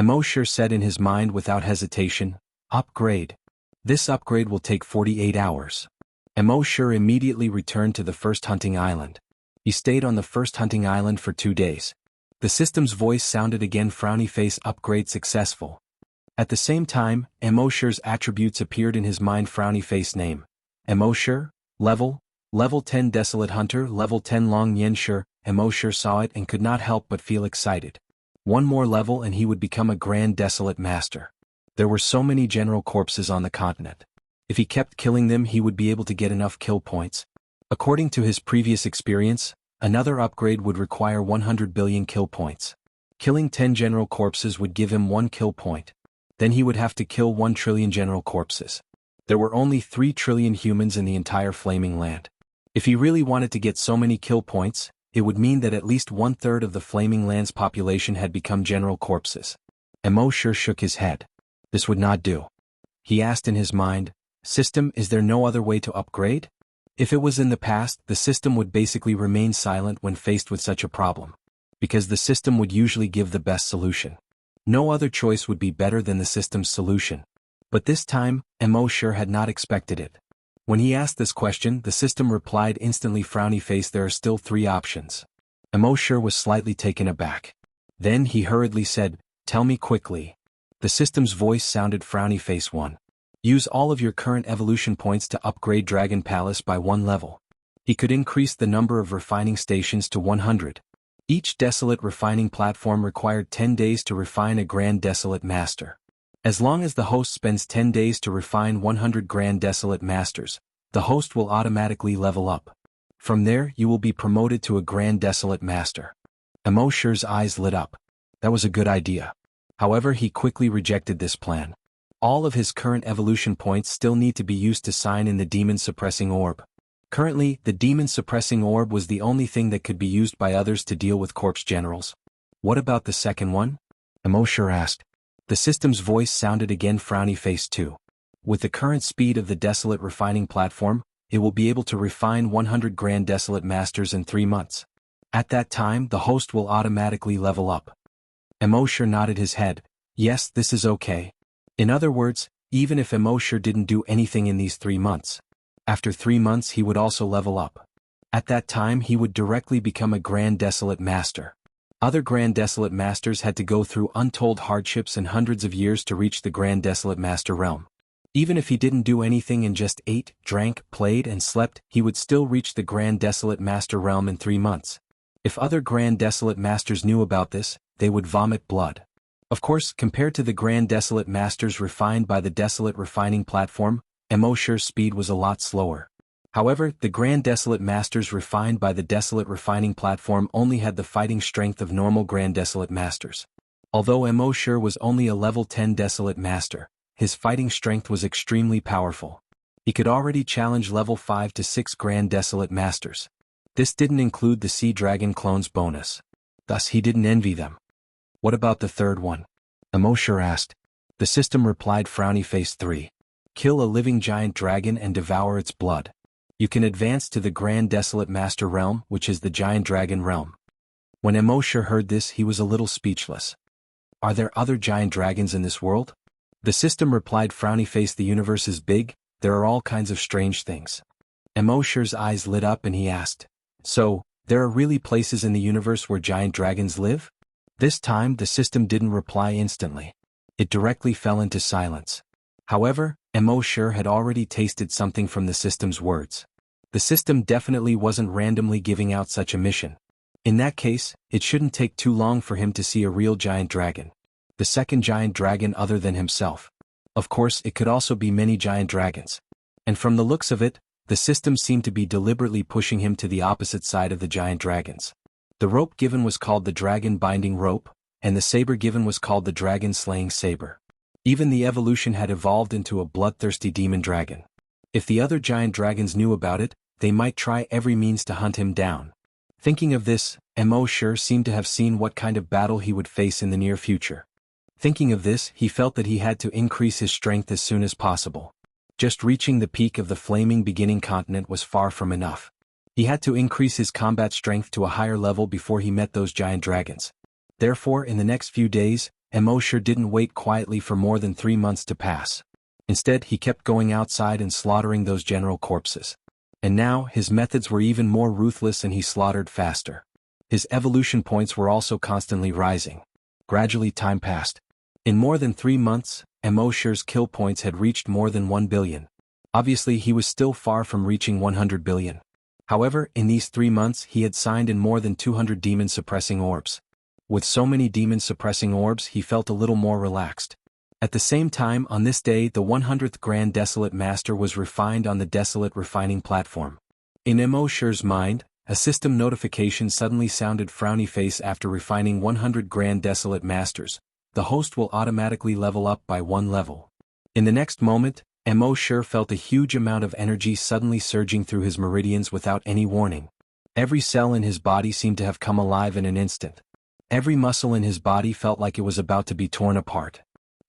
Mo said in his mind without hesitation, upgrade. This upgrade will take 48 hours. Mo immediately returned to the first hunting island. He stayed on the first hunting island for 2 days. The system's voice sounded again, frowny face, upgrade successful. At the same time, Mo's attributes appeared in his mind, frowny face name. Mo level 10 desolate hunter, level 10 long yen Shur. Mo saw it and could not help but feel excited. One more level and he would become a grand desolate master. There were so many general corpses on the continent. If he kept killing them, he would be able to get enough kill points. According to his previous experience, another upgrade would require 100 billion kill points. Killing 10 general corpses would give him 1 kill point. Then he would have to kill 1 trillion general corpses. There were only 3 trillion humans in the entire flaming land. If he really wanted to get so many kill points, it would mean that at least 1/3 of the flaming land's population had become general corpses. Mo shook his head. This would not do. He asked in his mind, system, is there no other way to upgrade? If it was in the past, the system would basically remain silent when faced with such a problem. Because the system would usually give the best solution. No other choice would be better than the system's solution. But this time, Mo had not expected it. When he asked this question, the system replied instantly, frowny face, there are still 3 options. Mo was slightly taken aback. Then he hurriedly said, tell me quickly. The system's voice sounded, frowny face 1. Use all of your current evolution points to upgrade Dragon Palace by 1 level. He could increase the number of refining stations to 100. Each desolate refining platform required 10 days to refine a grand desolate master. As long as the host spends 10 days to refine 100 grand desolate masters, the host will automatically level up. From there, you will be promoted to a grand desolate master. Mo's eyes lit up. That was a good idea. However, he quickly rejected this plan. All of his current evolution points still need to be used to sign in the demon suppressing orb. Currently, the demon suppressing orb was the only thing that could be used by others to deal with corpse generals. What about the second one? Mo asked. The system's voice sounded again, frowny face 2. With the current speed of the desolate refining platform, it will be able to refine 100 grand desolate masters in 3 months. At that time, the host will automatically level up. Mo nodded his head. Yes, this is okay. In other words, even if Mo didn't do anything in these 3 months, after 3 months he would also level up. At that time he would directly become a grand desolate master. Other grand desolate masters had to go through untold hardships and hundreds of years to reach the grand desolate master realm. Even if he didn't do anything and just ate, drank, played and slept, he would still reach the grand desolate master realm in 3 months. If other grand desolate masters knew about this, they would vomit blood. Of course, compared to the grand desolate masters refined by the desolate refining platform, Mo's speed was a lot slower. However, the grand desolate masters refined by the desolate refining platform only had the fighting strength of normal grand desolate masters. Although Mo was only a level 10 desolate master, his fighting strength was extremely powerful. He could already challenge level 5 to 6 grand desolate masters. This didn't include the sea dragon clones bonus. Thus he didn't envy them. What about the third one? Mo asked. The system replied, frowny face 3. Kill a living giant dragon and devour its blood. You can advance to the Grand Desolate Master realm, which is the Giant Dragon realm. When Mo heard this, he was a little speechless. Are there other giant dragons in this world? The system replied, frowny face, the universe is big, there are all kinds of strange things. Mo's eyes lit up and he asked, so, there are really places in the universe where giant dragons live? This time the system didn't reply instantly. It directly fell into silence. However, Mo had already tasted something from the system's words. The system definitely wasn't randomly giving out such a mission. In that case, it shouldn't take too long for him to see a real giant dragon. The second giant dragon other than himself. Of course, it could also be many giant dragons. And from the looks of it, the system seemed to be deliberately pushing him to the opposite side of the giant dragons. The rope given was called the dragon binding rope, and the saber given was called the dragon slaying saber. Even the evolution had evolved into a bloodthirsty demon dragon. If the other giant dragons knew about it, they might try every means to hunt him down. Thinking of this, Mo sure seemed to have seen what kind of battle he would face in the near future. Thinking of this, he felt that he had to increase his strength as soon as possible. Just reaching the peak of the flaming beginning continent was far from enough. He had to increase his combat strength to a higher level before he met those giant dragons. Therefore, in the next few days, Mo sure didn't wait quietly for more than 3 months to pass. Instead, he kept going outside and slaughtering those general corpses. And now, his methods were even more ruthless and he slaughtered faster. His evolution points were also constantly rising. Gradually time passed. In more than 3 months, Mo sure's kill points had reached more than 1 billion. Obviously, he was still far from reaching 100 billion. However, in these 3 months he had signed in more than 200 demon-suppressing orbs. With so many demon-suppressing orbs, he felt a little more relaxed. At the same time, on this day, the 100th Grand Desolate Master was refined on the Desolate Refining Platform. In Mo sure's mind, a system notification suddenly sounded frowny face after refining 100 Grand Desolate Masters. The host will automatically level up by 1 level. In the next moment, Mo sure felt a huge amount of energy suddenly surging through his meridians without any warning. Every cell in his body seemed to have come alive in an instant. Every muscle in his body felt like it was about to be torn apart.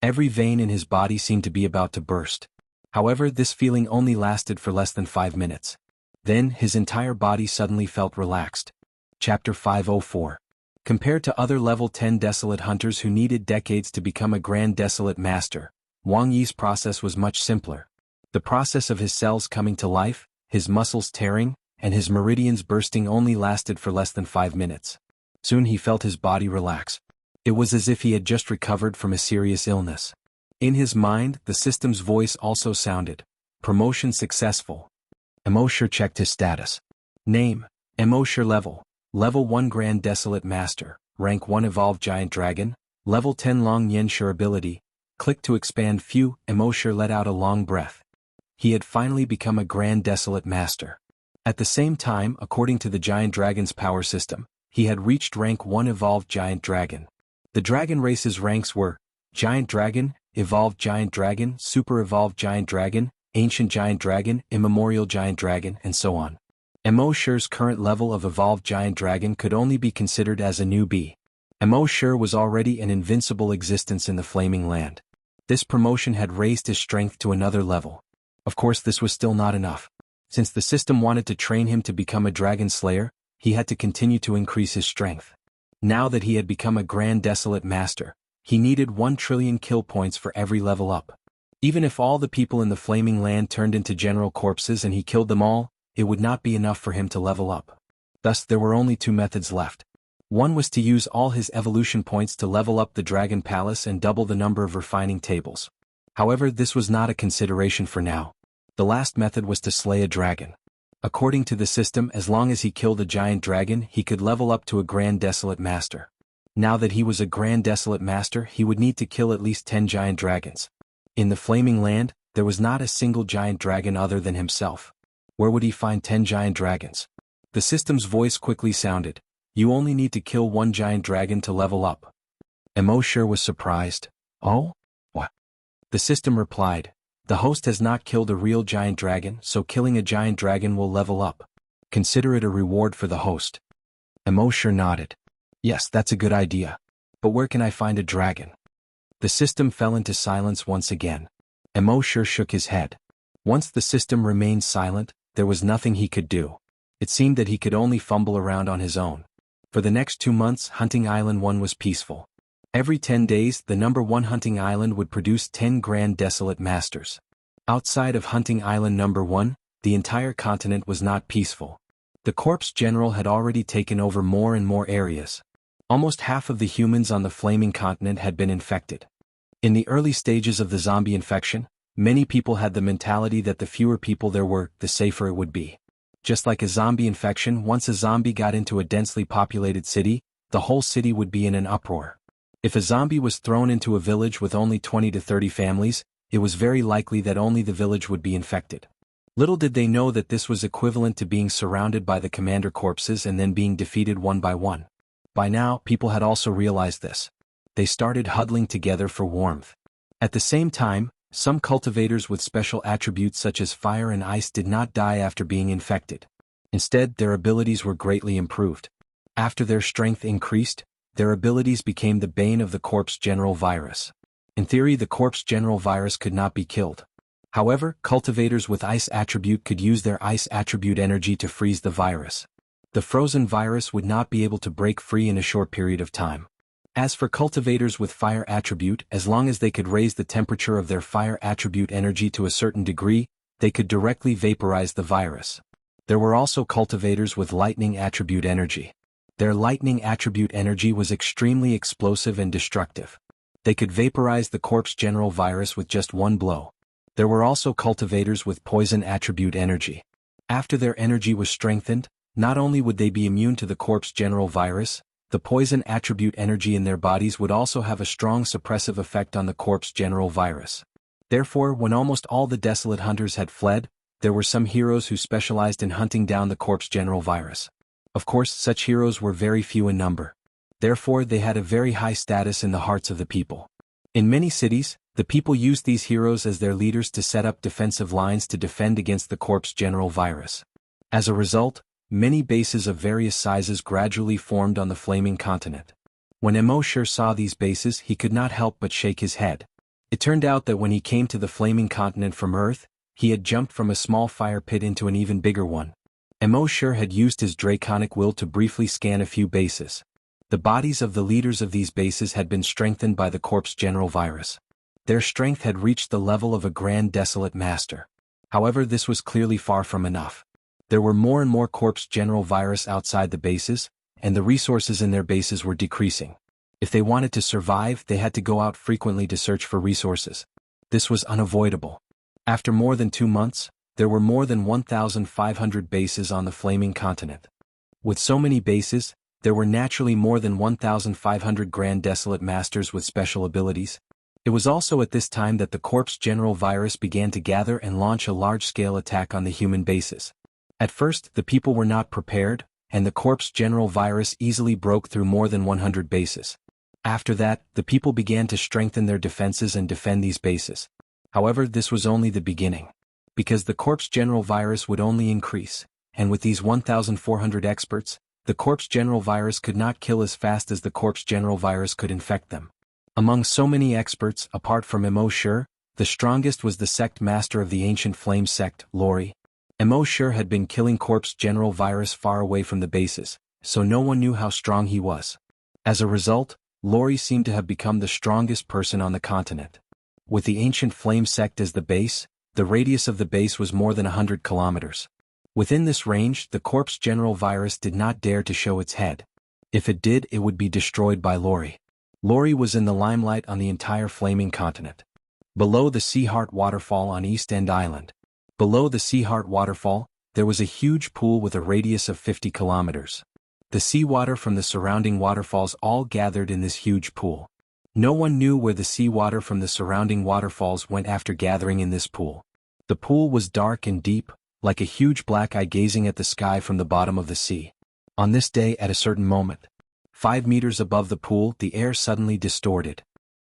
Every vein in his body seemed to be about to burst. However, this feeling only lasted for less than 5 minutes. Then, his entire body suddenly felt relaxed. Chapter 504. Compared to other level 10 Desolate Hunters who needed decades to become a Grand Desolate Master, Wang Yi's process was much simpler. The process of his cells coming to life, his muscles tearing, and his meridians bursting only lasted for less than 5 minutes. Soon he felt his body relax. It was as if he had just recovered from a serious illness. In his mind, the system's voice also sounded. Promotion successful. Mo sure checked his status. Name: Mo sure level. Level 1 Grand Desolate Master, Rank 1 Evolved Giant Dragon, Level 10 Long Yen Sure Ability. Click to expand. Phew, Mo sure let out a long breath. He had finally become a Grand Desolate Master. At the same time, according to the Giant Dragon's power system, he had reached Rank 1 Evolved Giant Dragon. The dragon race's ranks were Giant Dragon, Evolved Giant Dragon, Super Evolved Giant Dragon, Ancient Giant Dragon, Immemorial Giant Dragon, and so on. Mo sure's current level of Evolved Giant Dragon could only be considered as a newbie. Mo sure was already an invincible existence in the Flaming Land. This promotion had raised his strength to another level. Of course, this was still not enough. Since the system wanted to train him to become a dragon slayer, he had to continue to increase his strength. Now that he had become a Grand Desolate Master, he needed 1 trillion kill points for every level up. Even if all the people in the Flaming Land turned into general corpses and he killed them all, it would not be enough for him to level up. Thus, there were only 2 methods left. One was to use all his evolution points to level up the Dragon Palace and double the number of refining tables. However, this was not a consideration for now. The last method was to slay a dragon. According to the system, as long as he killed a giant dragon, he could level up to a Grand Desolate Master. Now that he was a Grand Desolate Master, he would need to kill at least 10 giant dragons. In the Flaming Land, there was not a single giant dragon other than himself. Where would he find 10 giant dragons? The system's voice quickly sounded. You only need to kill 1 giant dragon to level up. Mo sure was surprised. Oh? What? The system replied. The host has not killed a real giant dragon, so killing a giant dragon will level up. Consider it a reward for the host. Mo sure nodded. Yes, that's a good idea. But where can I find a dragon? The system fell into silence once again. Mo sure shook his head. Once the system remained silent, there was nothing he could do. It seemed that he could only fumble around on his own. For the next 2 months, Hunting Island 1 was peaceful. Every 10 days, the number 1 Hunting Island would produce 10 Grand Desolate Masters. Outside of Hunting Island number 1, the entire continent was not peaceful. The Corpse General had already taken over more and more areas. Almost half of the humans on the Flaming Continent had been infected. In the early stages of the zombie infection, many people had the mentality that the fewer people there were, the safer it would be. Just like a zombie infection, once a zombie got into a densely populated city, the whole city would be in an uproar. If a zombie was thrown into a village with only 20 to 30 families, it was very likely that only the village would be infected. Little did they know that this was equivalent to being surrounded by the commander corpses and then being defeated one by one. By now, people had also realized this. They started huddling together for warmth. At the same time, some cultivators with special attributes such as fire and ice did not die after being infected. Instead, their abilities were greatly improved. After their strength increased, their abilities became the bane of the corpse general virus. In theory, the corpse general virus could not be killed. However, cultivators with ice attribute could use their ice attribute energy to freeze the virus. The frozen virus would not be able to break free in a short period of time. As for cultivators with fire attribute, as long as they could raise the temperature of their fire attribute energy to a certain degree, they could directly vaporize the virus. There were also cultivators with lightning attribute energy. Their lightning attribute energy was extremely explosive and destructive. They could vaporize the corpse general virus with just one blow. There were also cultivators with poison attribute energy. After their energy was strengthened, not only would they be immune to the corpse general virus, the poison attribute energy in their bodies would also have a strong suppressive effect on the corpse general virus. Therefore, when almost all the desolate hunters had fled, there were some heroes who specialized in hunting down the corpse general virus. Of course, such heroes were very few in number. Therefore, they had a very high status in the hearts of the people. In many cities, the people used these heroes as their leaders to set up defensive lines to defend against the corpse general virus. As a result, many bases of various sizes gradually formed on the flaming continent. When Immortal saw these bases, he could not help but shake his head. It turned out that when he came to the flaming continent from Earth, he had jumped from a small fire pit into an even bigger one. Immortal had used his draconic will to briefly scan a few bases. The bodies of the leaders of these bases had been strengthened by the corpse general virus. Their strength had reached the level of a grand desolate master. However, this was clearly far from enough. There were more and more corpse general virus outside the bases, and the resources in their bases were decreasing. If they wanted to survive, they had to go out frequently to search for resources. This was unavoidable. After more than 2 months, there were more than 1,500 bases on the flaming continent. With so many bases, there were naturally more than 1,500 grand desolate masters with special abilities. It was also at this time that the corpse general virus began to gather and launch a large-scale attack on the human bases. At first, the people were not prepared, and the corpse general virus easily broke through more than 100 bases. After that, the people began to strengthen their defenses and defend these bases. However, this was only the beginning. Because the corpse general virus would only increase, and with these 1,400 experts, the corpse general virus could not kill as fast as the corpse general virus could infect them. Among so many experts, apart from Immortal, the strongest was the sect master of the ancient flame sect, Lori. Immortal had been killing corpse general virus far away from the bases, so no one knew how strong he was. As a result, Lori seemed to have become the strongest person on the continent. With the ancient flame sect as the base, the radius of the base was more than 100 kilometers. Within this range, the corpse general virus did not dare to show its head. If it did, it would be destroyed by Lori. Lori was in the limelight on the entire flaming continent. Below the Sea Heart waterfall on East End Island. Below the Sea Heart waterfall, there was a huge pool with a radius of 50 kilometers. The seawater from the surrounding waterfalls all gathered in this huge pool. No one knew where the seawater from the surrounding waterfalls went after gathering in this pool. The pool was dark and deep, like a huge black eye gazing at the sky from the bottom of the sea. On this day, at a certain moment, 5 meters above the pool, the air suddenly distorted.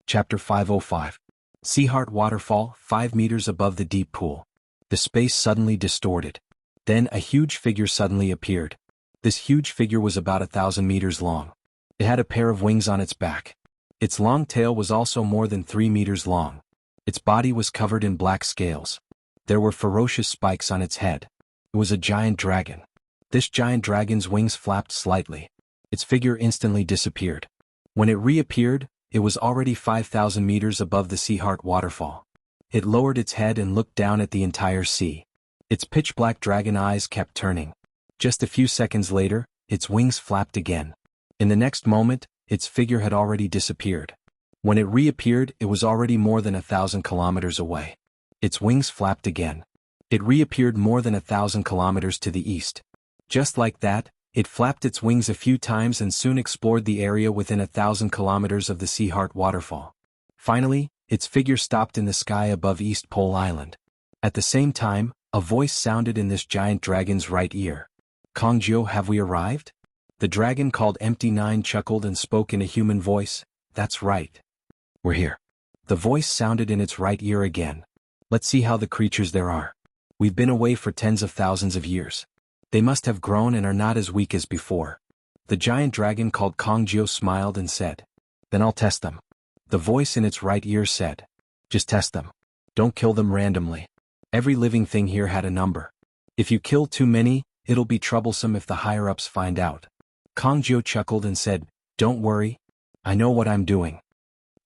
Chapter 505. Sea Heart waterfall, 5 meters above the deep pool. The space suddenly distorted. Then a huge figure suddenly appeared. This huge figure was about 1,000 meters long. It had a pair of wings on its back. Its long tail was also more than 3 meters long. Its body was covered in black scales. There were ferocious spikes on its head. It was a giant dragon. This giant dragon's wings flapped slightly. Its figure instantly disappeared. When it reappeared, it was already 5,000 meters above the Sea Heart waterfall. It lowered its head and looked down at the entire sea. Its pitch-black dragon eyes kept turning. Just a few seconds later, its wings flapped again. In the next moment, its figure had already disappeared. When it reappeared, it was already more than 1,000 kilometers away. Its wings flapped again. It reappeared more than 1,000 kilometers to the east. Just like that, it flapped its wings a few times and soon explored the area within 1,000 kilometers of the Sea Heart waterfall. Finally, its figure stopped in the sky above East Pole Island. At the same time, A voice sounded in this giant dragon's right ear. Kongjiu, have we arrived? The dragon called Empty Nine chuckled and spoke in a human voice. That's right. We're here. The voice sounded in its right ear again. Let's see how the creatures there are. We've been away for tens of thousands of years. They must have grown and are not as weak as before. The giant dragon called Kongjiu smiled and said. Then I'll test them. The voice in its right ear said. Just test them. Don't kill them randomly. Every living thing here had a number. If you kill too many, it'll be troublesome if the higher-ups find out. Kongjiu chuckled and said, Don't worry. I know what I'm doing.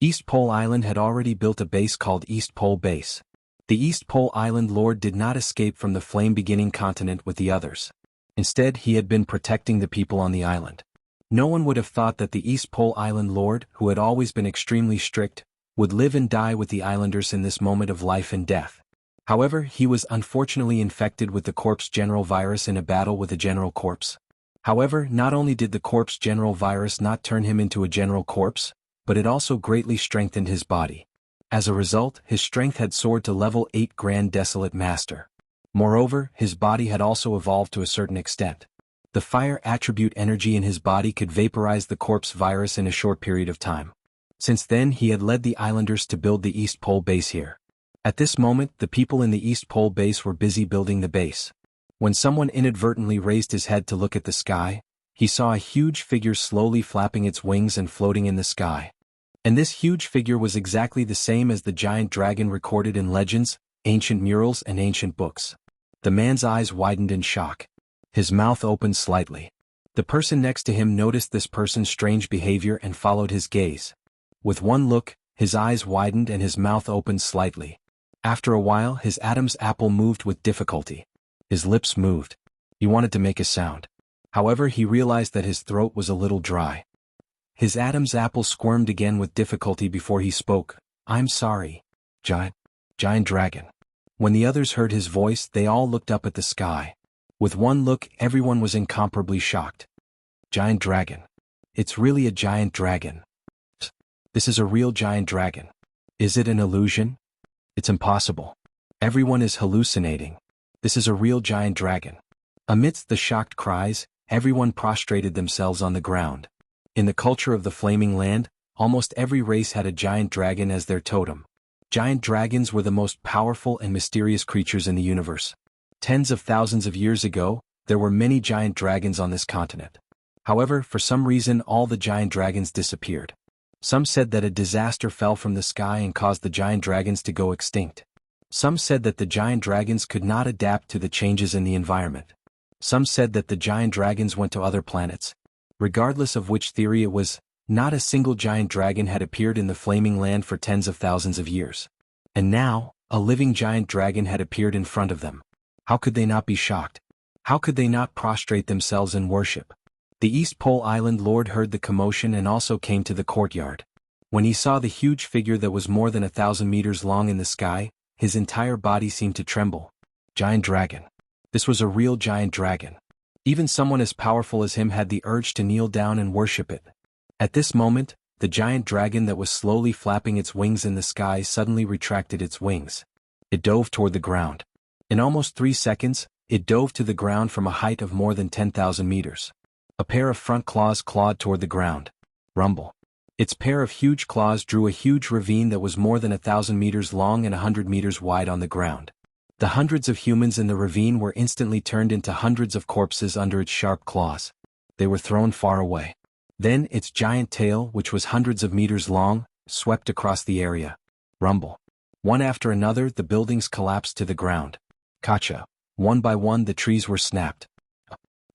East Pole Island had already built a base called East Pole Base. The East Pole Island Lord did not escape from the flame-beginning continent with the others. Instead, he had been protecting the people on the island. No one would have thought that the East Pole Island Lord, who had always been extremely strict, would live and die with the islanders in this moment of life and death. However, he was unfortunately infected with the Corpse General virus in a battle with a General Corpse. However, not only did the Corpse General virus not turn him into a General Corpse, but it also greatly strengthened his body. As a result, his strength had soared to level 8 Grand Desolate Master. Moreover, his body had also evolved to a certain extent. The fire attribute energy in his body could vaporize the corpse virus in a short period of time. Since then, he had led the islanders to build the East Pole Base here. At this moment, the people in the East Pole Base were busy building the base. When someone inadvertently raised his head to look at the sky, he saw a huge figure slowly flapping its wings and floating in the sky. And this huge figure was exactly the same as the giant dragon recorded in legends, ancient murals and ancient books. The man's eyes widened in shock. His mouth opened slightly. The person next to him noticed this person's strange behavior and followed his gaze. With one look, his eyes widened and his mouth opened slightly. After a while, his Adam's apple moved with difficulty. His lips moved. He wanted to make a sound. However, he realized that his throat was a little dry. His Adam's apple squirmed again with difficulty before he spoke. I'm sorry. Giant dragon. When the others heard his voice, they all looked up at the sky. With one look, everyone was incomparably shocked. Giant dragon. It's really a giant dragon. This is a real giant dragon. Is it an illusion? It's impossible. Everyone is hallucinating. This is a real giant dragon. Amidst the shocked cries, everyone prostrated themselves on the ground. In the culture of the Flaming Land, almost every race had a giant dragon as their totem. Giant dragons were the most powerful and mysterious creatures in the universe. Tens of thousands of years ago, there were many giant dragons on this continent. However, for some reason all the giant dragons disappeared. Some said that a disaster fell from the sky and caused the giant dragons to go extinct. Some said that the giant dragons could not adapt to the changes in the environment. Some said that the giant dragons went to other planets. Regardless of which theory it was, not a single giant dragon had appeared in the Flaming Land for tens of thousands of years. And now, a living giant dragon had appeared in front of them. How could they not be shocked? How could they not prostrate themselves in worship? The East Pole Island Lord heard the commotion and also came to the courtyard. When he saw the huge figure that was more than 1,000 meters long in the sky, his entire body seemed to tremble. Giant dragon. This was a real giant dragon. Even someone as powerful as him had the urge to kneel down and worship it. At this moment, the giant dragon that was slowly flapping its wings in the sky suddenly retracted its wings. It dove toward the ground. In almost 3 seconds, it dove to the ground from a height of more than 10,000 meters. A pair of front claws clawed toward the ground. Rumble. Its pair of huge claws drew a huge ravine that was more than 1,000 meters long and 100 meters wide on the ground. The hundreds of humans in the ravine were instantly turned into hundreds of corpses under its sharp claws. They were thrown far away. Then its giant tail, which was hundreds of meters long, swept across the area. Rumble. One after another, the buildings collapsed to the ground. Kacha. One by one, the trees were snapped.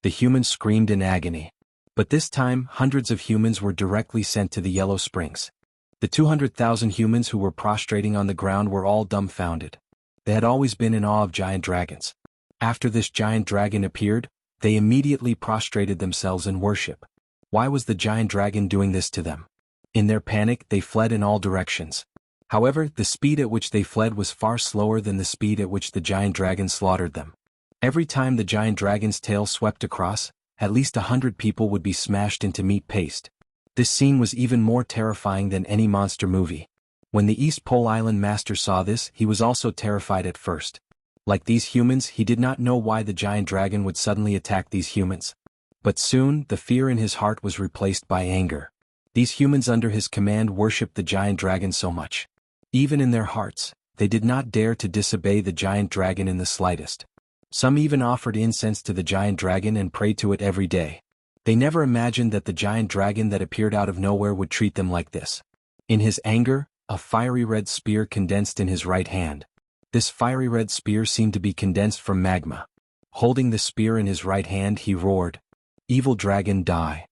The humans screamed in agony. But this time, hundreds of humans were directly sent to the Yellow Springs. The 200,000 humans who were prostrating on the ground were all dumbfounded. They had always been in awe of giant dragons. After this giant dragon appeared, they immediately prostrated themselves in worship. Why was the giant dragon doing this to them? In their panic, they fled in all directions. However, the speed at which they fled was far slower than the speed at which the giant dragon slaughtered them. Every time the giant dragon's tail swept across, at least 100 people would be smashed into meat paste. This scene was even more terrifying than any monster movie. When the East Pole Island Master saw this, he was also terrified at first. Like these humans, he did not know why the giant dragon would suddenly attack these humans. But soon, the fear in his heart was replaced by anger. These humans under his command worshipped the giant dragon so much. Even in their hearts, they did not dare to disobey the giant dragon in the slightest. Some even offered incense to the giant dragon and prayed to it every day. They never imagined that the giant dragon that appeared out of nowhere would treat them like this. In his anger, a fiery red spear condensed in his right hand. This fiery red spear seemed to be condensed from magma. Holding the spear in his right hand, he roared, "Evil dragon, die."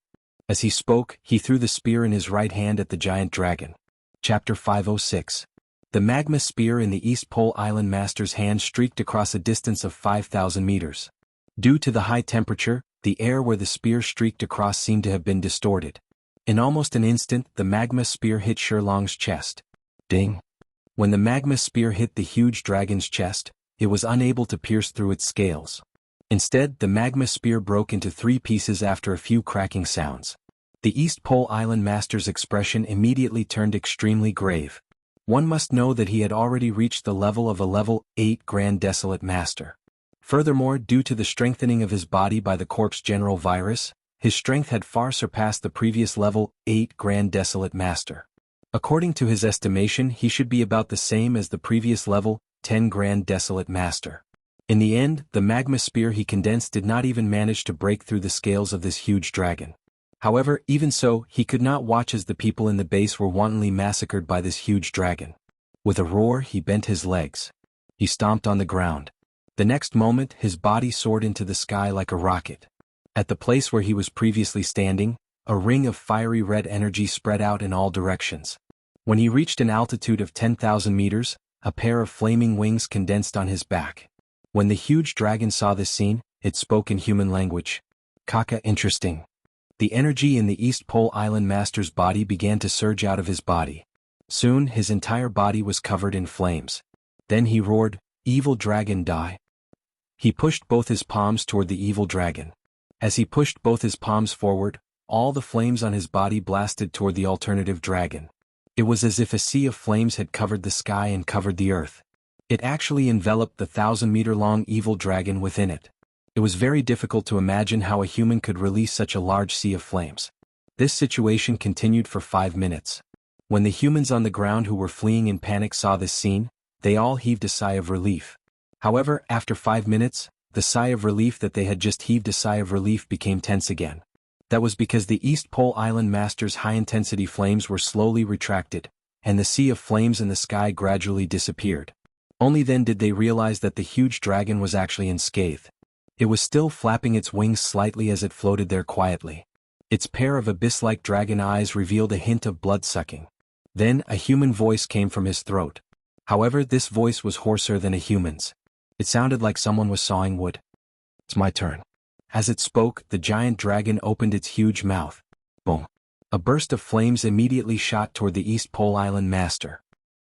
As he spoke, he threw the spear in his right hand at the giant dragon. Chapter 506. The magma spear in the East Pole Island Master's hand streaked across a distance of 5,000 meters. Due to the high temperature, the air where the spear streaked across seemed to have been distorted. In almost an instant, the magma spear hit Sherlong's chest. Ding! When the magma spear hit the huge dragon's chest, it was unable to pierce through its scales. Instead, the magma spear broke into 3 pieces after a few cracking sounds. The East Pole Island Master's expression immediately turned extremely grave. One must know that he had already reached the level of a level 8 Grand Desolate Master. Furthermore, due to the strengthening of his body by the Corpse General virus, his strength had far surpassed the previous level 8 Grand Desolate Master. According to his estimation, he should be about the same as the previous level 10 Grand Desolate Master. In the end, the magma spear he condensed did not even manage to break through the scales of this huge dragon. However, even so, he could not watch as the people in the base were wantonly massacred by this huge dragon. With a roar, he bent his legs. He stomped on the ground. The next moment, his body soared into the sky like a rocket. At the place where he was previously standing, a ring of fiery red energy spread out in all directions. When he reached an altitude of 10,000 meters, a pair of flaming wings condensed on his back. When the huge dragon saw this scene, it spoke in human language. "Kaka, interesting." The energy in the East Pole Island Master's body began to surge out of his body. Soon, his entire body was covered in flames. Then he roared, "Evil dragon, die." He pushed both his palms toward the evil dragon. As he pushed both his palms forward, all the flames on his body blasted toward the alternative dragon. It was as if a sea of flames had covered the sky and covered the earth. It actually enveloped the 1,000-meter-long evil dragon within it. It was very difficult to imagine how a human could release such a large sea of flames. This situation continued for 5 minutes. When the humans on the ground who were fleeing in panic saw this scene, they all heaved a sigh of relief. However, after 5 minutes, the sigh of relief that they had just heaved a sigh of relief became tense again. That was because the East Pole Island Master's high-intensity flames were slowly retracted, and the sea of flames in the sky gradually disappeared. Only then did they realize that the huge dragon was actually unscathed. It was still flapping its wings slightly as it floated there quietly. Its pair of abyss-like dragon eyes revealed a hint of blood-sucking. Then a human voice came from his throat. However, this voice was hoarser than a human's. It sounded like someone was sawing wood. "It's my turn." As it spoke, the giant dragon opened its huge mouth. Boom! A burst of flames immediately shot toward the East Pole Island Master.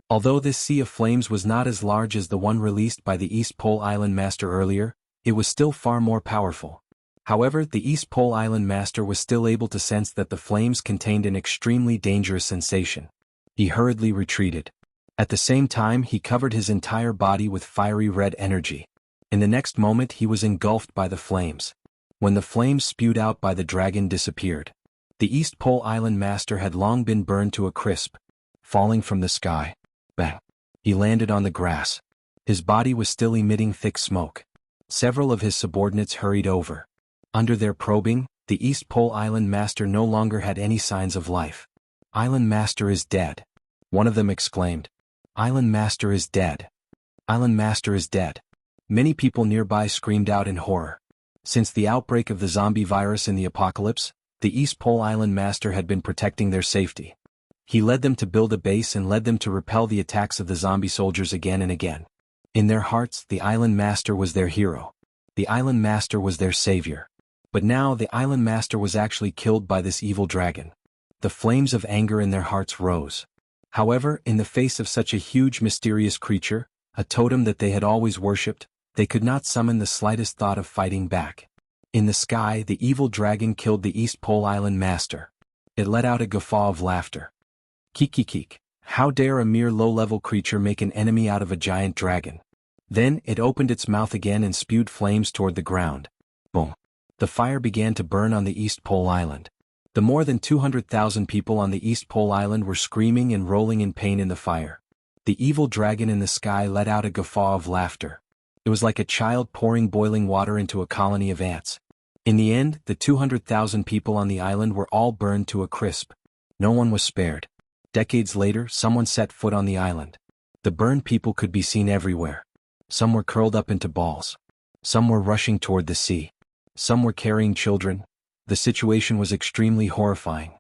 Although this sea of flames was not as large as the one released by the East Pole Island Master earlier, it was still far more powerful. However, the East Pole Island Master was still able to sense that the flames contained an extremely dangerous sensation. He hurriedly retreated. At the same time, he covered his entire body with fiery red energy. In the next moment, he was engulfed by the flames. When the flames spewed out by the dragon disappeared, the East Pole Island Master had long been burned to a crisp. Falling from the sky, bang! He landed on the grass. His body was still emitting thick smoke. Several of his subordinates hurried over. Under their probing, the East Pole Island Master no longer had any signs of life. "Island Master is dead," one of them exclaimed. "Island Master is dead. Island Master is dead." Many people nearby screamed out in horror. Since the outbreak of the zombie virus in the apocalypse, the East Pole Island Master had been protecting their safety. He led them to build a base and led them to repel the attacks of the zombie soldiers again and again. In their hearts, the Island Master was their hero. The Island Master was their savior. But now the Island Master was actually killed by this evil dragon. The flames of anger in their hearts rose. However, in the face of such a huge mysterious creature, a totem that they had always worshipped, they could not summon the slightest thought of fighting back. In the sky, the evil dragon killed the East Pole Island Master. It let out a guffaw of laughter. "Kikikik, how dare a mere low-level creature make an enemy out of a giant dragon? Then it opened its mouth again and spewed flames toward the ground. Boom. The fire began to burn on the East Pole Island. The more than 200,000 people on the East Pole Island were screaming and rolling in pain in the fire. The evil dragon in the sky let out a guffaw of laughter. It was like a child pouring boiling water into a colony of ants. In the end, the 200,000 people on the island were all burned to a crisp. No one was spared. Decades later, someone set foot on the island. The burned people could be seen everywhere. Some were curled up into balls. Some were rushing toward the sea. Some were carrying children. The situation was extremely horrifying.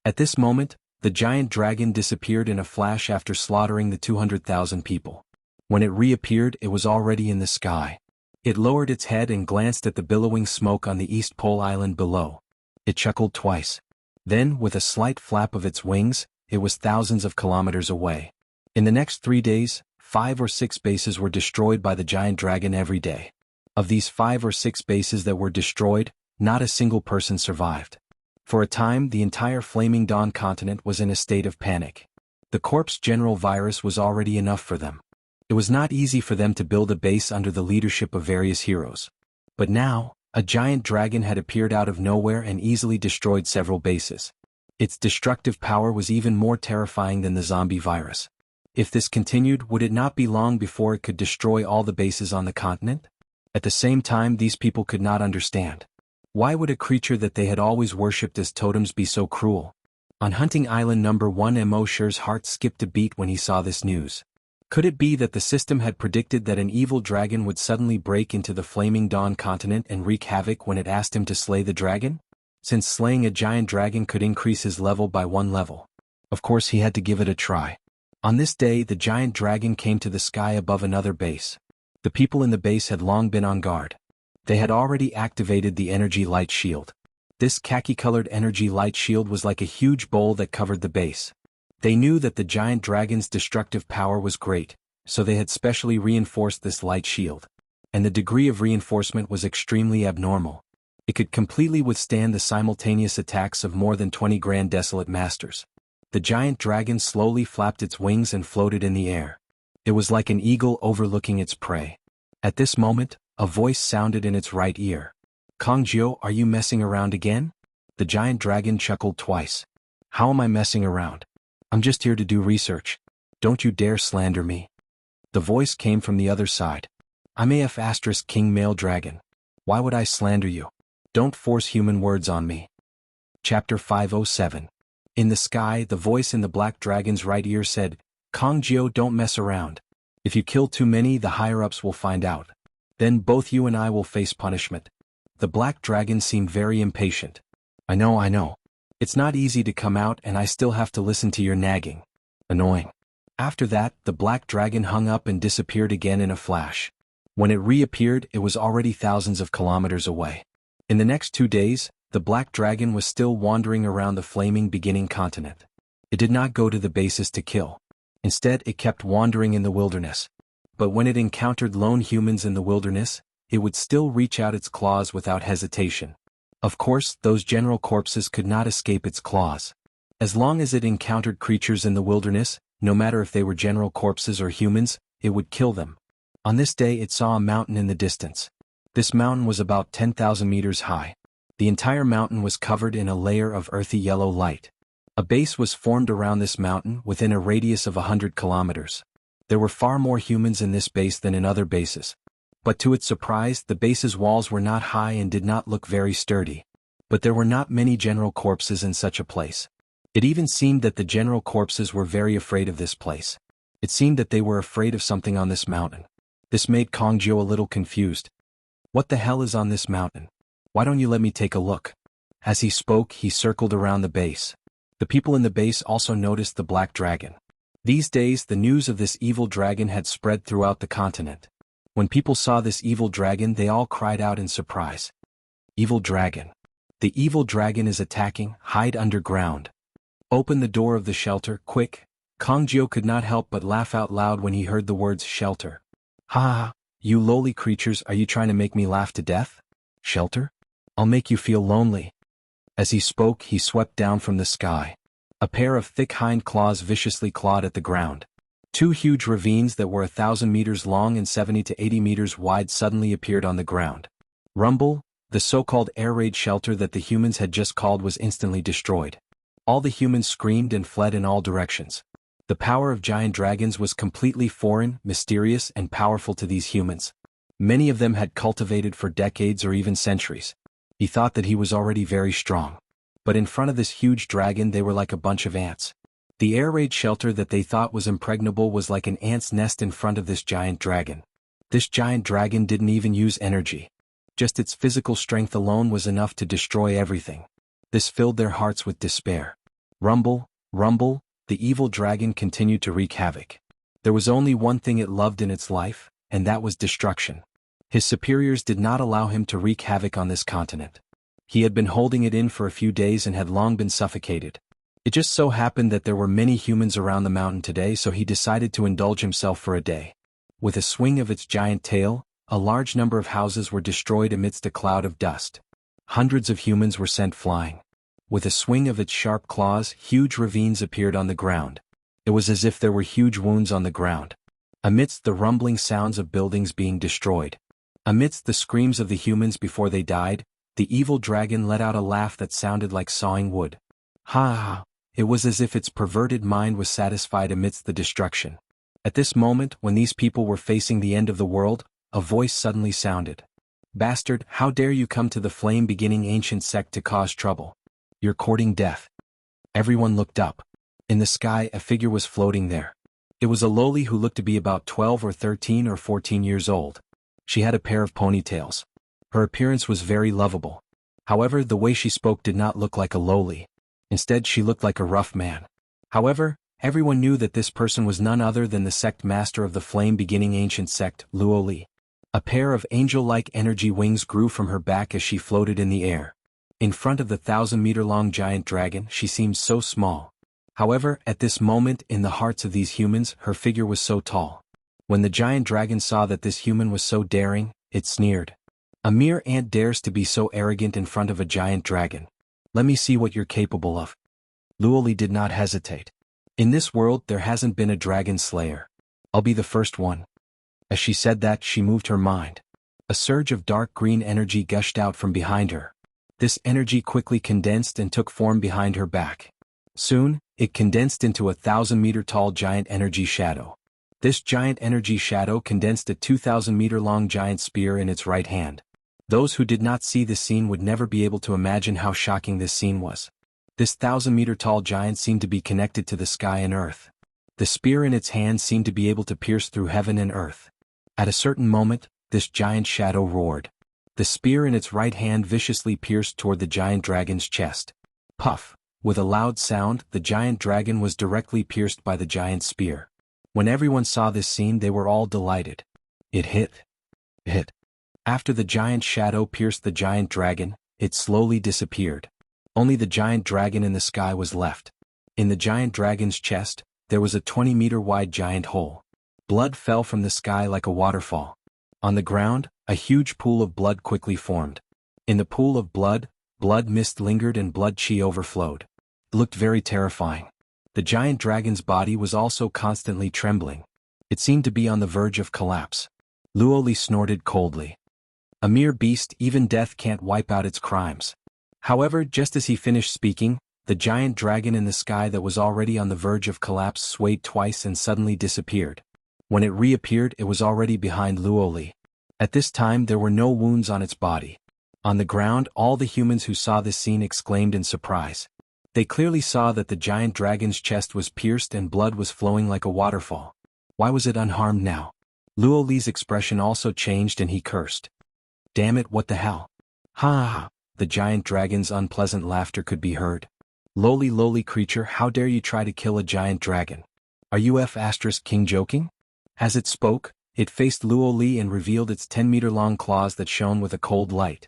At this moment, the giant dragon disappeared in a flash after slaughtering the 200,000 people. When it reappeared, it was already in the sky. It lowered its head and glanced at the billowing smoke on the East Pole Island below. It chuckled twice. Then, with a slight flap of its wings, it was thousands of kilometers away. In the next 3 days, 5 or 6 bases were destroyed by the giant dragon every day. Of these 5 or 6 bases that were destroyed, not a single person survived. For a time, the entire Flaming Dawn continent was in a state of panic. The corpse general virus was already enough for them. It was not easy for them to build a base under the leadership of various heroes. But now, a giant dragon had appeared out of nowhere and easily destroyed several bases. Its destructive power was even more terrifying than the zombie virus. If this continued, would it not be long before it could destroy all the bases on the continent? At the same time, these people could not understand. Why would a creature that they had always worshipped as totems be so cruel? On Hunting Island number 1, Mosher's heart skipped a beat when he saw this news. Could it be that the system had predicted that an evil dragon would suddenly break into the Flaming Dawn continent and wreak havoc when it asked him to slay the dragon? Since slaying a giant dragon could increase his level by 1 level. Of course he had to give it a try. On this day, the giant dragon came to the sky above another base. The people in the base had long been on guard. They had already activated the energy light shield. This khaki-colored energy light shield was like a huge bowl that covered the base. They knew that the giant dragon's destructive power was great, so they had specially reinforced this light shield. And the degree of reinforcement was extremely abnormal. It could completely withstand the simultaneous attacks of more than 20 Grand Desolate Masters. The giant dragon slowly flapped its wings and floated in the air. It was like an eagle overlooking its prey. At this moment, a voice sounded in its right ear. "Kongjiu, are you messing around again?" The giant dragon chuckled twice. "How am I messing around? I'm just here to do research. Don't you dare slander me." The voice came from the other side. "I'm AF** King Male Dragon. Why would I slander you? Don't force human words on me." Chapter 507. In the sky, the voice in the black dragon's right ear said, "Kongjiu, don't mess around. If you kill too many, the higher-ups will find out. Then both you and I will face punishment." The black dragon seemed very impatient. I know. It's not easy to come out and I still have to listen to your nagging. Annoying." After that, the black dragon hung up and disappeared again in a flash. When it reappeared, it was already thousands of kilometers away. In the next 2 days, the black dragon was still wandering around the flaming beginning continent. It did not go to the bases to kill. Instead, it kept wandering in the wilderness. But when it encountered lone humans in the wilderness, it would still reach out its claws without hesitation. Of course, those general corpses could not escape its claws. As long as it encountered creatures in the wilderness, no matter if they were general corpses or humans, it would kill them. On this day it saw a mountain in the distance. This mountain was about 10,000 meters high. The entire mountain was covered in a layer of earthy yellow light. A base was formed around this mountain within a radius of 100 kilometers. There were far more humans in this base than in other bases. But to its surprise, the base's walls were not high and did not look very sturdy. But there were not many general corpses in such a place. It even seemed that the general corpses were very afraid of this place. It seemed that they were afraid of something on this mountain. This made Kongjiu a little confused. "What the hell is on this mountain? Why don't you let me take a look?" As he spoke, he circled around the base. The people in the base also noticed the black dragon. These days, the news of this evil dragon had spread throughout the continent. When people saw this evil dragon, they all cried out in surprise. "Evil dragon! The evil dragon is attacking, hide underground. Open the door of the shelter, quick." Kongjiu could not help but laugh out loud when he heard the words shelter. "Ha ha, you lowly creatures, are you trying to make me laugh to death? Shelter? I'll make you feel lonely." As he spoke, he swept down from the sky. A pair of thick hind claws viciously clawed at the ground. Two huge ravines that were 1,000 meters long and 70 to 80 meters wide suddenly appeared on the ground. Rumble, the so-called air raid shelter that the humans had just called, was instantly destroyed. All the humans screamed and fled in all directions. The power of giant dragons was completely foreign, mysterious, and powerful to these humans. Many of them had cultivated for decades or even centuries. He thought that he was already very strong. But in front of this huge dragon they were like a bunch of ants. The air raid shelter that they thought was impregnable was like an ant's nest in front of this giant dragon. This giant dragon didn't even use energy. Just its physical strength alone was enough to destroy everything. This filled their hearts with despair. Rumble, rumble, the evil dragon continued to wreak havoc. There was only one thing it loved in its life, and that was destruction. His superiors did not allow him to wreak havoc on this continent. He had been holding it in for a few days and had long been suffocated. It just so happened that there were many humans around the mountain today, so he decided to indulge himself for a day. With a swing of its giant tail, a large number of houses were destroyed amidst a cloud of dust. Hundreds of humans were sent flying. With a swing of its sharp claws, huge ravines appeared on the ground. It was as if there were huge wounds on the ground. Amidst the rumbling sounds of buildings being destroyed, amidst the screams of the humans before they died, the evil dragon let out a laugh that sounded like sawing wood. Ha ha! It was as if its perverted mind was satisfied amidst the destruction. At this moment, when these people were facing the end of the world, a voice suddenly sounded. Bastard, how dare you come to the flame-beginning ancient sect to cause trouble? You're courting death. Everyone looked up. In the sky, a figure was floating there. It was a loli who looked to be about 12 or 13 or 14 years old. She had a pair of ponytails. Her appearance was very lovable. However, the way she spoke did not look like a loli. Instead, she looked like a rough man. However, everyone knew that this person was none other than the sect master of the flame-beginning ancient sect, Luo Li. A pair of angel-like energy wings grew from her back as she floated in the air. In front of the 1,000-meter-long giant dragon, she seemed so small. However, at this moment in the hearts of these humans, her figure was so tall. When the giant dragon saw that this human was so daring, it sneered. A mere ant dares to be so arrogant in front of a giant dragon. Let me see what you're capable of. Luo Li did not hesitate. In this world there hasn't been a dragon slayer. I'll be the first one. As she said that, she moved her mind. A surge of dark green energy gushed out from behind her. This energy quickly condensed and took form behind her back. Soon, it condensed into a 1,000-meter-tall giant energy shadow. This giant energy shadow condensed a 2,000-meter-long giant spear in its right hand. Those who did not see this scene would never be able to imagine how shocking this scene was. This 1,000-meter-tall giant seemed to be connected to the sky and earth. The spear in its hand seemed to be able to pierce through heaven and earth. At a certain moment, this giant shadow roared. The spear in its right hand viciously pierced toward the giant dragon's chest. Puff! With a loud sound, the giant dragon was directly pierced by the giant spear. When everyone saw this scene, they were all delighted. It hit. Hit. After the giant shadow pierced the giant dragon, it slowly disappeared. Only the giant dragon in the sky was left. In the giant dragon's chest, there was a 20-meter-wide giant hole. Blood fell from the sky like a waterfall. On the ground, a huge pool of blood quickly formed. In the pool of blood mist lingered and blood chi overflowed. It looked very terrifying. The giant dragon's body was also constantly trembling. It seemed to be on the verge of collapse. Luo Li snorted coldly. A mere beast, even death can't wipe out its crimes. However, just as he finished speaking, the giant dragon in the sky that was already on the verge of collapse swayed twice and suddenly disappeared. When it reappeared, it was already behind Luo Li. At this time, there were no wounds on its body. On the ground, all the humans who saw this scene exclaimed in surprise. They clearly saw that the giant dragon's chest was pierced and blood was flowing like a waterfall. Why was it unharmed now? Luo Li's expression also changed and he cursed. Damn it, what the hell? Ha ha ha! The giant dragon's unpleasant laughter could be heard. Lowly creature, how dare you try to kill a giant dragon? Are you King joking? As it spoke, it faced Luo Li and revealed its 10-meter-long claws that shone with a cold light.